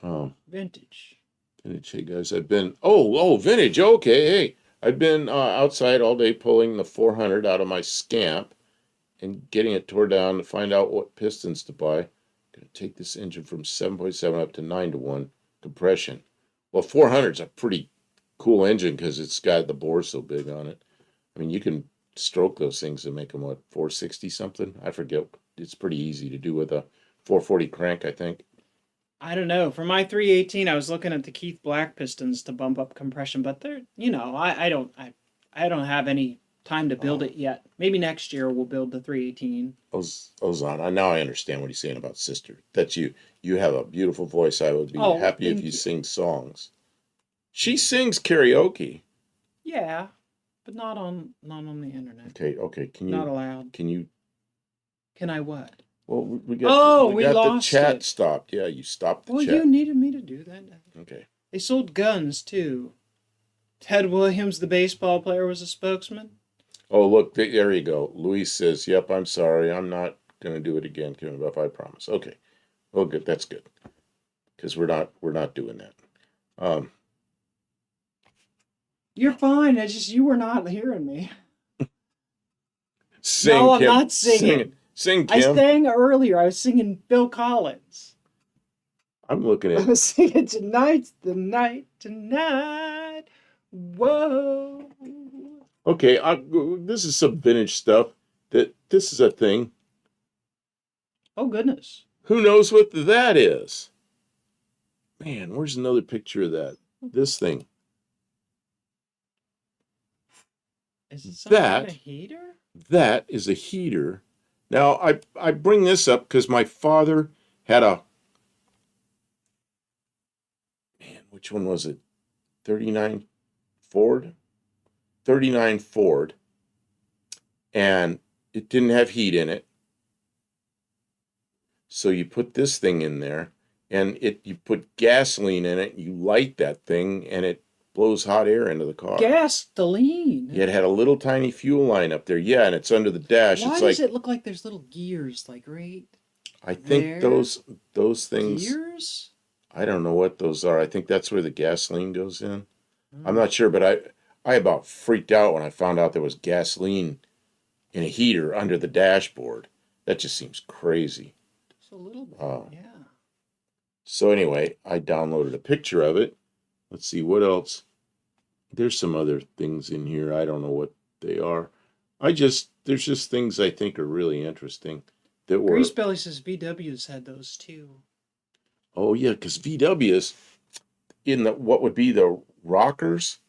Oh, Vintage. vintage. Hey guys, I've been. Oh, vintage. Okay, hey, I've been outside all day pulling the 400 out of my scamp and getting it tore down to find out what pistons to buy. Gonna take this engine from 7.7 up to 9 to 1 compression. Well, 400 is a pretty cool engine because it's got the bore so big on it. I mean, you can stroke those things and make them what 460 something. I forget. It's pretty easy to do with a 440 crank, I think. I don't know. For my 318, I was looking at the Keith Black pistons to bump up compression, but they're, I don't have any time to build Oh, it yet. Maybe next year we'll build the 318. Ozan. Now I understand what he's saying about sister. That you have a beautiful voice. I would be Oh, happy if you thank you. sing songs. She sings karaoke. Yeah, but not on the internet. Okay. Not allowed. Can you? Can I what? Well, we got Oh, we we got the lost chat it. stopped. Yeah, you stopped the Well, you chat. needed me to do that. Okay. They sold guns too. Ted Williams, the baseball player, was a spokesman. Oh, look, there you go. Luis says, "Yep, I'm sorry. I'm not gonna do it again, Kim Buff. I promise." Okay. Well, good. That's good because we're not doing that. Um, You're fine. It's just you were not hearing me. Sing, No, I'm Kim. not singing. Sing, I Kim. sang earlier. I was singing Phil Collins. I'm looking I at. was singing tonight's the night tonight. Whoa. Okay, this is some vintage stuff. This is a thing. Oh goodness. Who knows what that is? Man, where's another picture of that? This thing. Is it some kind of That heater? that is a heater. Now I bring this up because my father had a man. Which one was it? 39 Ford. 39 Ford, and it didn't have heat in it. So you put this thing in there, and you put gasoline in it, you light that thing, and it blows hot air into the car. Gasoline. It had a little tiny fuel line up there. Yeah, and it's under the dash. Why It's does like it look like there's little gears, like right I think there? those things. Gears? I don't know what those are. I think that's where the gasoline goes in. I'm Hmm. not sure, but I about freaked out when I found out there was gasoline in a heater under the dashboard. That just seems crazy. Just a little bit. Oh. Yeah. So anyway, I downloaded a picture of it. Let's see what else. There's some other things in here. I don't know what they are. There's just things I think are really interesting that were. Grease Belly says VW's had those too. Oh yeah, because VWs in the what would be the rockers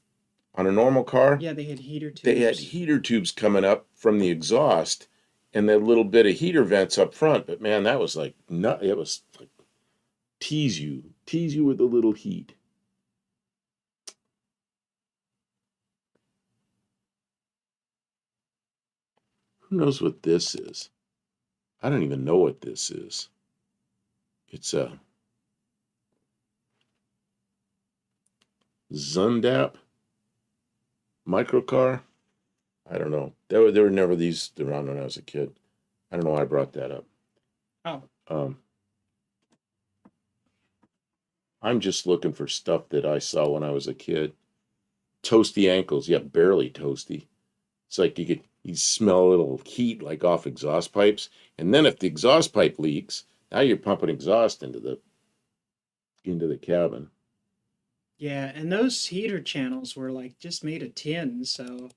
on a normal car, Yeah, they had heater tubes. they had heater tubes coming up from the exhaust and that little bit of heater vents up front. But man, that was like nut. It was like tease you with a little heat. Who knows what this is? I don't even know what this is. It's a Zundap microcar. I don't know. There were never these around when I was a kid. I don't know why I brought that up. Oh. I'm just looking for stuff that I saw when I was a kid. Toasty ankles. Yeah, barely toasty. It's like you smell a little heat like off exhaust pipes. And then if the exhaust pipe leaks, now you're pumping exhaust into the cabin. Yeah, and those heater channels were like just made of tin, so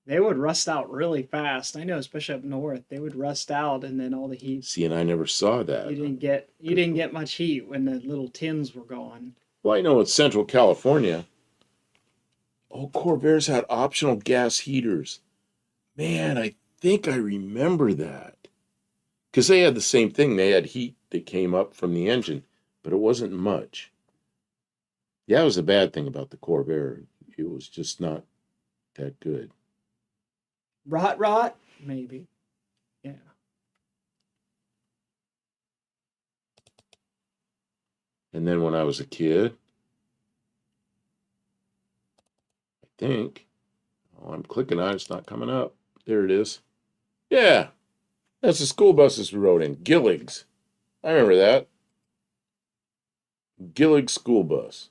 they would rust out really fast. I know, especially up north, they would rust out, and then all the heat. See, and I never saw that. You didn't get much heat when the little tins were gone. Well, I know in Central California, Corvairs had optional gas heaters. Man, I think I remember that. Because they had the same thing. They had heat that came up from the engine, but it wasn't much. Yeah, that was the bad thing about the Corvair. It was just not that good. Rot, maybe. Yeah. And then when I was a kid, I think, I'm clicking on it, it's not coming up. There it is. Yeah, that's the school buses we rode in. Gillig's. I remember that. Gillig school bus.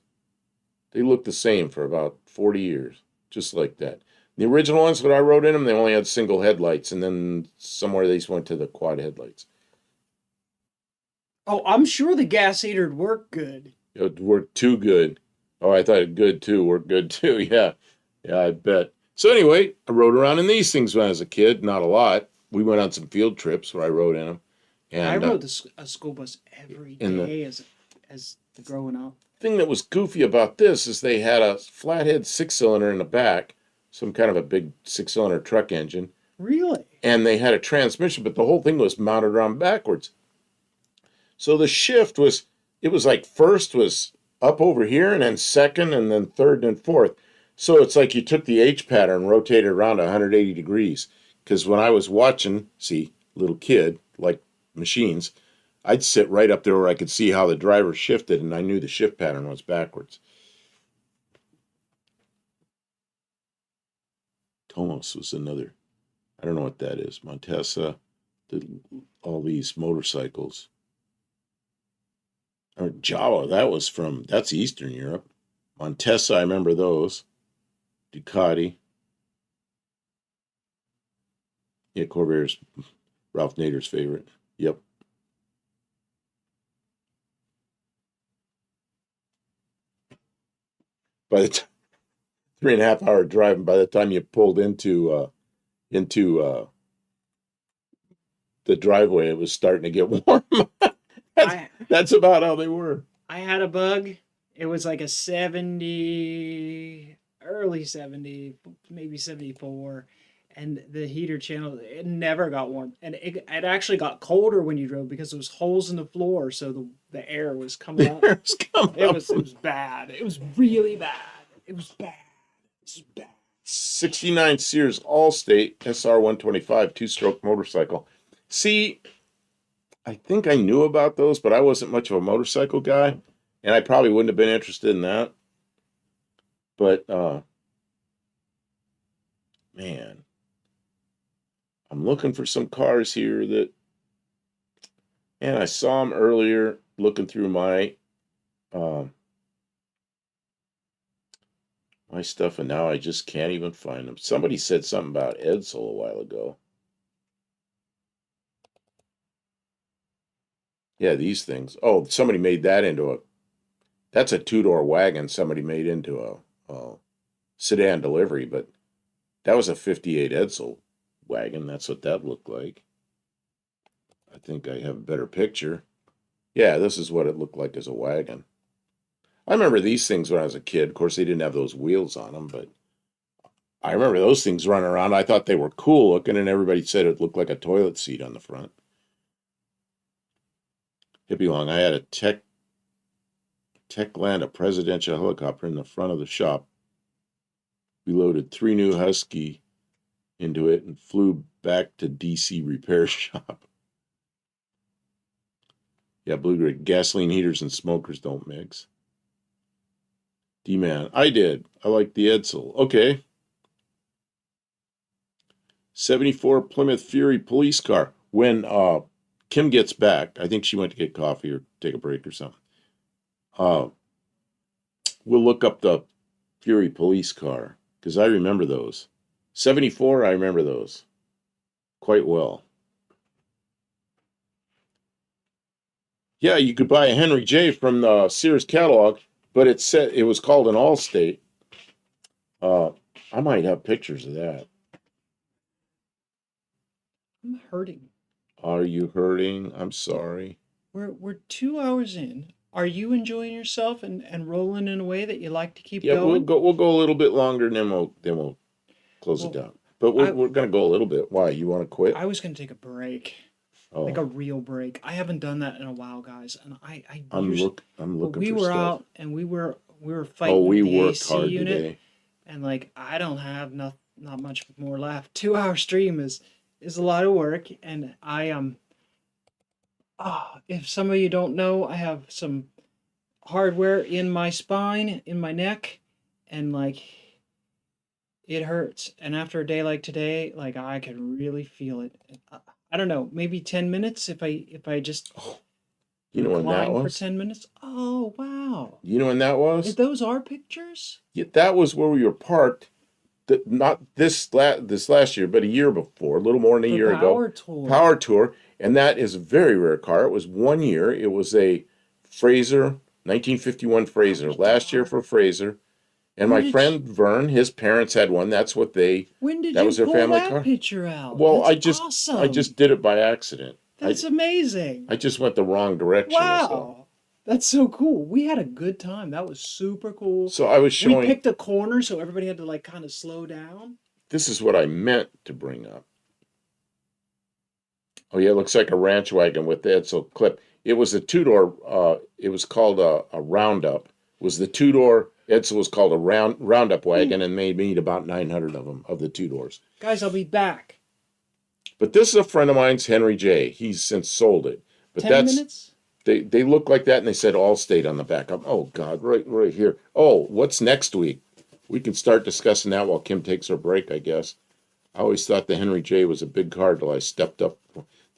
They looked the same for about 40 years, just like that. The original ones that I rode in them, they only had single headlights, and then somewhere they just went to the quad headlights. Oh, I'm sure the gas heater would work good. It worked too good. Oh, I thought it good too. Worked good too. Yeah, yeah, I bet. So anyway, I rode around in these things when I was a kid. Not a lot. We went on some field trips where I rode in them. And I rode a school bus every day as growing up. Thing that was goofy about this is they had a flathead six-cylinder in the back, some kind of a big six-cylinder truck engine. Really? And they had a transmission, but the whole thing was mounted around backwards. So the shift was, it was like first was up over here, and then second, and then third and fourth. So it's like you took the H pattern, rotated around 180 degrees. Because when I was watching, see, little kid, like machines, I'd sit right up there where I could see how the driver shifted, and I knew the shift pattern was backwards. Tomos was another. I don't know what that is. Montesa, all these motorcycles. Or Java, that's Eastern Europe. Montesa, I remember those. Ducati. Yeah, Corvair's Ralph Nader's favorite. Yep. By the 3.5 hour drive, and by the time you pulled into the driveway, it was starting to get warm. that's, I that's about how they were. I had a bug. It was like a 70, early 70, maybe 74. And the heater channel, it never got warm. And it actually got colder when you drove because there was holes in the floor. So the air was coming up. It's coming It up was, from it was bad. It was really bad. It was bad. It was bad. 69 Sears Allstate SR 125 two-stroke motorcycle. See, I think I knew about those, but I wasn't much of a motorcycle guy, and I probably wouldn't have been interested in that. But man, I'm looking for some cars here that, and I saw them earlier looking through um, my stuff, and now I just can't even find them. Somebody said something about Edsel a while ago. Yeah, these things. Oh, somebody made that into that's a two-door wagon somebody made into a sedan delivery, but that was a 58 Edsel wagon. That's what that looked like. I think I have a better picture. Yeah, this is what it looked like as a wagon. I remember these things when I was a kid. Of course, they didn't have those wheels on them, but I remember those things running around. I thought they were cool looking, and everybody said it looked like a toilet seat on the front. Hippie Long, I had a Techland, a presidential helicopter in the front of the shop. We loaded 3 new Husky into it and flew back to DC repair shop. Yeah, Blue Grid, gasoline heaters and smokers don't mix. D-Man, I did. I like the Edsel. Okay. 74 Plymouth Fury police car. When Kim gets back, I think she went to get coffee or take a break or something. We'll look up the Fury police car because I remember those. 74, I remember those quite well. Yeah, you could buy a Henry J from the Sears catalog, but it said it was called an Allstate. I might have pictures of that. I'm hurting. Are you hurting? I'm sorry. We're 2 hours in. Are you enjoying yourself and rolling in a way that you like to keep Yeah, going? we'll go a little bit longer, and then we'll close it Well, down. But we're gonna go a little bit. Why? You want to quit? I was gonna take a break, like Oh, a real break. I haven't done that in a while, guys, and I I'm usually, but looking we for were stuff. out and we were Oh, fighting we with the worked AC hard unit, today. and like I don't have not much more left. 2 hour stream is a lot of work, and if some of you don't know, I have some hardware in my spine, in my neck, and like it hurts. And after a day like today, like I can really feel it. I don't know, maybe 10 minutes if I just Oh, you know when that recline for was? 10 minutes. Oh, wow. You know when that was? Those are pictures? Yeah, that was where we were parked. Not this last year, but a year before, a little more than a The year ago. power tour. Power Tour, and that is a very rare car. It was 1 year. It was a Fraser, 1951 Oh Fraser. my Last year God. for Fraser. And When my did you, friend Vern, his parents had one. when did That you was their pull family that car. picture out? Well, That's I awesome. just did it by accident. That's amazing. I just went the wrong direction, is all. Wow. That's so cool. We had a good time. That was super cool. So I was We showing, picked a corner so everybody had to like kind of slow down. this is what I meant to bring up. Oh yeah, it looks like a ranch wagon with the Edsel clip. It was a two-door, it was called a Roundup. It was the two-door, Edsel was called a Roundup wagon, and they made about 900 of them, of the two doors. Guys, I'll be back. But this is a friend of mine's, Henry J. He's since sold it. But 10 minutes? they look like that, and they said Allstate on the back. Oh God, right here. Oh, what's next week? We can start discussing that while Kim takes her break, I guess. I always thought the Henry J was a big car till I stepped up.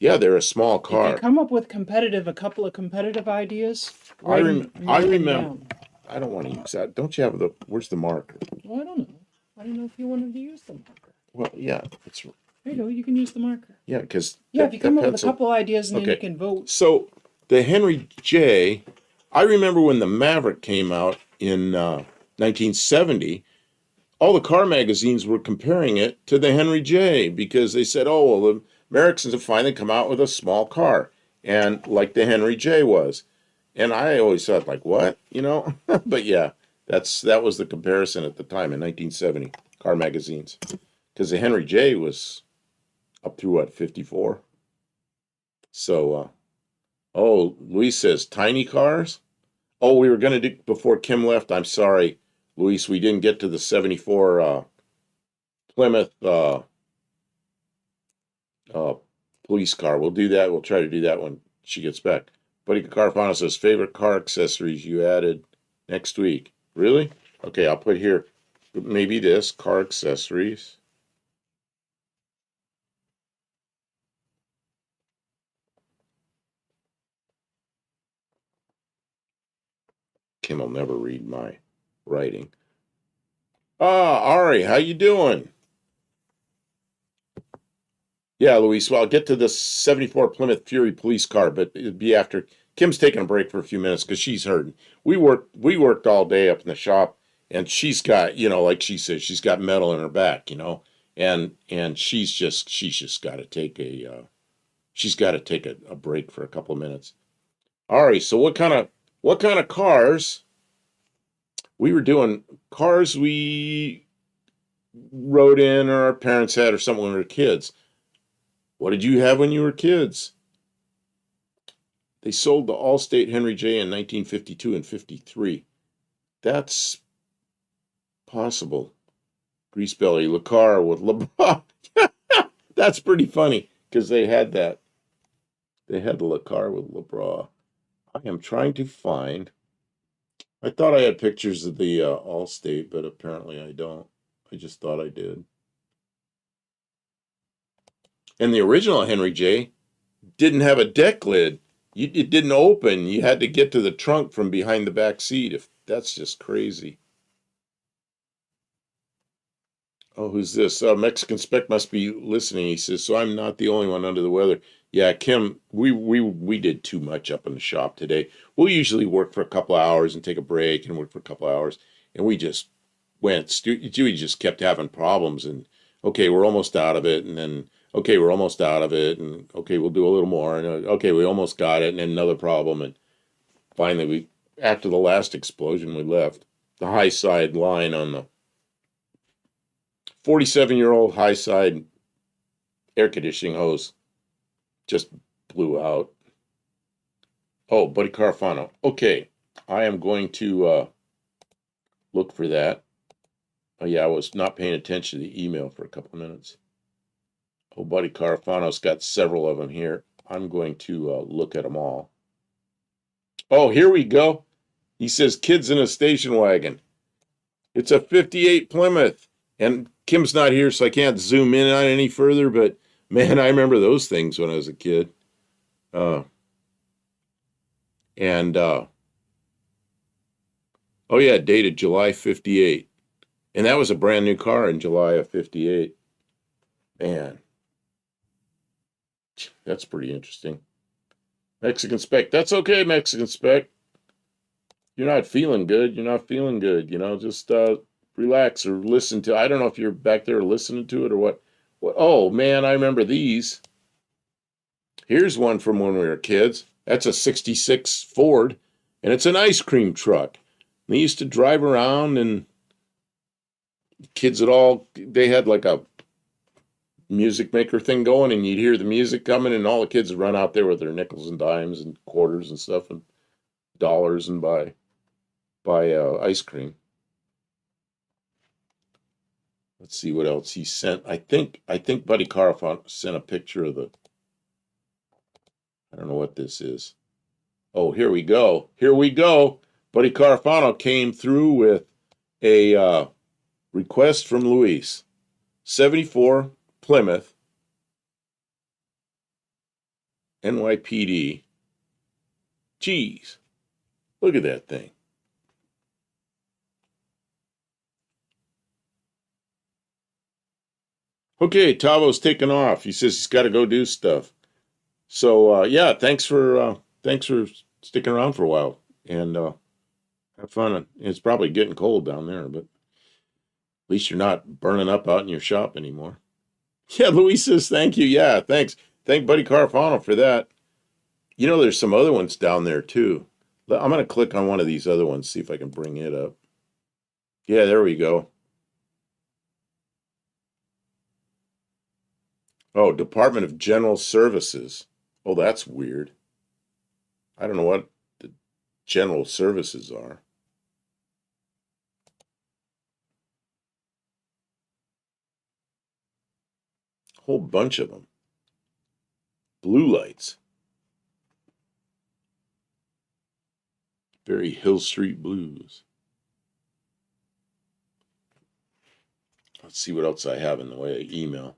Yeah, they're a small If you car. come up with a couple of competitive ideas, I write them remember. down. I don't want to use that. Don't you have where's the marker? Well, I don't know. I didn't know if you wanted to use the marker. Well, yeah, it's There you go. You can use the marker. yeah, because Yeah, if you come up with a pencil. couple ideas and then you Okay. can vote. So the Henry J. I remember when the Maverick came out in 1970. All the car magazines were comparing it to the Henry J because they said, "Oh, well, the Americans have finally come out with a small car, and like the Henry J was." And I always thought, like, what, you know? But yeah, that was the comparison at the time in 1970, car magazines, because the Henry J was up through what, 54. So, oh, Luis says tiny cars. Oh, we were gonna do before Kim left. I'm sorry, Luis, we didn't get to the 74 Plymouth uh, police car. We'll do that. We'll try to do that when she gets back. Buddy Carfano says favorite car accessories you added next week. Really? Okay, I'll put here maybe this car accessories. Kim will never read my writing. Ah, Ari, how you doing? Yeah, Luis. Well, I'll get to the 74 Plymouth Fury police car, but it'd be after Kim's taking a break for a few minutes because she's hurting. We worked all day up in the shop, and she's got, like she says, she's got metal in her back, and she's just got to take a break for a couple of minutes. All right, so what kind of cars we were doing? Cars we rode in or our parents had or something when we were kids. What did you have when you were kids? They sold the Allstate Henry J in 1952 and 53. That's possible. Greasebelly, LeCar with LeBron. That's pretty funny because they had that. They had the LeCar with LeBron. I am trying to find. I thought I had pictures of the Allstate, but apparently I don't. I just thought I did. And the original Henry J didn't have a deck lid. It didn't open. You had to get to the trunk from behind the back seat. If that's just crazy. Oh, who's this? Mexican Spec must be listening. He says, so I'm not the only one under the weather. Yeah, Kim, we did too much up in the shop today. We'll usually work for a couple of hours and take a break and work for a couple of hours. And we just we just kept having problems. And okay, we're almost out of it. And then, okay, we're almost out of it. And okay, we'll do a little more. And okay, we almost got it. And then another problem. And finally, after the last explosion, we left. The high side line on the 47-year-old high side air conditioning hose just blew out. Oh, Buddy Carfano. Okay, I am going to look for that. Oh, yeah, I was not paying attention to the email for a couple of minutes. Oh, Buddy Carfano's got several of them here. I'm going to look at them all. Oh, here we go. He says, kids in a station wagon. It's a 58 Plymouth. And Kim's not here, so I can't zoom in on it any further, but man, I remember those things when I was a kid. And oh yeah, dated July 58. And that was a brand new car in July of 58. Man, that's pretty interesting. Mexican Spec. That's okay, Mexican Spec. You're not feeling good. You're not feeling good. Just relax or listen to. I don't know if you're back there listening to it or what. What? Oh man, I remember these. Here's one from when we were kids. That's a 66 Ford, and it's an ice cream truck. They used to drive around, and kids they had like a music maker thing going, and you'd hear the music coming, and all the kids would run out there with their nickels and dimes and quarters and stuff and dollars and buy ice cream. Let's see what else he sent. I think Buddy Carfon sent a picture of the. I don't know what this is. Oh, here we go. Here we go. Buddy Carfano came through with a request from Luis. 74 Plymouth NYPD. Geez, look at that thing. Okay, Tavo's taking off. He says he's got to go do stuff. So yeah, thanks for sticking around for a while and have fun. It's probably getting cold down there, but at least you're not burning up out in your shop anymore. Yeah, Luis says thank you. Yeah, thanks. Thank Buddy Carfano for that. You know, there's some other ones down there too. I'm gonna click on one of these other ones, see if I can bring it up. Yeah, there we go. Oh, Department of General Services. Oh, that's weird. I don't know what the general services are. A whole bunch of them. Blue lights. Very Hill Street Blues. Let's see what else I have in the way of email.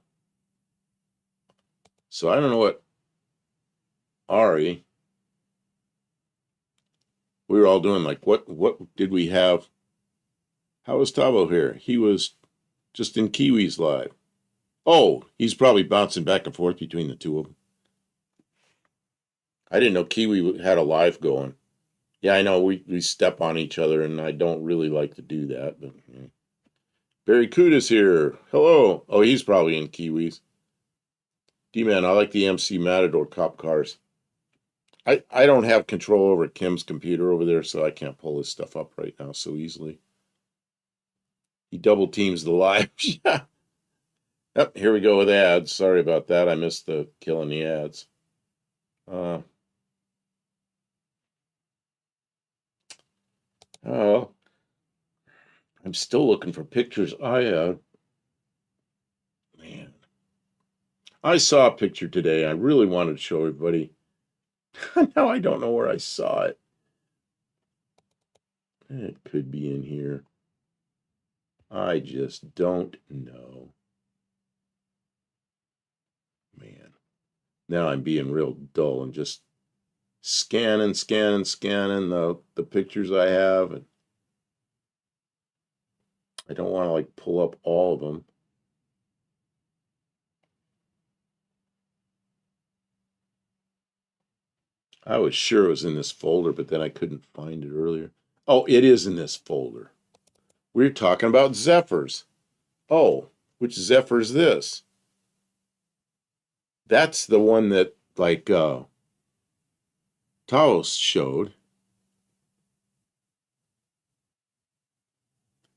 So I don't know what Ari, we were all doing. Like, what did we have? How was Tavo here? He was just in Kiwis live. Oh, he's probably bouncing back and forth between the two of them. I didn't know Kiwi had a live going. Yeah, I know we step on each other, and I don't really like to do that. But yeah. Barry Kuda's here. Hello. Oh, he's probably in Kiwis. D-Man, I like the MC Matador cop cars. I don't have control over Kim's computer over there, so I can't pull this stuff up right now so easily. He double teams the live. Yeah. Yep, here we go with ads. Sorry about that. I missed the killing the ads. Uh, oh, I'm still looking for pictures. Man, I saw a picture today. I really wanted to show everybody. Now I don't know where I saw it. It could be in here. I just don't know. Man, now I'm being real dull and just scanning the pictures I have, and I don't want to like pull up all of them. I was sure it was in this folder, but then I couldn't find it earlier. Oh, it is in this folder. We're talking about Zephyrs. Oh, which Zephyr is this? That's the one that like Taos showed.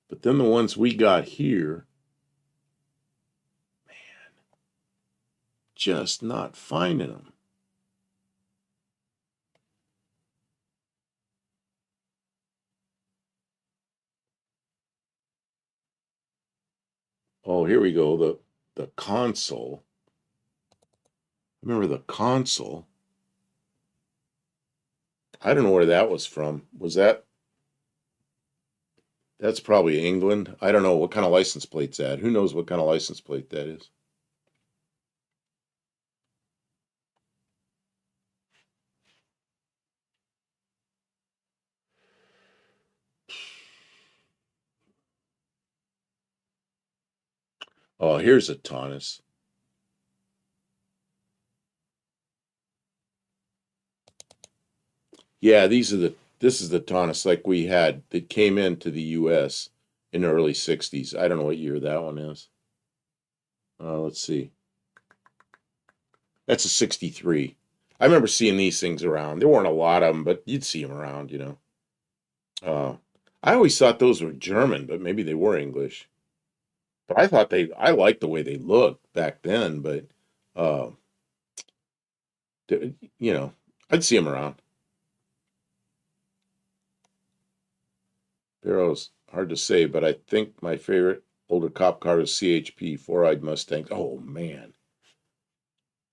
But then the ones we got here, just not finding them. Oh, here we go. The console. Remember the console? I don't know where that was from. Was that? That's probably England. I don't know what kind of license plate's that. Who knows what kind of license plate that is? Oh, here's a Taunus. Yeah, this is the Taunus like we had that came into the US in the early 60s. I don't know what year that one is. Let's see. That's a 63. I remember seeing these things around. There weren't a lot of them, but you'd see them around, you know. Uh, I always thought those were German, but maybe they were English. But I liked the way they looked back then, but uh, you know, I'd see them around. Barrow's hard to say, but I think my favorite older cop car is CHP, four-eyed Mustang. Oh man,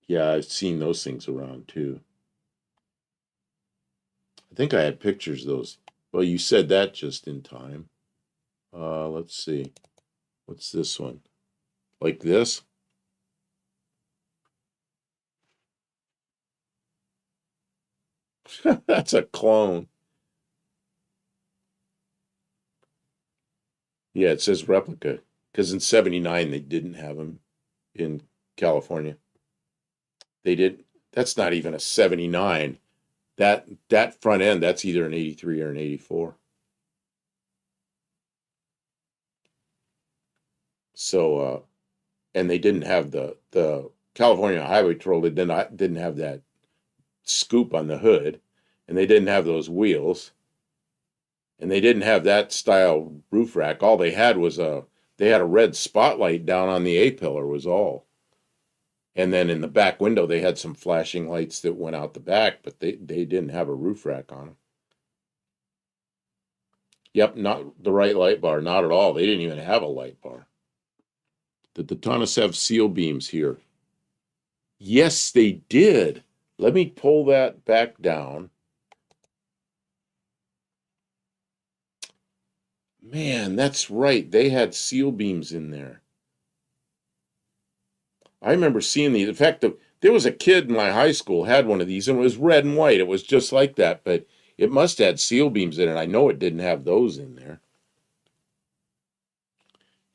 yeah, I've seen those things around too. I think I had pictures of those. Well, you said that just in time. Let's see. What's this one? Like this? That's a clone. Yeah, it says replica because in '79 they didn't have them. in California. They did. That's not even a 79. That front end, that's either an 83 or an 84. So and they didn't have the California Highway Patrol. They didn't have that scoop on the hood, and they didn't have those wheels, and they didn't have that style roof rack. All they had was they had a red spotlight down on the A pillar was all. And then in the back window they had some flashing lights that went out the back, but they didn't have a roof rack on them. Yep, not the right light bar, not at all. They didn't even have a light bar. Did the Taunus have seal beams here? Yes, they did. Let me pull that back down. Man, that's right. They had seal beams in there. I remember seeing these. In fact, there was a kid in my high school had one of these, and it was red and white. It was just like that, but it must have had seal beams in it. I know it didn't have those in there.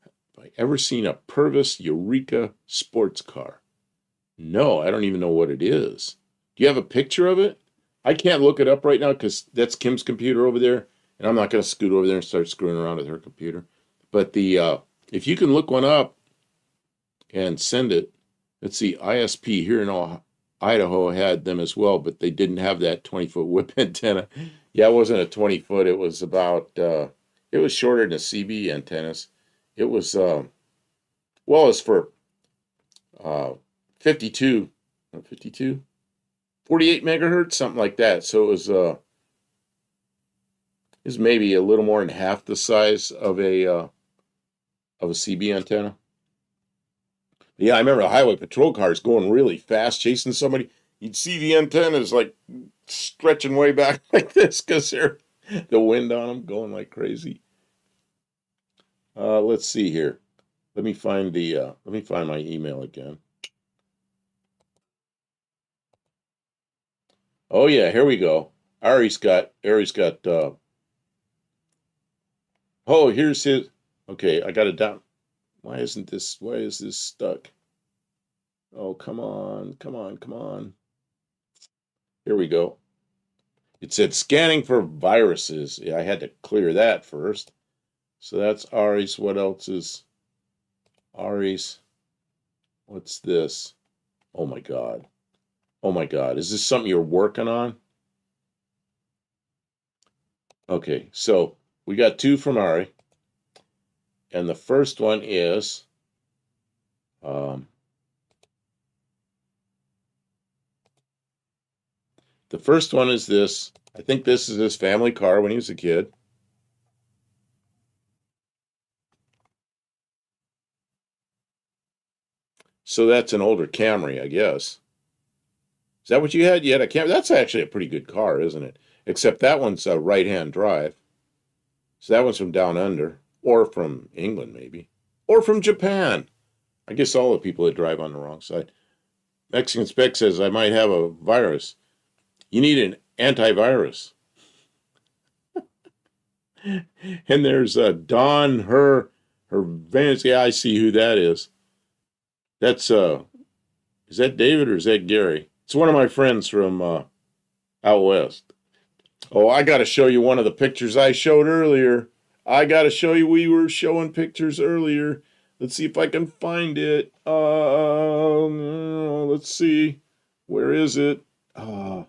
Have I ever seen a Purvis Eureka sports car? No, I don't even know what it is. Do you have a picture of it? I can't look it up right now because that's Kim's computer over there, and I'm not going to scoot over there and start screwing around with her computer. But if you can look one up and send it, let's see, ISP here in Idaho had them as well, but they didn't have that 20-foot whip antenna. Yeah, it wasn't a 20-foot. It was about, it was shorter than a CB antennas. It was, well, it was for 52, 52, 48 megahertz, something like that. So it was maybe a little more than half the size of a CB antenna. Yeah, I remember the highway patrol cars going really fast, chasing somebody. You'd see the antennas like stretching way back like this because they're the wind on them going like crazy. Let's see here. Let me find my email again. Oh yeah, here we go. Ari's got. Oh, here's his. Okay, I got it down. Why is this stuck? Oh, come on, come on, come on. Here we go. It said scanning for viruses. Yeah, I had to clear that first. So that's Ari's. What else is Ari's? What's this? Oh my God. Oh my God. Is this something you're working on? Okay, so we got two from Ari. And the first one is this. I think this is his family car when he was a kid. So that's an older Camry, I guess. Is that what you had? You had a Camry? That's actually a pretty good car, isn't it? Except that one's a right-hand drive. So that one's from down under, or from England, maybe, or from Japan. I guess all the people that drive on the wrong side. Mexican Spec says I might have a virus. You need an antivirus. And there's Dawn, her Vance. Yeah, I see who that is. That's is that David or is that Gary? It's one of my friends from out west. Oh, I got to show you one of the pictures I showed earlier. I got to show you. We were showing pictures earlier. Let's see if I can find it. Let's see. Where is it? I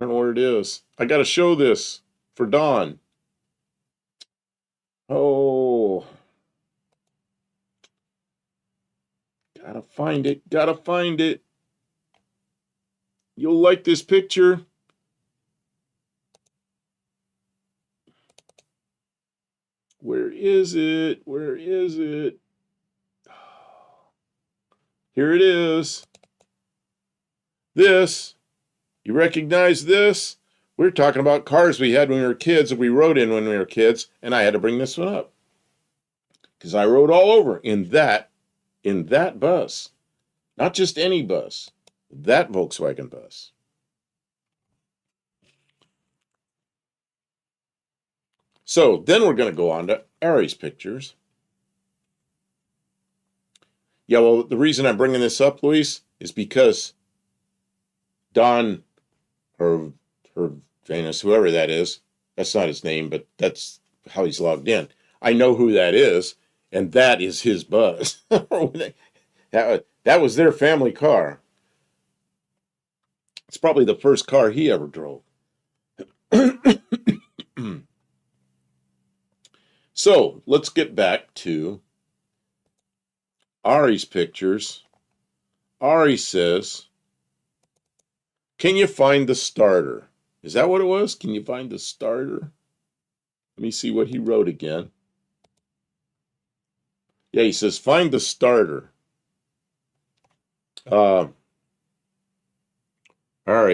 don't know where it is. I got to show this for Dawn. Oh, gotta find it. Gotta find it. You'll like this picture. Where is it? Where is it? Here it is. This. You recognize this? We're talking about cars we had when we were kids that we rode in when we were kids, and I had to bring this one up. Because I rode all over in that bus. Not just any bus. That Volkswagen bus. So then we're going to go on to Ari's pictures. Yeah, well, the reason I'm bringing this up, Luis, is because Don, her, her Venus, whoever that is, that's not his name, but that's how he's logged in. I know who that is, and that is his buzz. That was their family car. It's probably the first car he ever drove. So let's get back to Ari's pictures. Ari says, can you find the starter? Is that what it was? Can you find the starter? Let me see what he wrote again. Yeah, he says, find the starter. Ari,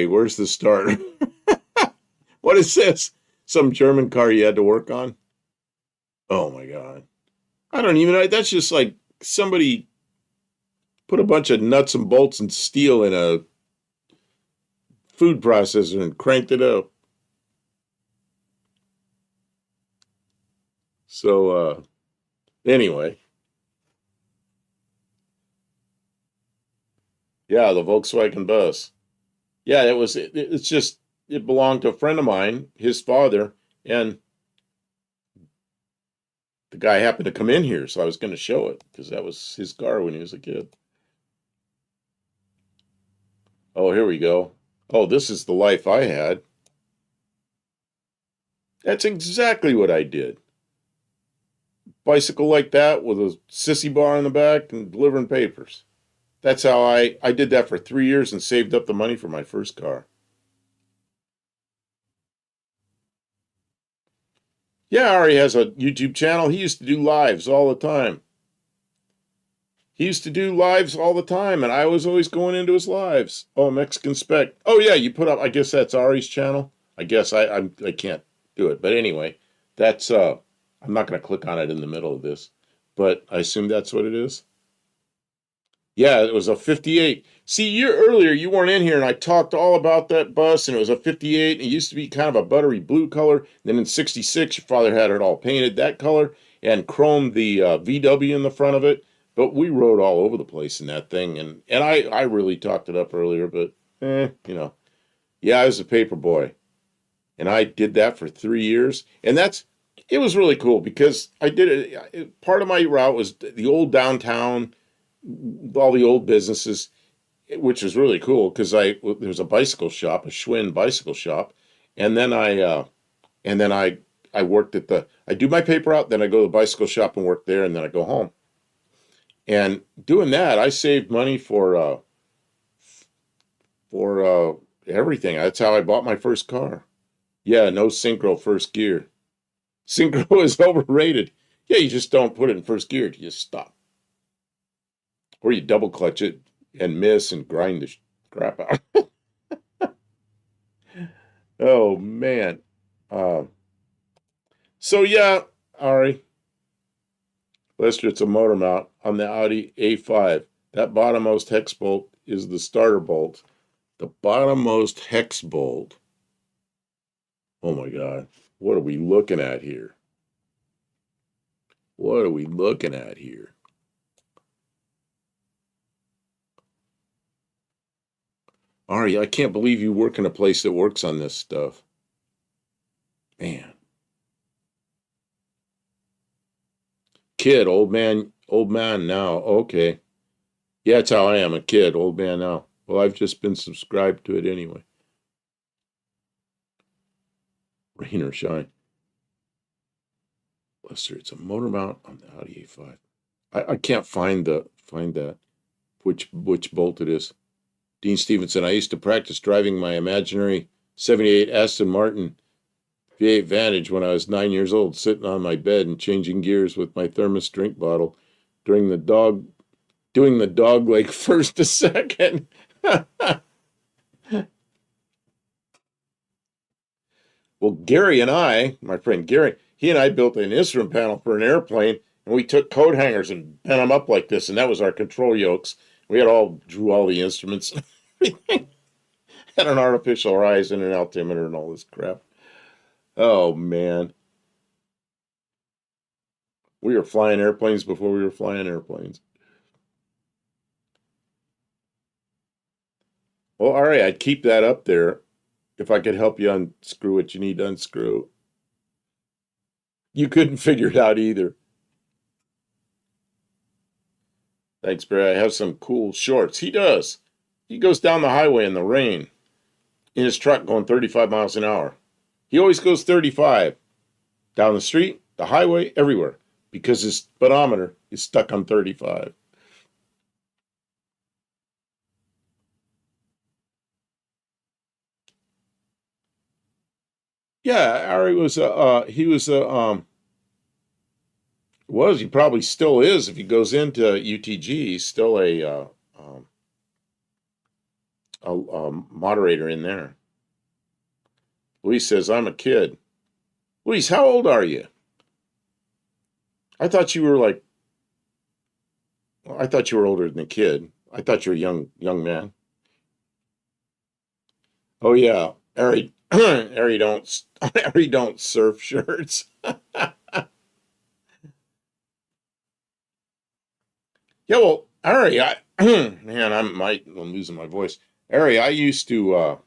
where's the starter? What is this? Some German car you had to work on? Oh my God. I don't even know. That's just like somebody put a bunch of nuts and bolts and steel in a food processor and cranked it up. So, anyway, yeah, the Volkswagen bus. Yeah, it's just, it belonged to a friend of mine, his father, and the guy happened to come in here, so I was going to show it because that was his car when he was a kid. Oh, here we go. Oh, this is the life I had. That's exactly what I did. Bicycle like that with a sissy bar in the back and delivering papers. That's how I did that for 3 years and saved up the money for my first car. Yeah, Ari has a YouTube channel. He used to do lives all the time. He used to do lives all the time, and I was always going into his lives. Oh, Mexican Spec. Oh yeah, you put up. I guess that's Ari's channel. I guess I can't do it, but anyway, that's I'm not going to click on it in the middle of this, but I assume that's what it is. Yeah, it was a 58. See, year earlier you weren't in here, and I talked all about that bus, and it was a 58. And it used to be kind of a buttery blue color. Then in '66, your father had it all painted that color and chromed the VW in the front of it. But we rode all over the place in that thing, and I really talked it up earlier, but yeah, I was a paper boy, and I did that for 3 years, and it was really cool because I did it. Part of my route was the old downtown, all the old businesses, which was really cool because there was a bicycle shop, a Schwinn bicycle shop, and then I worked at I do my paper out, then I go to the bicycle shop and work there, and then I go home. And doing that, I saved money for everything. That's how I bought my first car. Yeah, no synchro first gear. Synchro is overrated. Yeah, you just don't put it in first gear. You just stop, or you double clutch it and miss and grind the crap out. Oh man. Um, so yeah, Ari, Lester, it's a motor mount on the Audi A5. That bottommost hex bolt is the starter bolt. The bottommost hex bolt. Oh my God. What are we looking at here? What are we looking at here? Ari, I can't believe you work in a place that works on this stuff. Man. Kid, old man now. Okay. Yeah, that's how I am, a kid, old man now. Well, I've just been subscribed to it anyway. Rain or shine. Lester, it's a motor mount on the Audi A5. I can't find that which bolt it is. Dean Stevenson, I used to practice driving my imaginary 78 Aston Martin V8 Vantage when I was 9 years old, sitting on my bed and changing gears with my thermos drink bottle during doing the dog leg first to second. Well, Gary and my friend Gary, he and I built an instrument panel for an airplane, and we took coat hangers and bent them up like this, and that was our control yokes. We drew all the instruments, everything. Had an artificial horizon and altimeter and all this crap. Oh man, we were flying airplanes before we were flying airplanes. Well, all right, I'd keep that up there if I could help you unscrew what you need to unscrew. You couldn't figure it out either. Thanks, Barry. I have some cool shorts. He does. He goes down the highway in the rain in his truck going 35 miles an hour. He always goes 35 down the street, the highway, everywhere because his speedometer is stuck on 35. Yeah, Ari was he was he probably still is if he goes into UTG, he's still a moderator in there. Luis says, I'm a kid. Luis, how old are you? I thought you were like, I thought you were older than a kid. I thought you were a young man. Oh yeah, Ari, Ari don't, Ari don't surf shirts. Yeah, well, Ari, man, I'm losing my voice. Ari, I used to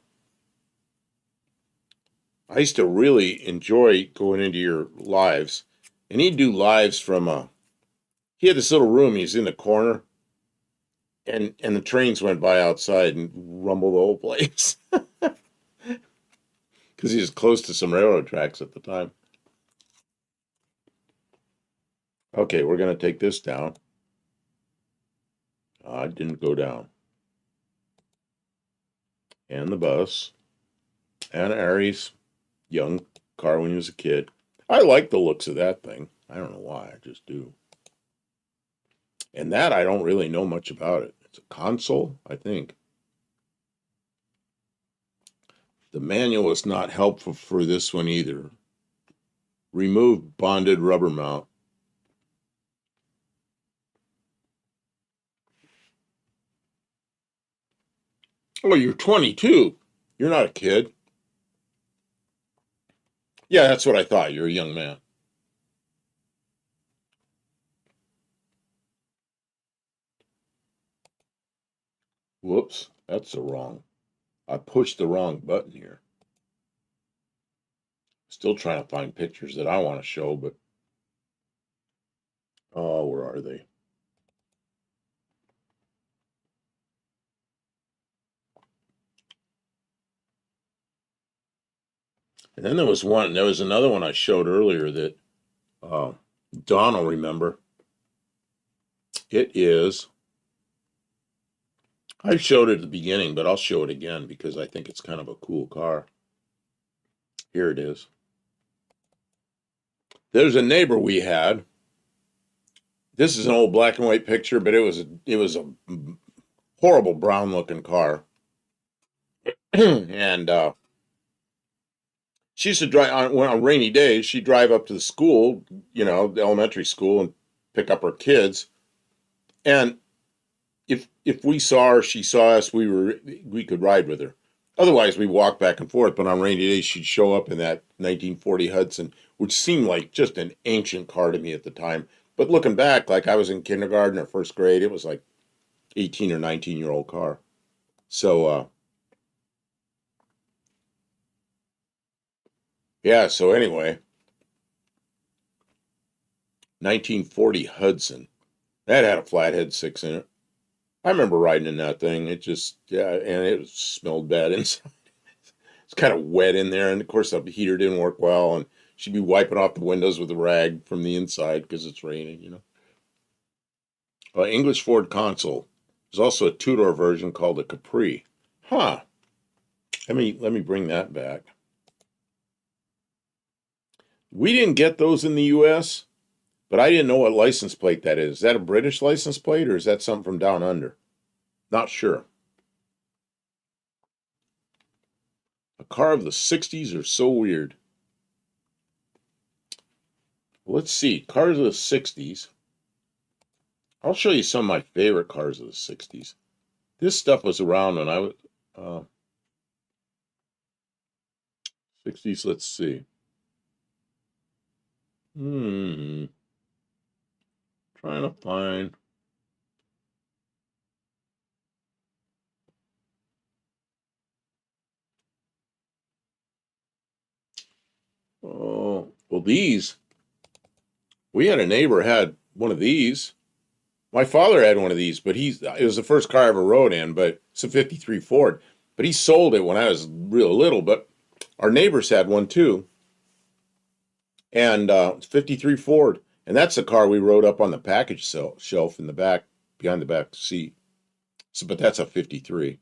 really enjoy going into your lives, and he'd do lives from he had this little room. He's in the corner, and the trains went by outside and rumbled the whole place because he was close to some railroad tracks at the time. Okay, we're gonna take this down. It didn't go down, and the bus, and Ari's young car when he was a kid. I like the looks of that thing. I don't know why, I just do. And that I don't really know much about it. It's a console, I think. The manual is not helpful for this one either. Remove bonded rubber mount. Oh, you're 22. You're not a kid. Yeah, that's what I thought. You're a young man. Whoops, that's the wrong. I pushed the wrong button here. Still trying to find pictures that I want to show, but oh, where are they? And then there was another one I showed earlier that uh, Don will remember. It is, I showed it at the beginning, but I'll show it again because I think it's kind of a cool car. Here it is. There's a neighbor we had. This is an old black and white picture, but it was a horrible brown looking car. And she used to drive on rainy days. She'd drive up to the school, the elementary school, and pick up her kids. And if we saw her, she saw us, we could ride with her. Otherwise, we walked back and forth. But on rainy days, she'd show up in that 1940 Hudson, which seemed like just an ancient car to me at the time. But looking back, like I was in kindergarten or first grade, it was like 18 or 19-year-old car. So yeah. So anyway, 1940 Hudson that had a flathead six in it. I remember riding in that thing. It just, yeah, and it smelled bad inside. It's kind of wet in there, and of course the heater didn't work well, and she'd be wiping off the windows with a rag from the inside because it's raining. English Ford console. There's also a two-door version called a Capri. Huh. Let me bring that back. We didn't get those in the U.S., but I didn't know what license plate that is. Is that a British license plate or is that something from down under? Not sure. A car of the 60s are so weird. Let's see. Cars of the 60s. I'll show you some of my favorite cars of the 60s. This stuff was around when I was 60s. Let's see. Hmm. Trying to find. Oh, well, these, we had a neighbor had one of these. My father had one of these, but it was the first car I ever rode in, but it's a 53 Ford. But he sold it when I was real little, but our neighbors had one too. And it's 53 Ford. And that's the car we rode up on the package shelf in the back, behind the back seat. So, but that's a 53.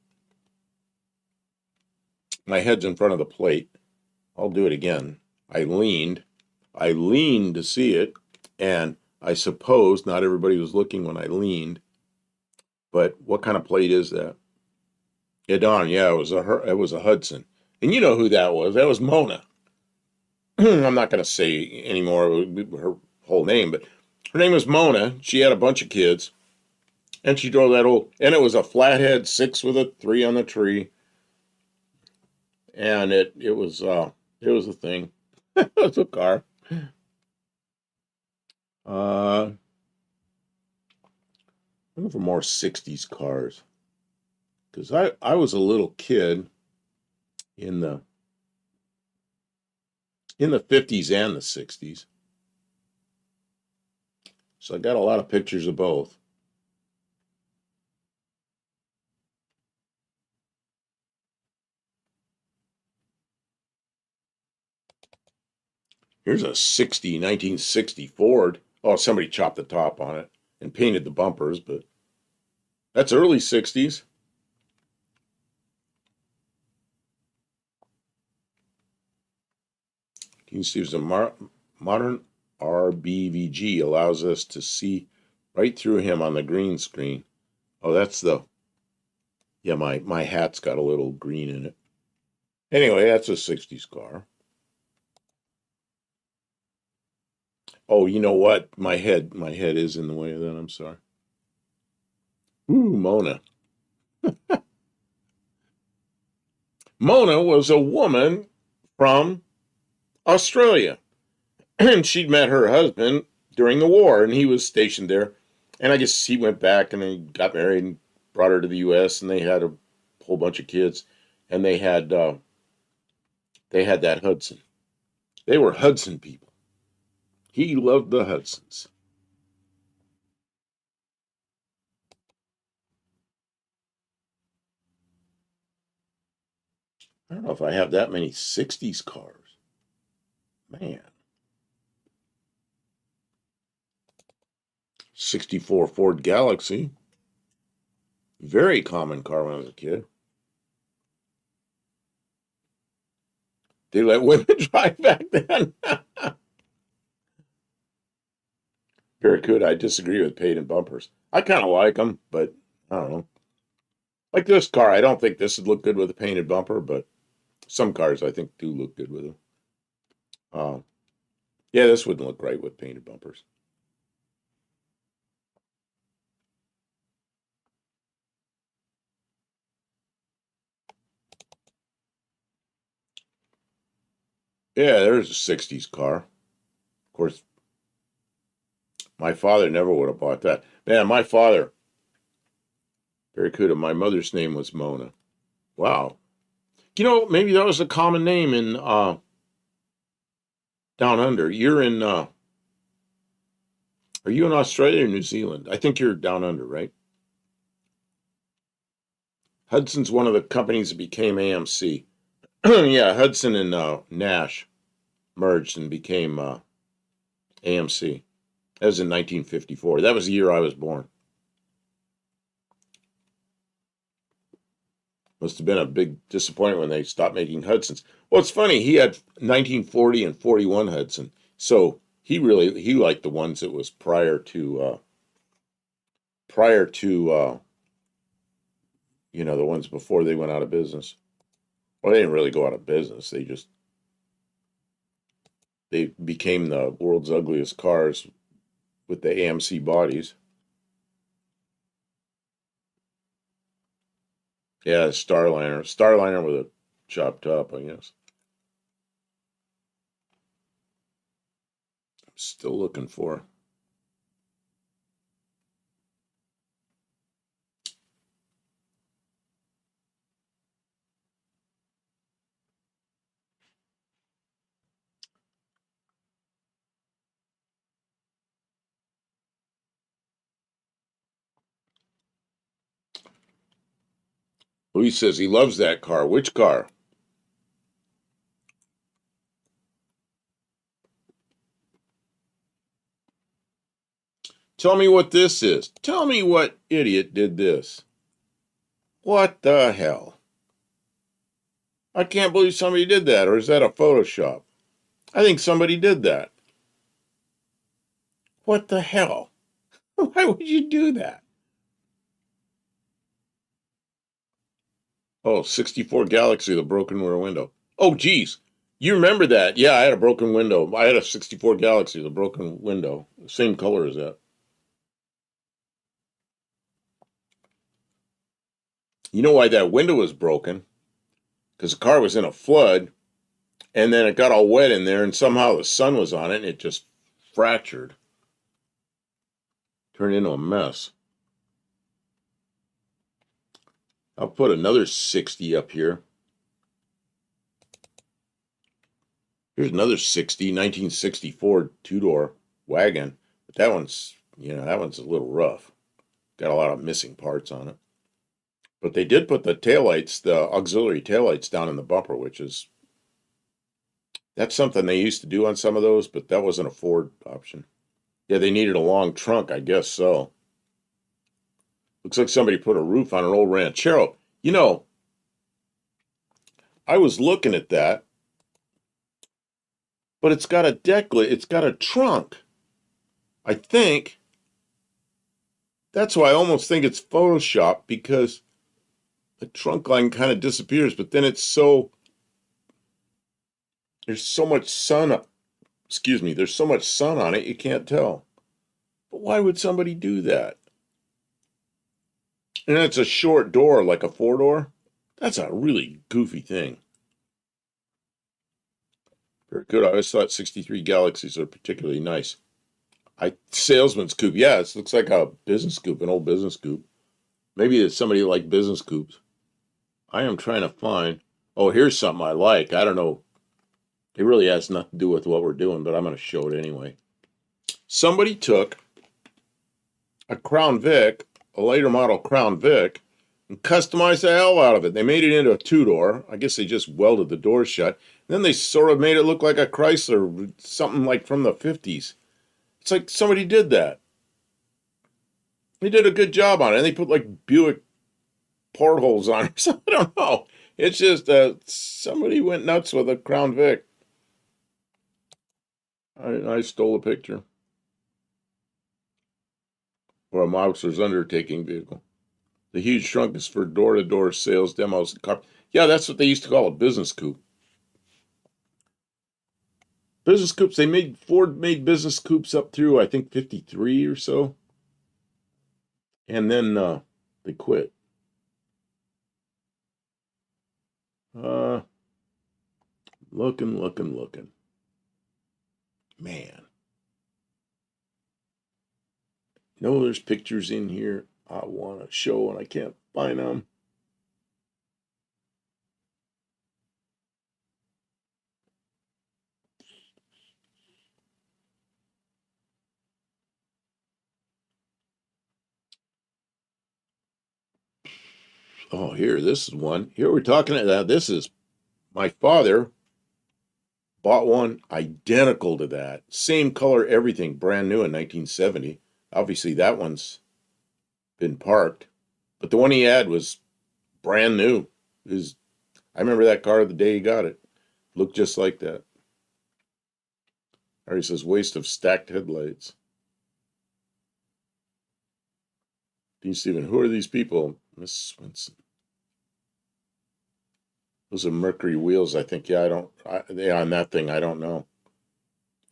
My head's in front of the plate. I'll do it again. I leaned. I leaned to see it, and I suppose not everybody was looking when I leaned. But what kind of plate is that? Yeah, Don. Yeah, it was a Hudson, and you know who that was? That was Mona. I'm not going to say anymore her whole name, but her name was Mona. She had a bunch of kids, and she drove that old, and it was a flathead 6 with a 3 on the tree, and it was a thing. It was a car. Uh, looking for more '60s cars because I was a little kid in the '50s and the '60s, so I got a lot of pictures of both. Here's a 1960 Ford. Oh, somebody chopped the top on it and painted the bumpers, but that's early '60s. You can see there's a modern RBVG allows us to see right through him on the green screen. Oh, yeah, my hat's got a little green in it. Anyway, that's a '60s car. Oh, you know what? My head is in the way of that. I'm sorry. Ooh, Mona. Mona was a woman from Australia, and she'd met her husband during the war, and he was stationed there. And I guess he went back and they got married and brought her to the U.S. and they had a whole bunch of kids, and they had that Hudson. They were Hudson people. He loved the Hudsons. I don't know if I have that many '60s cars. Man, '64 Ford Galaxy, very common car when I was a kid. They let women drive back then. Very good. I disagree with painted bumpers. I kind of like them, but I don't know. Like this car, I don't think this would look good with a painted bumper, but some cars I think do look good with them. Uh, yeah, this wouldn't look right with painted bumpers. Yeah, there's a '60s car. Of course, my father never would have bought that. Man, my father, Barracuda, my mother's name was Mona. Wow. You know, maybe that was a common name in down under. Are you in Australia or New Zealand? I think you're down under, right? Hudson's one of the companies that became AMC. Yeah, Hudson and Nash merged and became AMC. That was in 1954. That was the year I was born. Must have been a big disappointment when they stopped making Hudsons. Well, it's funny. He had 1940 and 41 Hudson, so he liked the ones that was prior to the ones before they went out of business. Well, they didn't really go out of business. They became the world's ugliest cars with the AMC bodies. Yeah, Starliner with a chopped top, I guess. I'm still looking for. Louis says he loves that car. Which car? Tell me what this is. Tell me what idiot did this. What the hell? I can't believe somebody did that. Or is that a Photoshop? I think somebody did that. What the hell? Why would you do that? Oh, 64 Galaxy, the broken rear window. Oh, geez. You remember that? Yeah, I had a broken window. I had a 64 Galaxy, the broken window. Same color as that. You know why that window was broken? Because the car was in a flood, and then it got all wet in there, and somehow the sun was on it, and it just fractured. Turned into a mess. I'll put another 60 up here. Here's another 60, 1964 two-door wagon. But that one's, that one's a little rough. Got a lot of missing parts on it. But they did put the taillights, the auxiliary taillights down in the bumper, that's something they used to do on some of those, but that wasn't a Ford option. Yeah, they needed a long trunk, I guess so. Looks like somebody put a roof on an old Ranchero. I was looking at that, but it's got a deck lid, it's got a trunk. I think that's why I almost think it's Photoshop, because the trunk line kind of disappears, but then there's so much sun, there's so much sun on it, you can't tell. But why would somebody do that? And it's a short door, like a four-door. That's a really goofy thing. Very good. I always thought 63 Galaxies are particularly nice. Salesman's coupe. Yeah, it looks like a business coupe, an old business coupe. Maybe it's somebody like business coupes. I am trying to find. Oh, here's something I like. I don't know. It really has nothing to do with what we're doing, but I'm going to show it anyway. Somebody took a Crown Vic, a later model Crown Vic, and customized the hell out of it. They made it into a two-door. I guess they just welded the door shut. And then they sort of made it look like a Chrysler, something like from the 50s. It's like somebody did that. They did a good job on it. And they put like Buick portholes on it. So I don't know. It's just somebody went nuts with a Crown Vic. I stole a picture. Or a Mouser's undertaking vehicle. The huge trunk is for door-to-door sales, demos, and car. Yeah, that's what they used to call a business coupe. Business coupes, Ford made business coupes up through, I think, 53 or so. And then they quit. Looking. Man. There's pictures in here I want to show and I can't find them. Oh, here, this is one. Here we're talking about, this is my father bought one identical to that. Same color, everything, brand new in 1970. Obviously, that one's been parked. But the one he had was brand new. I remember that car the day he got it. Looked just like that. Or he says, waste of stacked headlights. Dean Stephen, who are these people? Miss Swenson. Those are Mercury wheels, I think. Yeah, on that thing, I don't know.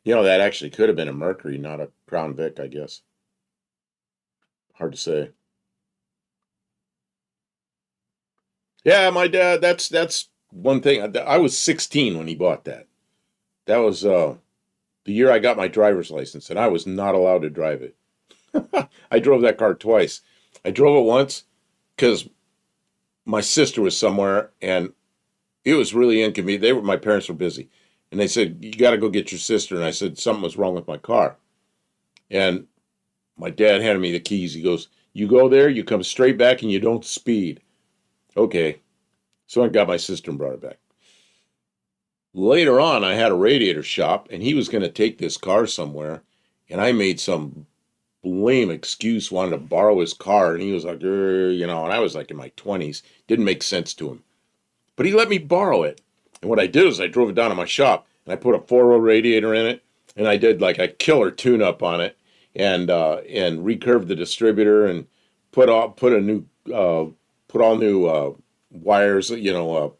That actually could have been a Mercury, not a Crown Vic, I guess. Hard to say. Yeah, my dad, that's one thing. I was 16 when he bought that. That was the year I got my driver's license, and I was not allowed to drive it. I drove that car twice. I drove it once because my sister was somewhere, and it was really inconvenient. My parents were busy, and they said, you got to go get your sister. And I said, something was wrong with my car. And my dad handed me the keys. He goes, you go there, you come straight back, and you don't speed. Okay, so I got my sister and brought it back. Later on, I had a radiator shop, and he was going to take this car somewhere, and I made some lame excuse, wanted to borrow his car, and he was like, and I was like in my 20s. Didn't make sense to him. But he let me borrow it. And what I did is I drove it down to my shop, and I put a 4.0 radiator in it, and I did like a killer tune-up on it, and recurved the distributor, and put a new put all new wires,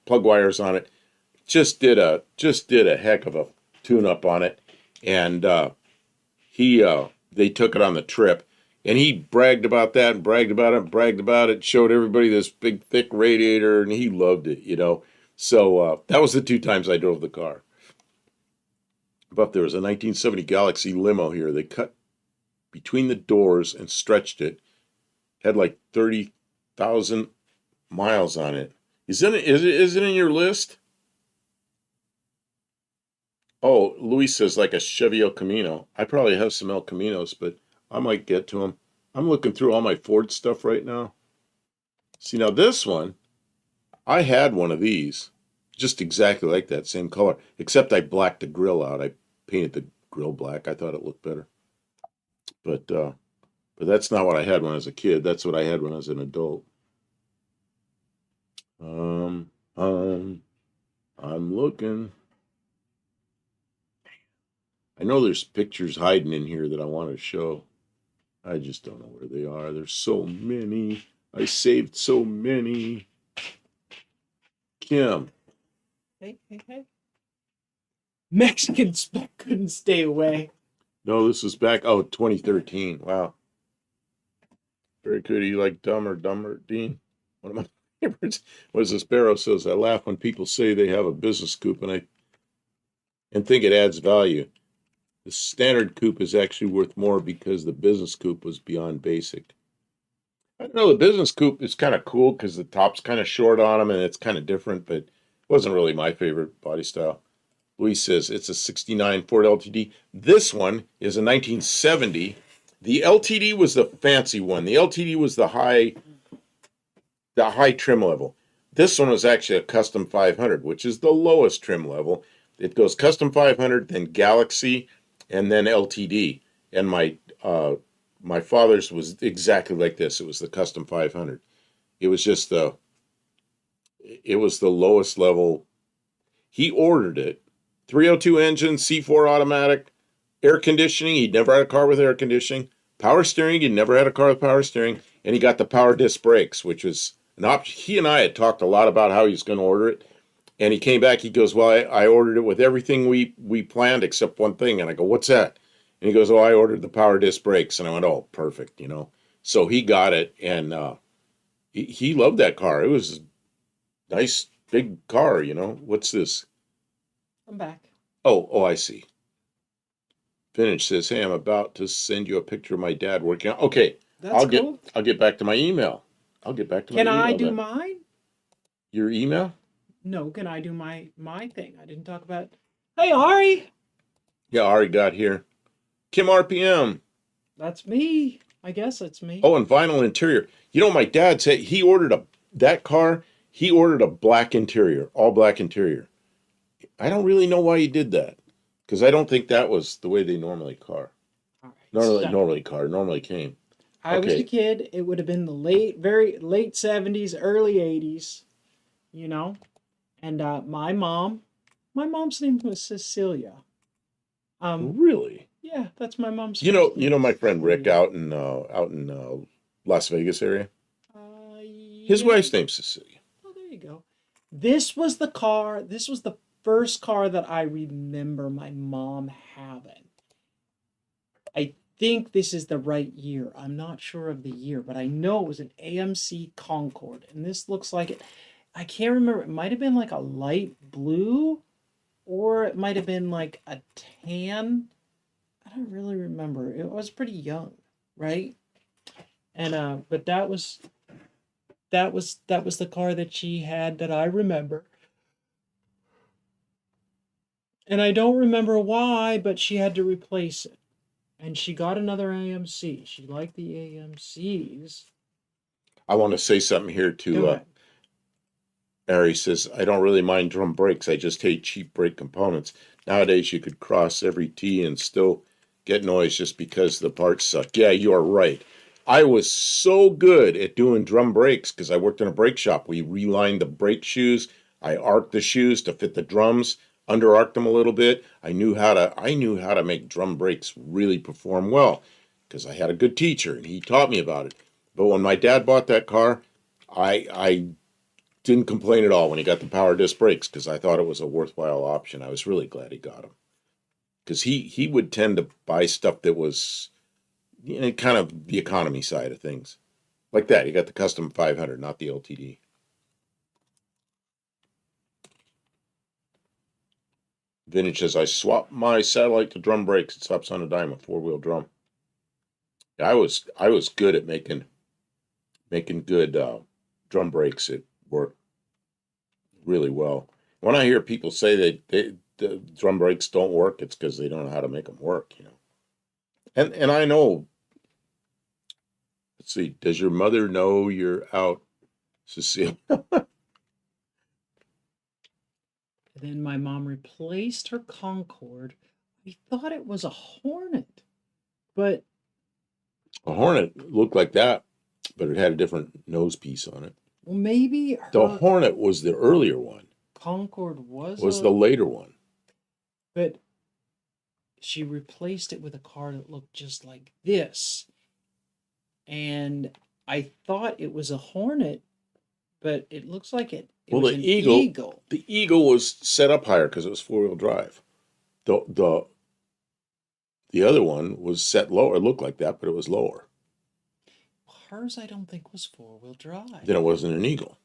plug wires on it. Just did a heck of a tune-up on it, and he they took it on the trip, and he bragged about that and bragged about it and bragged about it, showed everybody this big thick radiator, and he loved it. So that was the two times I drove the car. But there was a 1970 Galaxy limo here. They cut between the doors and stretched it. Had like 30,000 miles on it. Is it in your list? Oh, Luis says like a Chevy El Camino. I probably have some El Caminos, but I might get to them. I'm looking through all my Ford stuff right now. See, now this one, I had one of these, just exactly like that, same color, except I blacked the grill out. I painted the grill black. I thought it looked better. But that's not what I had when I was a kid. That's what I had when I was an adult. Um, um, I'm looking. I know there's pictures hiding in here that I want to show. I just don't know where they are. There's so many. I saved so many. Kim. Hey, hey, hey. Mexicans couldn't stay away. No, this was back, 2013. Wow. Very good. You like Dumb or Dumber, Dean? One of my favorites was the Sparrow says, I laugh when people say they have a business coupe and think it adds value. The standard coupe is actually worth more because the business coupe was beyond basic. I don't know, the business coupe is kind of cool because the top's kind of short on them and it's kind of different, but it wasn't really my favorite body style. Luis says it's a 69 Ford LTD. This one is a 1970. The LTD was the fancy one. The LTD was the high trim level. This one was actually a custom 500, which is the lowest trim level. It goes custom 500, then Galaxy, and then LTD. And my father's was exactly like this. It was the custom 500. It was just it was the lowest level. He ordered it. 302 engine, C4 automatic, air conditioning. He'd never had a car with air conditioning. Power steering. He'd never had a car with power steering. And he got the power disc brakes, which was an option. He and I had talked a lot about how he was going to order it. And he came back. He goes, well, I ordered it with everything we planned except one thing. And I go, what's that? And he goes, oh, I ordered the power disc brakes. And I went, oh, perfect. So he got it. And he loved that car. It was a nice, big car. What's this? I'm back. Oh, I see. Vintage says, hey, I'm about to send you a picture of my dad working out. Okay, That's cool. I'll get back to my email. I'll get back to my Can email. I do then. mine? Your email? No, can I do my thing? I didn't talk about. Hey, Ari. Yeah, Ari got here. Kim RPM. That's me. I guess it's me. Oh, and vinyl interior. My dad said he ordered that car. He ordered a black interior, all black interior. I don't really know why he did that, because I don't think that was the way they normally car. All right. Normally came. I was a kid. It would have been the very late 70s, early 80s, And my mom's name was Cecilia. Really? Yeah, that's my mom's. You know my friend Rick out in Las Vegas area. His wife's name's Cecilia. Oh, there you go. This was the car. This was the first car that I remember my mom having. I think this is the right year. I'm not sure of the year, but I know it was an AMC Concorde, and this looks like it. I can't remember. It might have been like a light blue, or it might have been like a tan. I don't really remember. It was pretty young, right? And but that was the car that she had that I remember. And I don't remember why, but she had to replace it. And she got another AMC. She liked the AMCs. I want to say something here to Ari says, I don't really mind drum brakes. I just hate cheap brake components. Nowadays, you could cross every T and still get noise just because the parts suck. Yeah, you are right. I was so good at doing drum brakes because I worked in a brake shop. We relined the brake shoes. I arced the shoes to fit the drums, under arced them a little bit. I knew how to make drum brakes really perform well because I had a good teacher and he taught me about it. But when my dad bought that car, I didn't complain at all when he got the power disc brakes because I thought it was a worthwhile option. I was really glad he got them because he would tend to buy stuff that was, kind of the economy side of things. Like that, he got the custom 500, not the LTD. Vintage says I swapped my satellite to drum brakes. It stops on a dime, a 4-wheel drum. I was good at making good drum brakes. It worked really well. When I hear people say the drum brakes don't work, it's because they don't know how to make them work. And I know. Let's see. Does your mother know you're out, Cecile? And then my mom replaced her Concorde. I thought it was a Hornet, but A Hornet looked like that, but it had a different nose piece on it. well, maybe The her Hornet was the earlier one. Concorde was Was a, the later one? but she replaced it with a car that looked just like this. And I thought it was a Hornet, but it looks like it Well, was the an Eagle. Eagle. The Eagle was set up higher because it was 4-wheel drive. The other one was set lower. It looked like that, but it was lower. Hers, I don't think, was four-wheel drive. Then it wasn't an Eagle.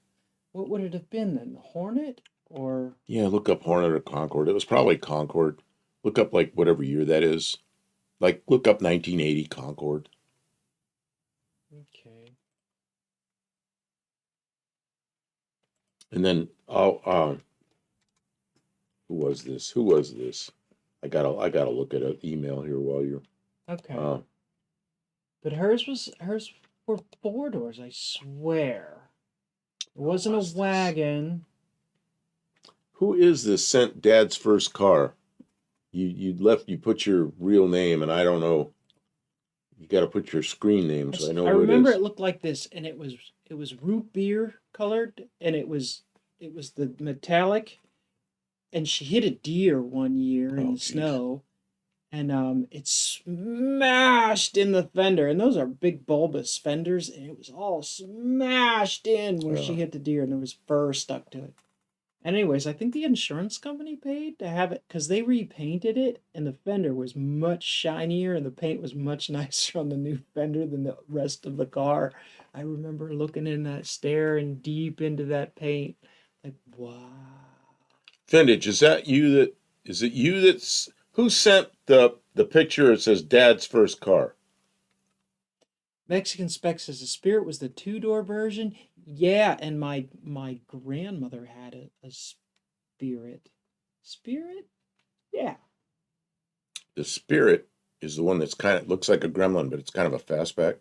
What would it have been then? The Hornet or Yeah, look up Hornet or Concorde. It was probably Concorde. Look up like whatever year that is. Like look up 1980 Concorde. okay? And then who was this? Who was this? I gotta look at an email here while you're Okay. uh But hers were four doors, I swear. It wasn't was a this? wagon. Who is this sent Dad's first car? You put your real name and I don't know. You gotta put your screen name so I know I who it remember is. it looked like this, and it was root beer colored, and it was the metallic. And she hit a deer one year in Oh the geez. snow, and it smashed in the fender, and those are big bulbous fenders, and it was all smashed in where she Uh, hit the deer, and there was fur stuck to it. Anyways, I think the insurance company paid to have it because they repainted it, and the fender was much shinier, and the paint was much nicer on the new fender than the rest of the car. I remember looking in that, staring deep into that paint, like, wow. Vintage, is it you that's who sent the picture? It says Dad's first car. Mexican Spec says the Spirit was the two-door version. Yeah, and my grandmother had a Spirit. Spirit? Yeah. The Spirit is the one that's kind of looks like a gremlin, but it's kind of a fastback.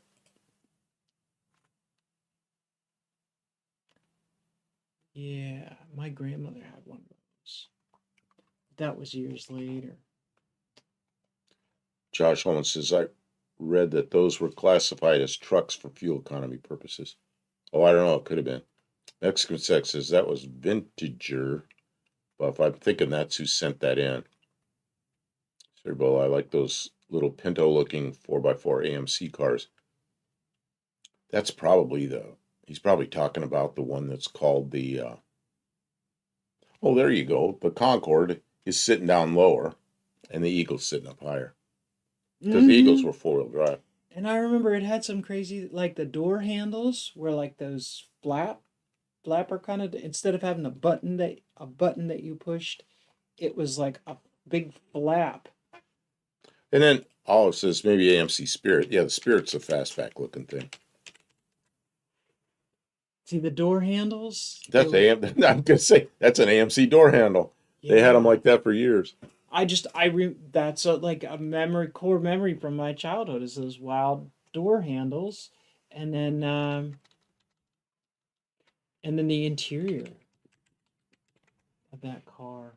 Yeah, my grandmother had one of those. That was years later. Josh Holman says I read that those were classified as trucks for fuel economy purposes. Oh, I don't know. It could have been. Mexican Sex says that was Vintager, but if I'm thinking that's who sent that in. Cerebral, I like those little Pinto-looking 4x4 AMC cars. That's probably he's probably talking about the one that's called oh, there you go. The Concorde is sitting down lower and the Eagle's sitting up higher. Because the Eagles were 4-wheel drive. And I remember it had some crazy, like the door handles were like those flapper kind of. Instead of having a button that you pushed, it was like a big flap. And then Olive says maybe AMC Spirit. Yeah, the Spirit's a fastback looking thing. See the door handles? That's I'm gonna say that's an AMC door handle. Yeah. They had them like that for years. That's like a core memory from my childhood is those wild door handles, and then the interior. of that car.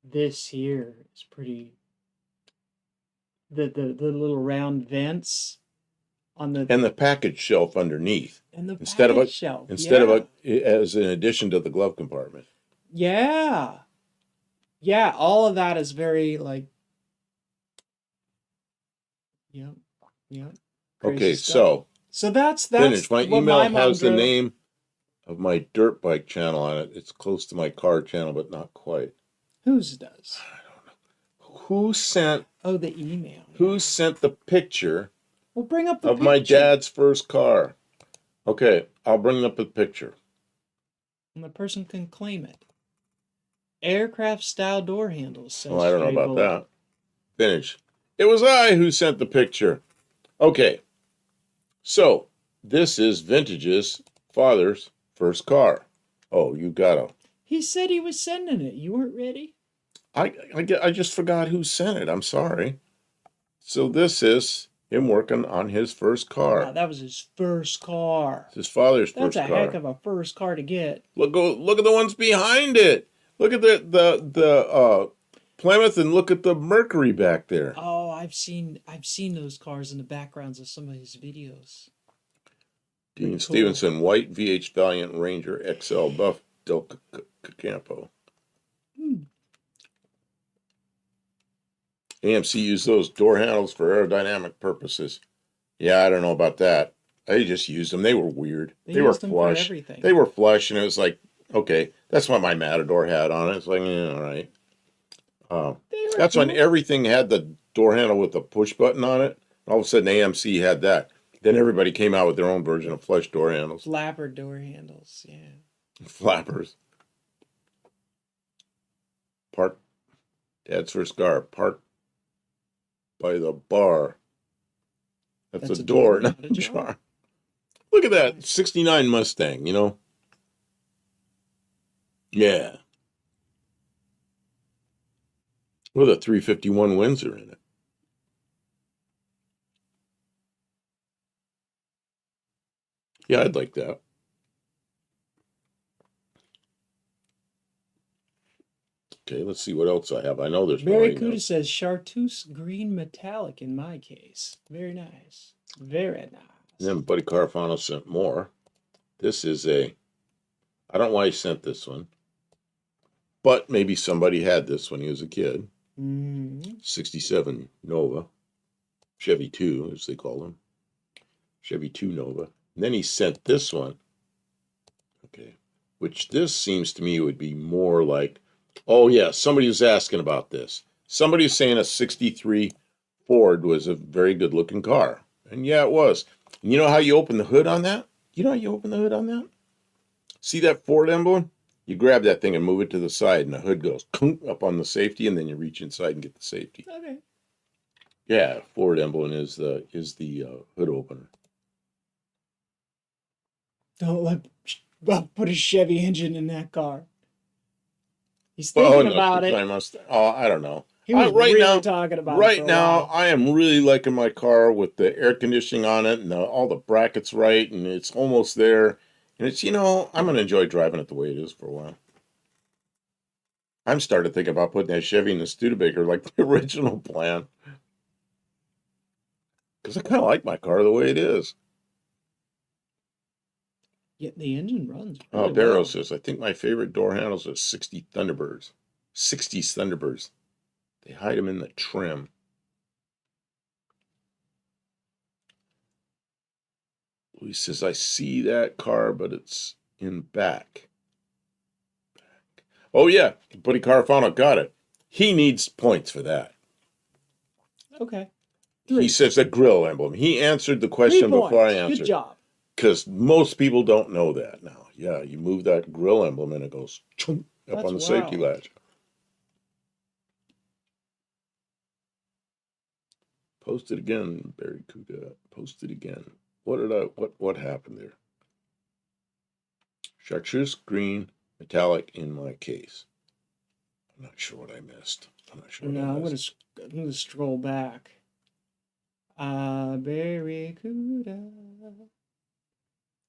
This here is pretty. The little round vents on the And the package shelf underneath. and the Instead of package a shelf. instead Yeah. of a as an addition to the glove compartment. Yeah. Yeah, all of that is very like yep. Yep. Crazy Okay, stuff. so So that's finish. My what email my mom has the drove. name of my dirt bike channel on it. It's close to my car channel, but not quite. Whose does? Who sent Oh, the email. who Yeah. sent the picture Well, bring up the of my picture. dad's first car? Okay, I'll bring up the picture. And the person can claim it. Aircraft style door handles, Oh, says I don't know Stray about Bullet. that. Finish. It was I who sent the picture. Okay, so this is Vintage's father's first car. Oh, you gotta. He said he was sending it. You weren't ready? I just forgot who sent it. I'm sorry. So this is him working on his first Wow, car. that was his first car. It's his father's That's first a heck car. of a first car to get. Look at the ones behind it. Look at the Plymouth and look at the Mercury back there. Oh, I've seen those cars in the backgrounds of some of his videos. Dean Cool. Stevenson, white VH Valiant Ranger XL Buff Del Campo. AMC used those door handles for aerodynamic purposes. Yeah, I don't know about that. I just used them. They were weird. They were used them for flush. everything. They were flush, and it was like, okay, that's what my Matador had on it. It's like, all right. That's cool. when everything had the door handle with the push button on it. All of a sudden, AMC had that. Then everybody came out with their own version of flush door handles. Flapper door handles, yeah. Flappers. Park. Dad's first car. Park by the bar. That's a door, not a jar. Look at that. 69 Mustang, you know? Yeah. With a 351 Windsor in it. Yeah, I'd like that. Okay, let's see what else I have. I know there's Barry more. Kuda says Chartreuse green metallic in my case. Very nice. Very nice. And then Buddy Carfano sent more. This is I don't know why he sent this one, but maybe somebody had this when he was a kid. 67 Nova. Chevy 2, as they call them. Chevy 2 Nova. And then he sent this one. Okay. Which this seems to me would be more like, oh yeah, somebody was asking about this. Somebody was saying a 63 Ford was a very good looking car. And yeah, it was. And you know how you open the hood on that? You know how you open the hood on that? See that Ford emblem? You grab that thing and move it to the side, and the hood goes up on the safety, and then you reach inside and get the safety. Okay. Yeah, Ford emblem is the hood opener. Don't put a Chevy engine in that car. He's thinking about it. I don't know. He was right really now, talking about right it for a now, while. I am really liking my car with the air conditioning on it and all the brackets right, and it's almost there. And it's, I'm going to enjoy driving it the way it is for a while. I'm starting to think about putting that Chevy in the Studebaker like the original plan. Because I kind of like my car the way it is. Yeah, the engine runs really Oh, Barrow well. says, I think my favorite door handles are 60 Thunderbirds. 60s Thunderbirds. They hide them in the trim. Louis says, I see that car, but it's in back. Oh, yeah. Buddy Carfano got it. He needs points for that. Okay. He says the grill emblem. He answered the 3 question points. before I answered. Good job. Because most people don't know that now. Yeah, you move that grill emblem and it goes up on the safety latch. Post it again, Barry Kuda. Post it again. What happened there? Chartreuse green metallic in my case. I'm not sure what I missed. I'm not sure. No, I'm gonna scroll back. Barracuda.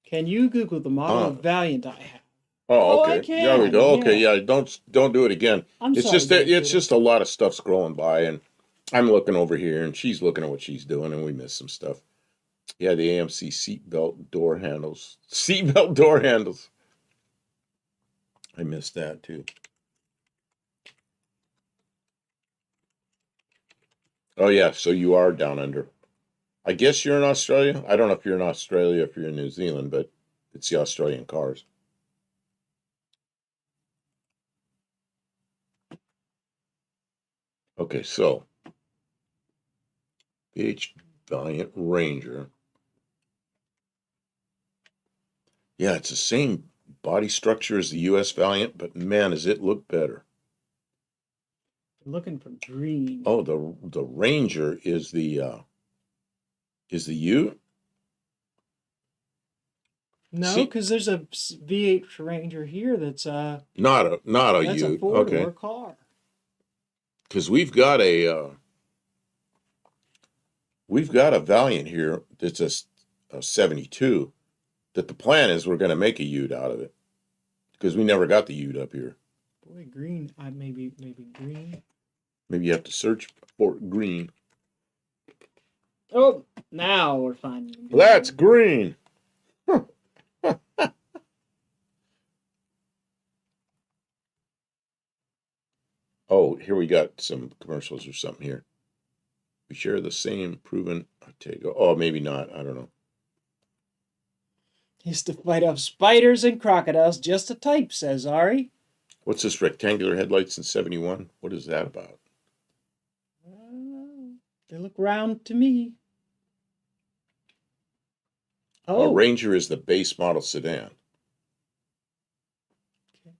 Can you Google the model of Valiant I have? Oh, Oh, I okay. There we can. go. Okay, Yeah. yeah. Don't do it again. I'm It's sorry, just that it's Gator. just a lot of stuff scrolling by, and I'm looking over here, and she's looking at what she's doing, and we missed some stuff. Yeah, the AMC seatbelt door handles. Seatbelt door handles. I missed that too. Oh yeah, so you are down under. I guess you're in Australia. I don't know if you're in Australia, if you're in New Zealand, but it's the Australian cars. Okay, so H Valiant Ranger. Yeah, it's the same body structure as the US Valiant, but man, does it look better. Looking for green. Oh, the Ranger is the U. No, See, because there's a V8 Ranger here not a that's a U. four-door Okay, car. because we've got a Valiant here that's a 72. That the plan is we're going to make a Ute out of it because we never got the Ute up here. Boy, green. I maybe green. Maybe you have to search for green. Oh, now we're finding That's green. green. Huh. Oh, here we got some commercials or something here. We share the same proven Ortega. Oh, maybe not. I don't know. Used to fight off spiders and crocodiles just a type, says Ari. What's this rectangular headlights in 71? What is that about? They look round to me. A Oh, Ranger is the base model sedan. okay.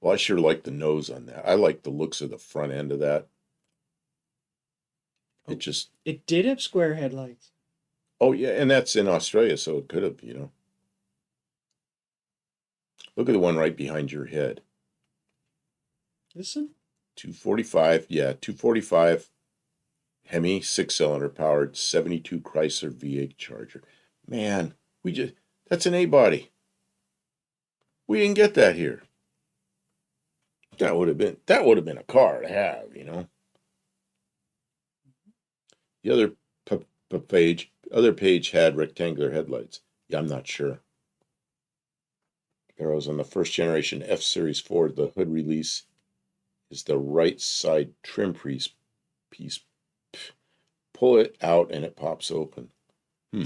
Well, I sure like the nose on that. I like the looks of the front end of that. Oh, It just, it did have square headlights. oh yeah, and that's in Australia, so it could have. Look at the one right behind your head. Listen. 245, yeah, 245 Hemi, 6-cylinder powered, 72 Chrysler V8 Charger. Man, that's an A body. We didn't get that here. That would have been a car to have. The other page had rectangular headlights. Yeah, I'm not sure. Arrows on the first generation F Series Ford, the hood release is the right side trim piece. Pull it out and it pops open. Hmm.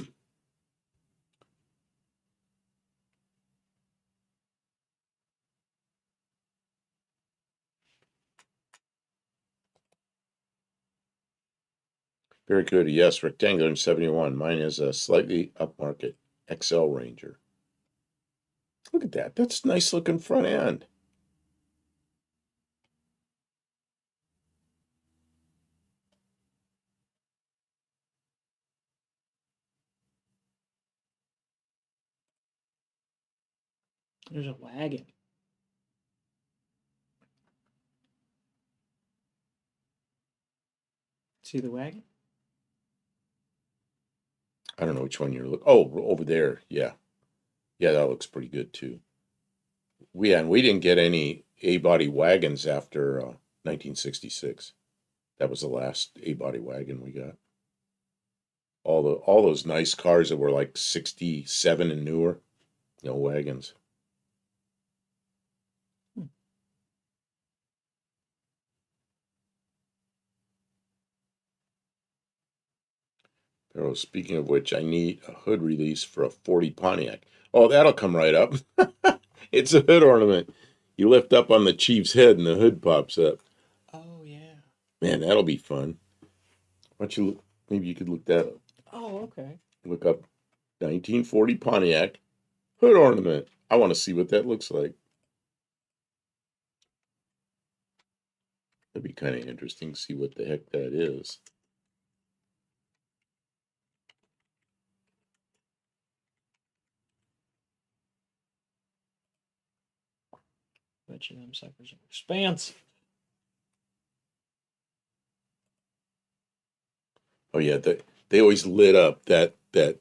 Very good. Yes, rectangular in 71. Mine is a slightly upmarket XL Ranger. Look at that. That's nice looking front end. There's a wagon. See the wagon? I don't know which one you're looking. Oh, over there. Yeah. Yeah, that looks pretty good too. We didn't get any A-body wagons after 1966. That was the last A-body wagon we got. All those nice cars that were like 67 and newer, no wagons. Hmm. Oh, speaking of which, I need a hood release for a 40 Pontiac. Oh, that'll come right up. It's a hood ornament. You lift up on the Chief's head and the hood pops up. Oh yeah. Man, that'll be fun. Why don't you look, maybe you could look that up. Oh, okay. Look up 1940 Pontiac hood ornament. I want to see what that looks like. That'd be kind of interesting to see what the heck that is. Bet you them suckers are expansive. Oh yeah, they always lit up that the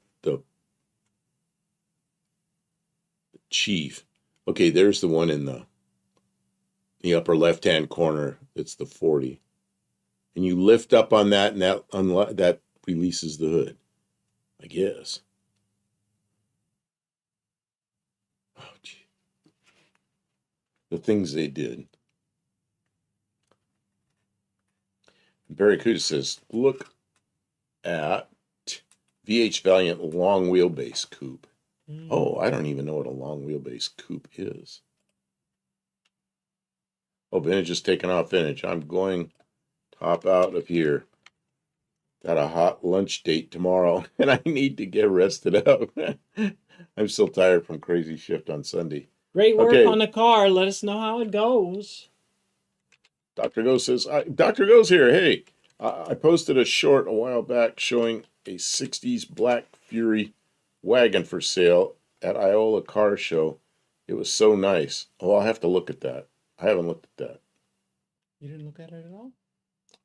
Chief. Okay, there's the one in the upper left-hand corner. It's the 40. And you lift up on that, and that releases the hood, I guess. Oh, gee. The things they did. Barracuda says, look at VH Valiant long wheelbase coupe. Oh, I don't even know what a long wheelbase coupe is. Oh, vintage is taking off vintage. I'm going top out of here. Got a hot lunch date tomorrow, and I need to get rested up. I'm still tired from crazy shift on Sunday. Great work Okay. on the car. Let us know how it goes. Dr. Go says, Dr. Go's here. Hey, I posted a short a while back showing a 60s Black Fury wagon for sale at Iola Car Show. It was so nice. Oh, I'll have to look at that. I haven't looked at that. You didn't look at it at all?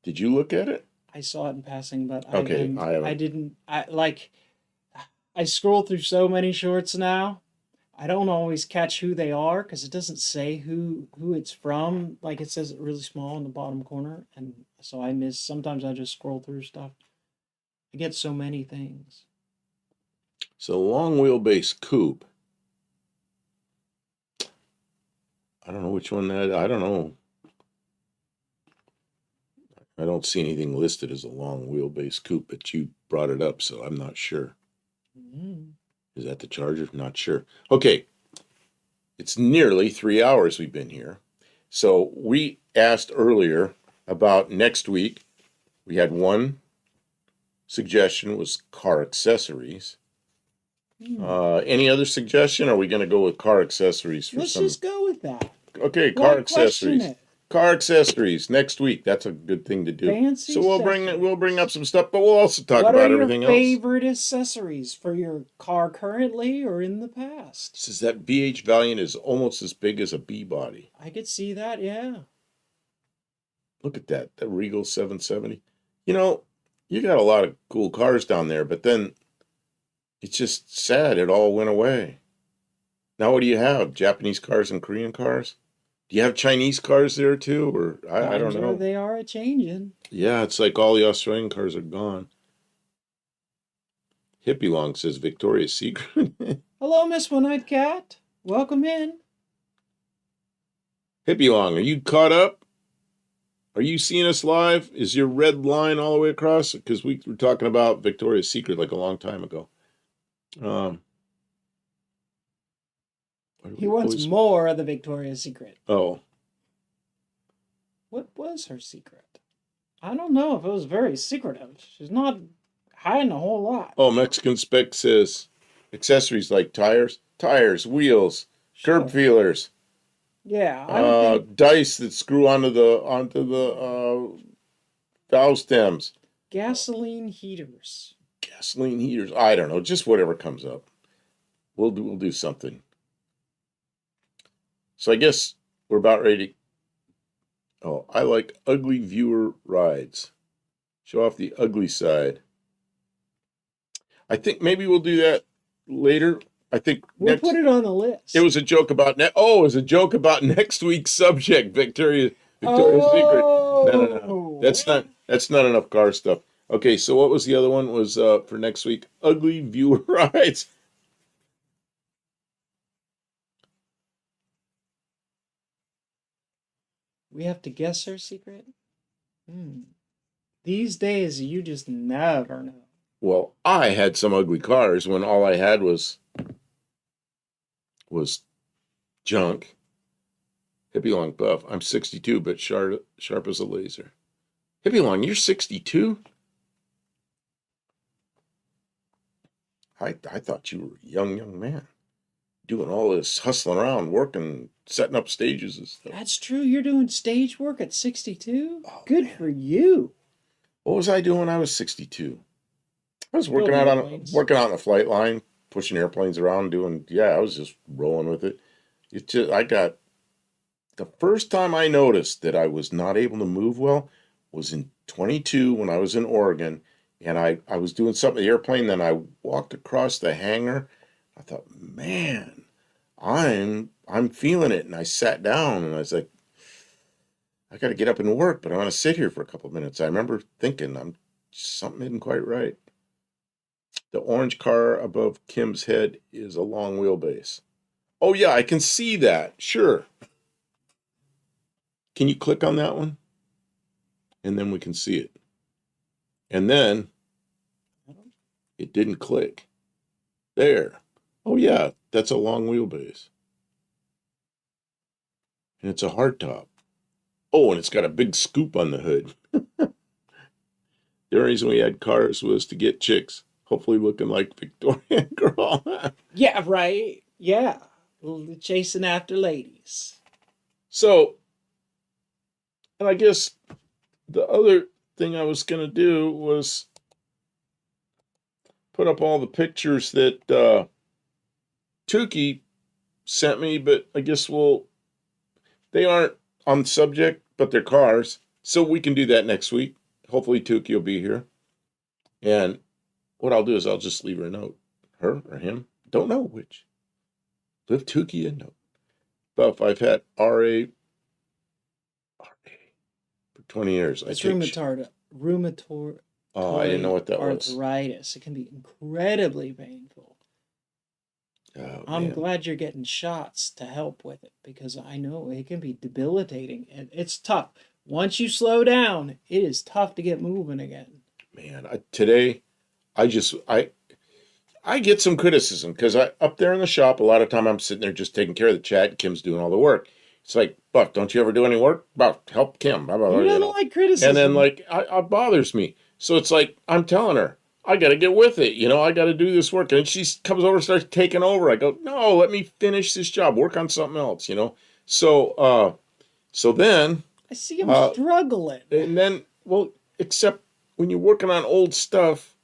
Did you look at it? I saw it in passing, but Okay, I haven't. I didn't. I scroll through so many shorts now. I don't always catch who they are because it doesn't say who it's from. Like it says it really small in the bottom corner, and so I miss. Sometimes I just scroll through stuff. I get so many things. So long wheelbase coupe. I don't know which one that. I don't know. I don't see anything listed as a long wheelbase coupe, but you brought it up, so I'm not sure. Mm. Is that the Charger? Not sure. Okay. It's nearly 3 hours we've been here. So we asked earlier about next week. We had one suggestion was car accessories. Any other suggestion? Or are we going to go with car accessories for Let's some? just go with that. Okay, Why car question accessories. it? Car accessories next week. That's a good thing to do. Fancy So we'll bring up some stuff, but we'll also talk What about are everything your else. favorite accessories for your car currently or in the past? Says that VH Valiant is almost as big as a B body. I could see that, yeah. Look at that Regal 770. You know, you got a lot of cool cars down there, but then it's just sad it all went away. Now what do you have? Japanese cars and Korean cars? Do you have Chinese cars there too? Or I don't know. They are a changing. Yeah, it's like all the Australian cars are gone. Hippie Long says Victoria's Secret. Hello, Miss One-Eyed Cat. Welcome in. Hippie Long, are you caught up? Are you seeing us live? Is your red line all the way across? Because we were talking about Victoria's Secret like a long time ago. He wants more of the Victoria's Secret. Oh. What was her secret? I don't know if it was very secretive. She's not hiding a whole lot. Oh, Mexican Spec says accessories like tires, wheels, curb feelers. Yeah, dice that screw onto the valve stems. Gasoline heaters. Gasoline heaters. I don't know, just whatever comes up. We'll do something. So I guess we're about ready. Oh, I like ugly viewer rides. Show off the ugly side. I think maybe we'll do that later. I think we'll put it on the list. It was a joke about it was a joke about next week's subject, Victoria's Secret. No. That's not enough car stuff. Okay, so what was the other one? Was for next week? Ugly viewer rides. We have to guess her secret? These days, you just never know. Well, I had some ugly cars when all I had was junk. Hippie Long buff. I'm 62, but sharp as a laser. Hippie Long, you're 62? I thought you were a young man. Doing all this hustling around, working, setting up stages and stuff. That's true. You're doing stage work at 62? Oh, good for you. What was I doing when I was 62? I was working out on the flight line, pushing airplanes around, I was just rolling with it. The first time I noticed that I was not able to move well was in 22 when I was in Oregon, and I was doing something with the airplane, then I walked across the hangar. I thought, man, I'm feeling it. And I sat down and I was like, I got to get up and work, but I want to sit here for a couple of minutes. I remember thinking, something isn't quite right. The orange car above Kim's head is a long wheelbase. Oh yeah, I can see that. Sure. Can you click on that one? And then we can see it. And then it didn't click. There. Oh yeah, that's a long wheelbase. And it's a hardtop. Oh, and it's got a big scoop on the hood. The reason we had cars was to get chicks, hopefully looking like Victorian girl. Yeah, right. Yeah. Chasing after ladies. So, and I guess the other thing I was going to do was put up all the pictures that Tukey sent me, but I guess they aren't on the subject, but they're cars. So we can do that next week. Hopefully Tukey will be here. And what I'll do is I'll just leave her a note. Her or him. Don't know which. Leave Tukey a note. Buff, I've had RA for 20 years. It's rheumatoid. Oh, I didn't know what that was. Arthritis. It can be incredibly painful. Oh, I'm man. glad you're getting shots to help with it because I know it can be debilitating and it's tough. Once you slow down, it is tough to get moving again. Man, today I get some criticism because up there in the shop, a lot of time I'm sitting there just taking care of the chat. Kim's doing all the work. It's like, Buck, don't you ever do any work? Buck, help Kim. Blah, blah, blah, You don't like criticism. And then like, it bothers me. So it's like, I'm telling her, I got to get with it. I got to do this work. And she comes over and starts taking over. I go, no, let me finish this job. Work on something else, So, so then. I see him struggling. And then, well, except when you're working on old stuff,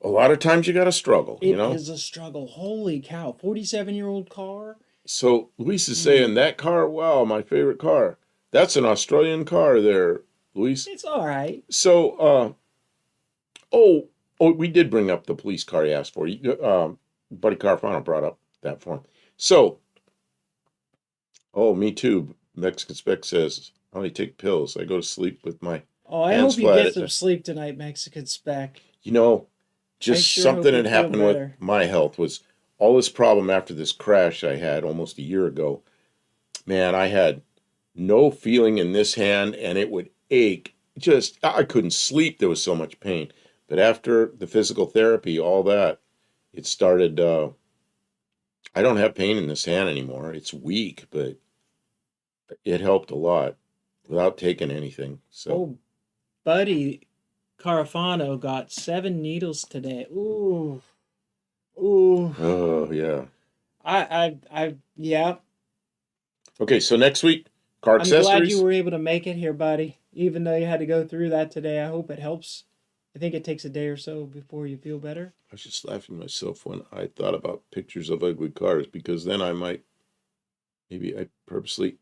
a lot of times you got to struggle, It is a struggle. Holy cow. 47-year-old car. So Luis is saying that car, wow, my favorite car. That's an Australian car there, Luis. It's all right. So, we did bring up the police car he asked for. Buddy Carfano brought up that for him. So, me too. Mexican Spec says, I only take pills. I go to sleep with my I hope you get some sleep tonight, Mexican Spec. Just something had happened with my health was all this problem after this crash I had almost a year ago. Man, I had no feeling in this hand and it would ache. I couldn't sleep. There was so much pain. But after the physical therapy, all that, it started, I don't have pain in this hand anymore. It's weak, but it helped a lot without taking anything. So, Buddy Carfano got 7 needles today. Ooh. Oh, yeah. Yeah. Okay, so next week, car accessories. I'm glad you were able to make it here, buddy. Even though you had to go through that today, I hope it helps. I think it takes a day or so before you feel better. I was just laughing at myself when I thought about pictures of ugly cars because then maybe I purposely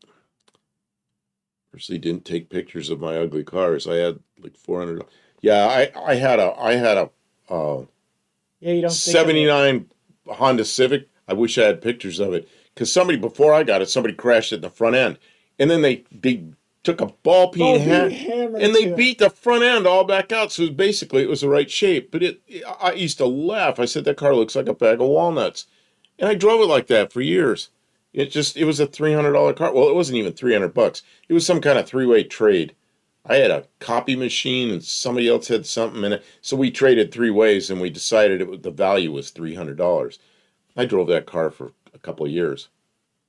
didn't take pictures of my ugly cars. I had like 400. Yeah, I had a you don't 79 Honda Civic. I wish I had pictures of it because before I got it, somebody crashed it in the front end, and then they took a ball peen hammer and they beat the front end all back out. So basically, it was the right shape. But I used to laugh. I said that car looks like a bag of walnuts, and I drove it like that for years. It was a $300 car. Well, it wasn't even $300. It was some kind of three-way trade. I had a copy machine and somebody else had something in it. So we traded 3 ways and we decided the value was $300. I drove that car for a couple of years.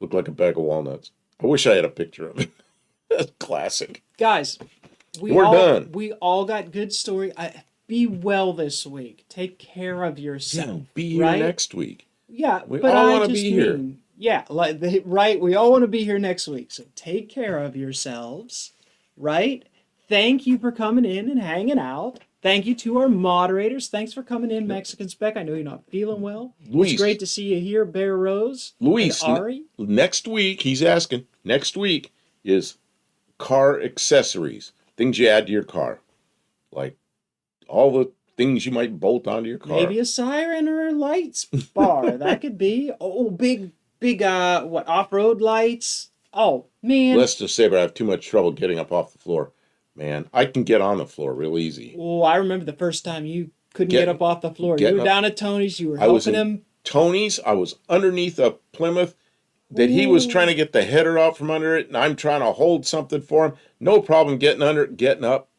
Looked like a bag of walnuts. I wish I had a picture of it. That's classic. Guys, we're done. We all got good story. Be well this week. Take care of yourself. Yeah, be here next week. Yeah, we all want to be here. Yeah, right. We all want to be here next week. So take care of yourselves, right? Thank you for coming in and hanging out. Thank you to our moderators. Thanks for coming in, Mexican Spec. I know you're not feeling well. Luis, it's great to see you here, Bear Rose. Luis, Ari. Next week, he's asking, next week is car accessories, things you add to your car. Like all the things you might bolt onto your car. Maybe a siren or a lights bar. That could be. Big big off-road lights. Oh man. Let's just say, but I have too much trouble getting up off the floor. Man, I can get on the floor real easy. Oh, I remember the first time you couldn't get up off the floor. You were down at Tony's. You were I was helping in him. Tony's. I was underneath a Plymouth that he was trying to get the header out from under it, and I'm trying to hold something for him. No problem getting under, getting up.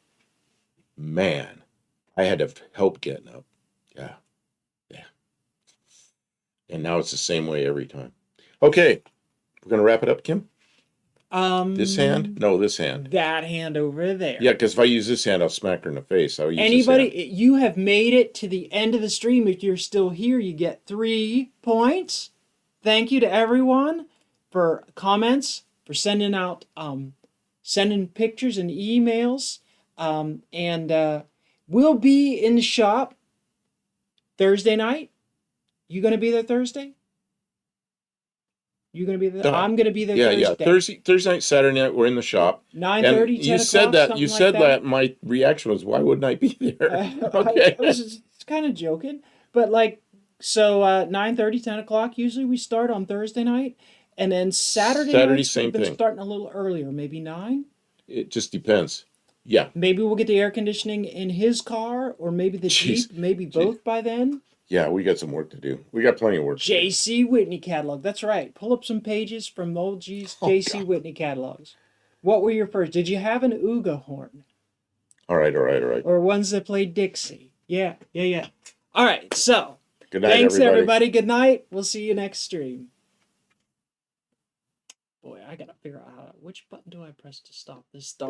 Man, I had to help getting up. Yeah. Yeah. And now it's the same way every time. Okay. We're going to wrap it up, Kim? This hand? No, this hand. That hand over there. Yeah, because if I use this hand, I'll smack her in the face. I'll use Anybody, this hand. you have made it to the end of the stream. If you're still here, you get 3 points. Thank you to everyone for comments, for sending out, sending pictures and emails. And we'll be in the shop Thursday night. You gonna be there Thursday? You gonna be there? I'm gonna be there. Yeah, Thursday. yeah. Thursday night, Saturday night, we're in the shop. 9:30, 10 You said o'clock, that. You something said like that. My reaction was, "Why wouldn't I be there?" Okay. I was just kind of joking, but like, so 9:30, 10 o'clock. Usually we start on Thursday night, and then Saturday nights, same we've been thing. starting a little earlier, maybe 9. It just depends. Yeah. Maybe we'll get the air conditioning in his car, or maybe the Jeep, maybe both by then. Yeah, we got some work to do. We got plenty of work. J.C. Whitney catalog. That's right. Pull up some pages from old J.C. Whitney catalogs. What were your first? Did you have an Ooga horn? All right. Or ones that played Dixie? Yeah. All right. So, Good night, thanks everybody. Good night. We'll see you next stream. Boy, I gotta figure out which button do I press to stop this start.